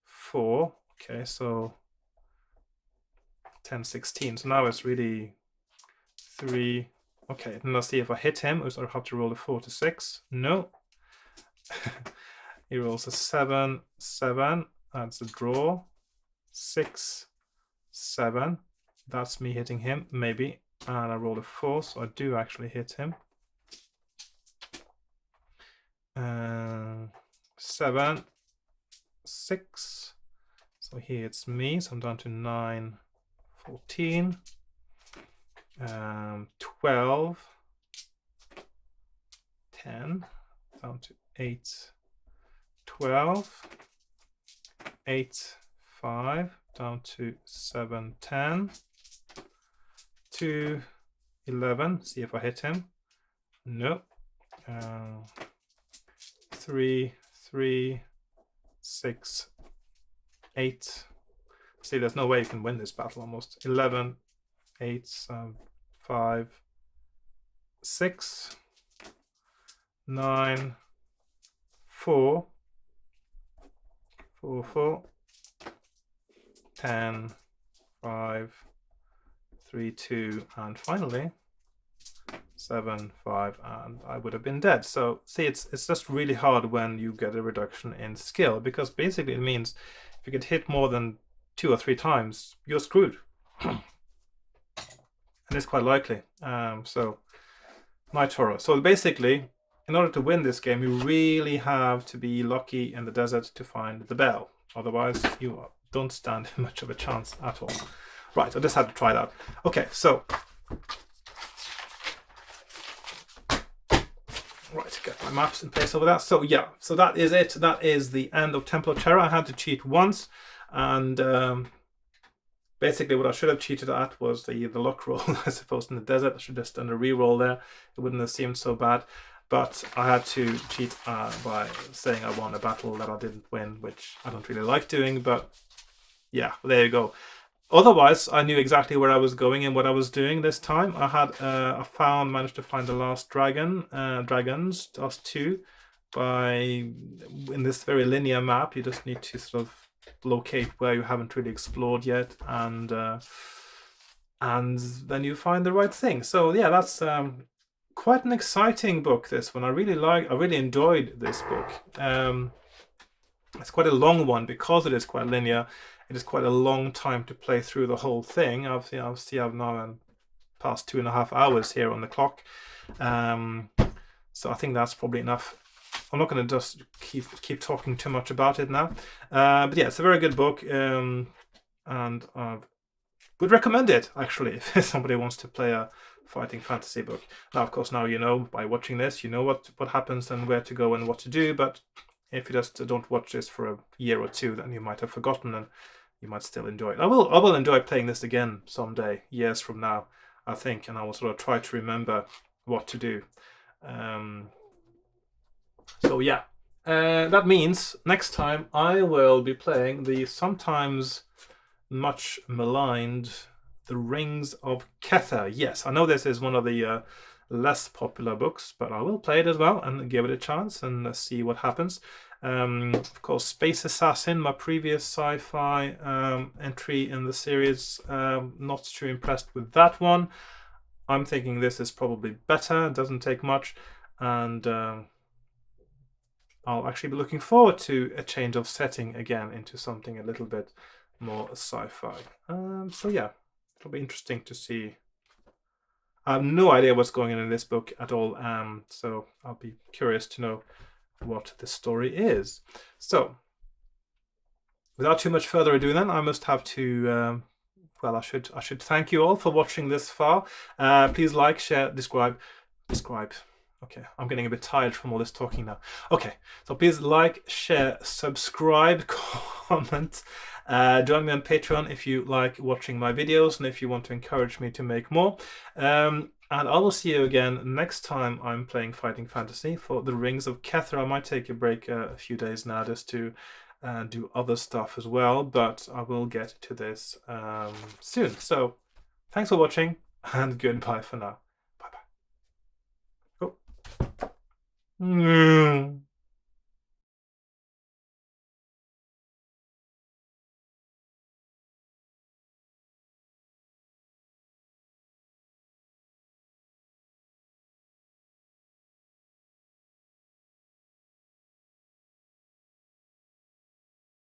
4. Okay, so 10, 16. So now it's really 3. Okay, and let's see if I hit him. I have to roll a 4 to 6. No. He rolls a 7, 7. That's a draw. 6, 7. That's me hitting him, maybe. And I rolled a 4, so I do actually hit him. 7, 6. So he hits me, so I'm down to 9, 14. 12, 10, down to 8, 12, 8, 5, down to 7, 10, 2, 11, see if I hit him. No. 3, 3, 6, 8. See, there's no way you can win this battle almost. 11, 8, 5, 6, 9, 4, 4, 4, 10, 5, 3, 2, and finally 7, 5, and I would have been dead. So see, it's just really hard when you get a reduction in skill, because basically it means if you get hit more than 2 or 3 times, you're screwed. And it's quite likely. So my Toro. So basically, in order to win this game, you really have to be lucky in the desert to find the bell. Otherwise, you don't stand much of a chance at all. Right, I just had to try that. Okay, so right, get my maps in place over that. So yeah, so that is it. That is the end of Temple of Terror. I had to cheat once, and basically what I should have cheated at was the luck roll, I suppose, in the desert. I should have just done a re-roll there. It wouldn't have seemed so bad. But I had to cheat by saying I won a battle that I didn't win, which I don't really like doing, but yeah, there you go. Otherwise, I knew exactly where I was going and what I was doing this time. I had managed to find the last dragons, last 2, in this very linear map. You just need to sort of locate where you haven't really explored yet, and then you find the right thing. So yeah, that's quite an exciting book, this one. I really enjoyed this book. It's quite a long one because it is quite linear. It is quite a long time to play through the whole thing. Obviously I've now past 2.5 hours here on the clock. So I think that's probably enough. I'm not going to just keep talking too much about it now. But yeah, it's a very good book, and I would recommend it, actually, if somebody wants to play a fighting fantasy book. Now, of course, now you know, by watching this, you know what happens and where to go and what to do, but if you just don't watch this for a year or 2, then you might have forgotten, and you might still enjoy it. I will enjoy playing this again someday, years from now, I think, and I will sort of try to remember what to do. So yeah, that means next time I will be playing the sometimes much maligned The Rings of Kether. Yes, I know this is one of the less popular books, but I will play it as well and give it a chance and see what happens. Of course, Space Assassin, my previous sci-fi entry in the series, not too impressed with that one. I'm thinking this is probably better, it doesn't take much, and I'll actually be looking forward to a change of setting again into something a little bit more sci-fi. So yeah, it'll be interesting to see. I have no idea what's going on in this book at all, so I'll be curious to know what the story is. So without too much further ado, then I must have to. Well, I should thank you all for watching this far. Please like, share, subscribe. Okay, I'm getting a bit tired from all this talking now. Okay, so please like, share, subscribe, comment. Join me on Patreon if you like watching my videos and if you want to encourage me to make more. And I will see you again next time I'm playing Fighting Fantasy for the Rings of Kether. I might take a break a few days now just to do other stuff as well, but I will get to this soon. So thanks for watching and goodbye for now. Bye bye. Oh.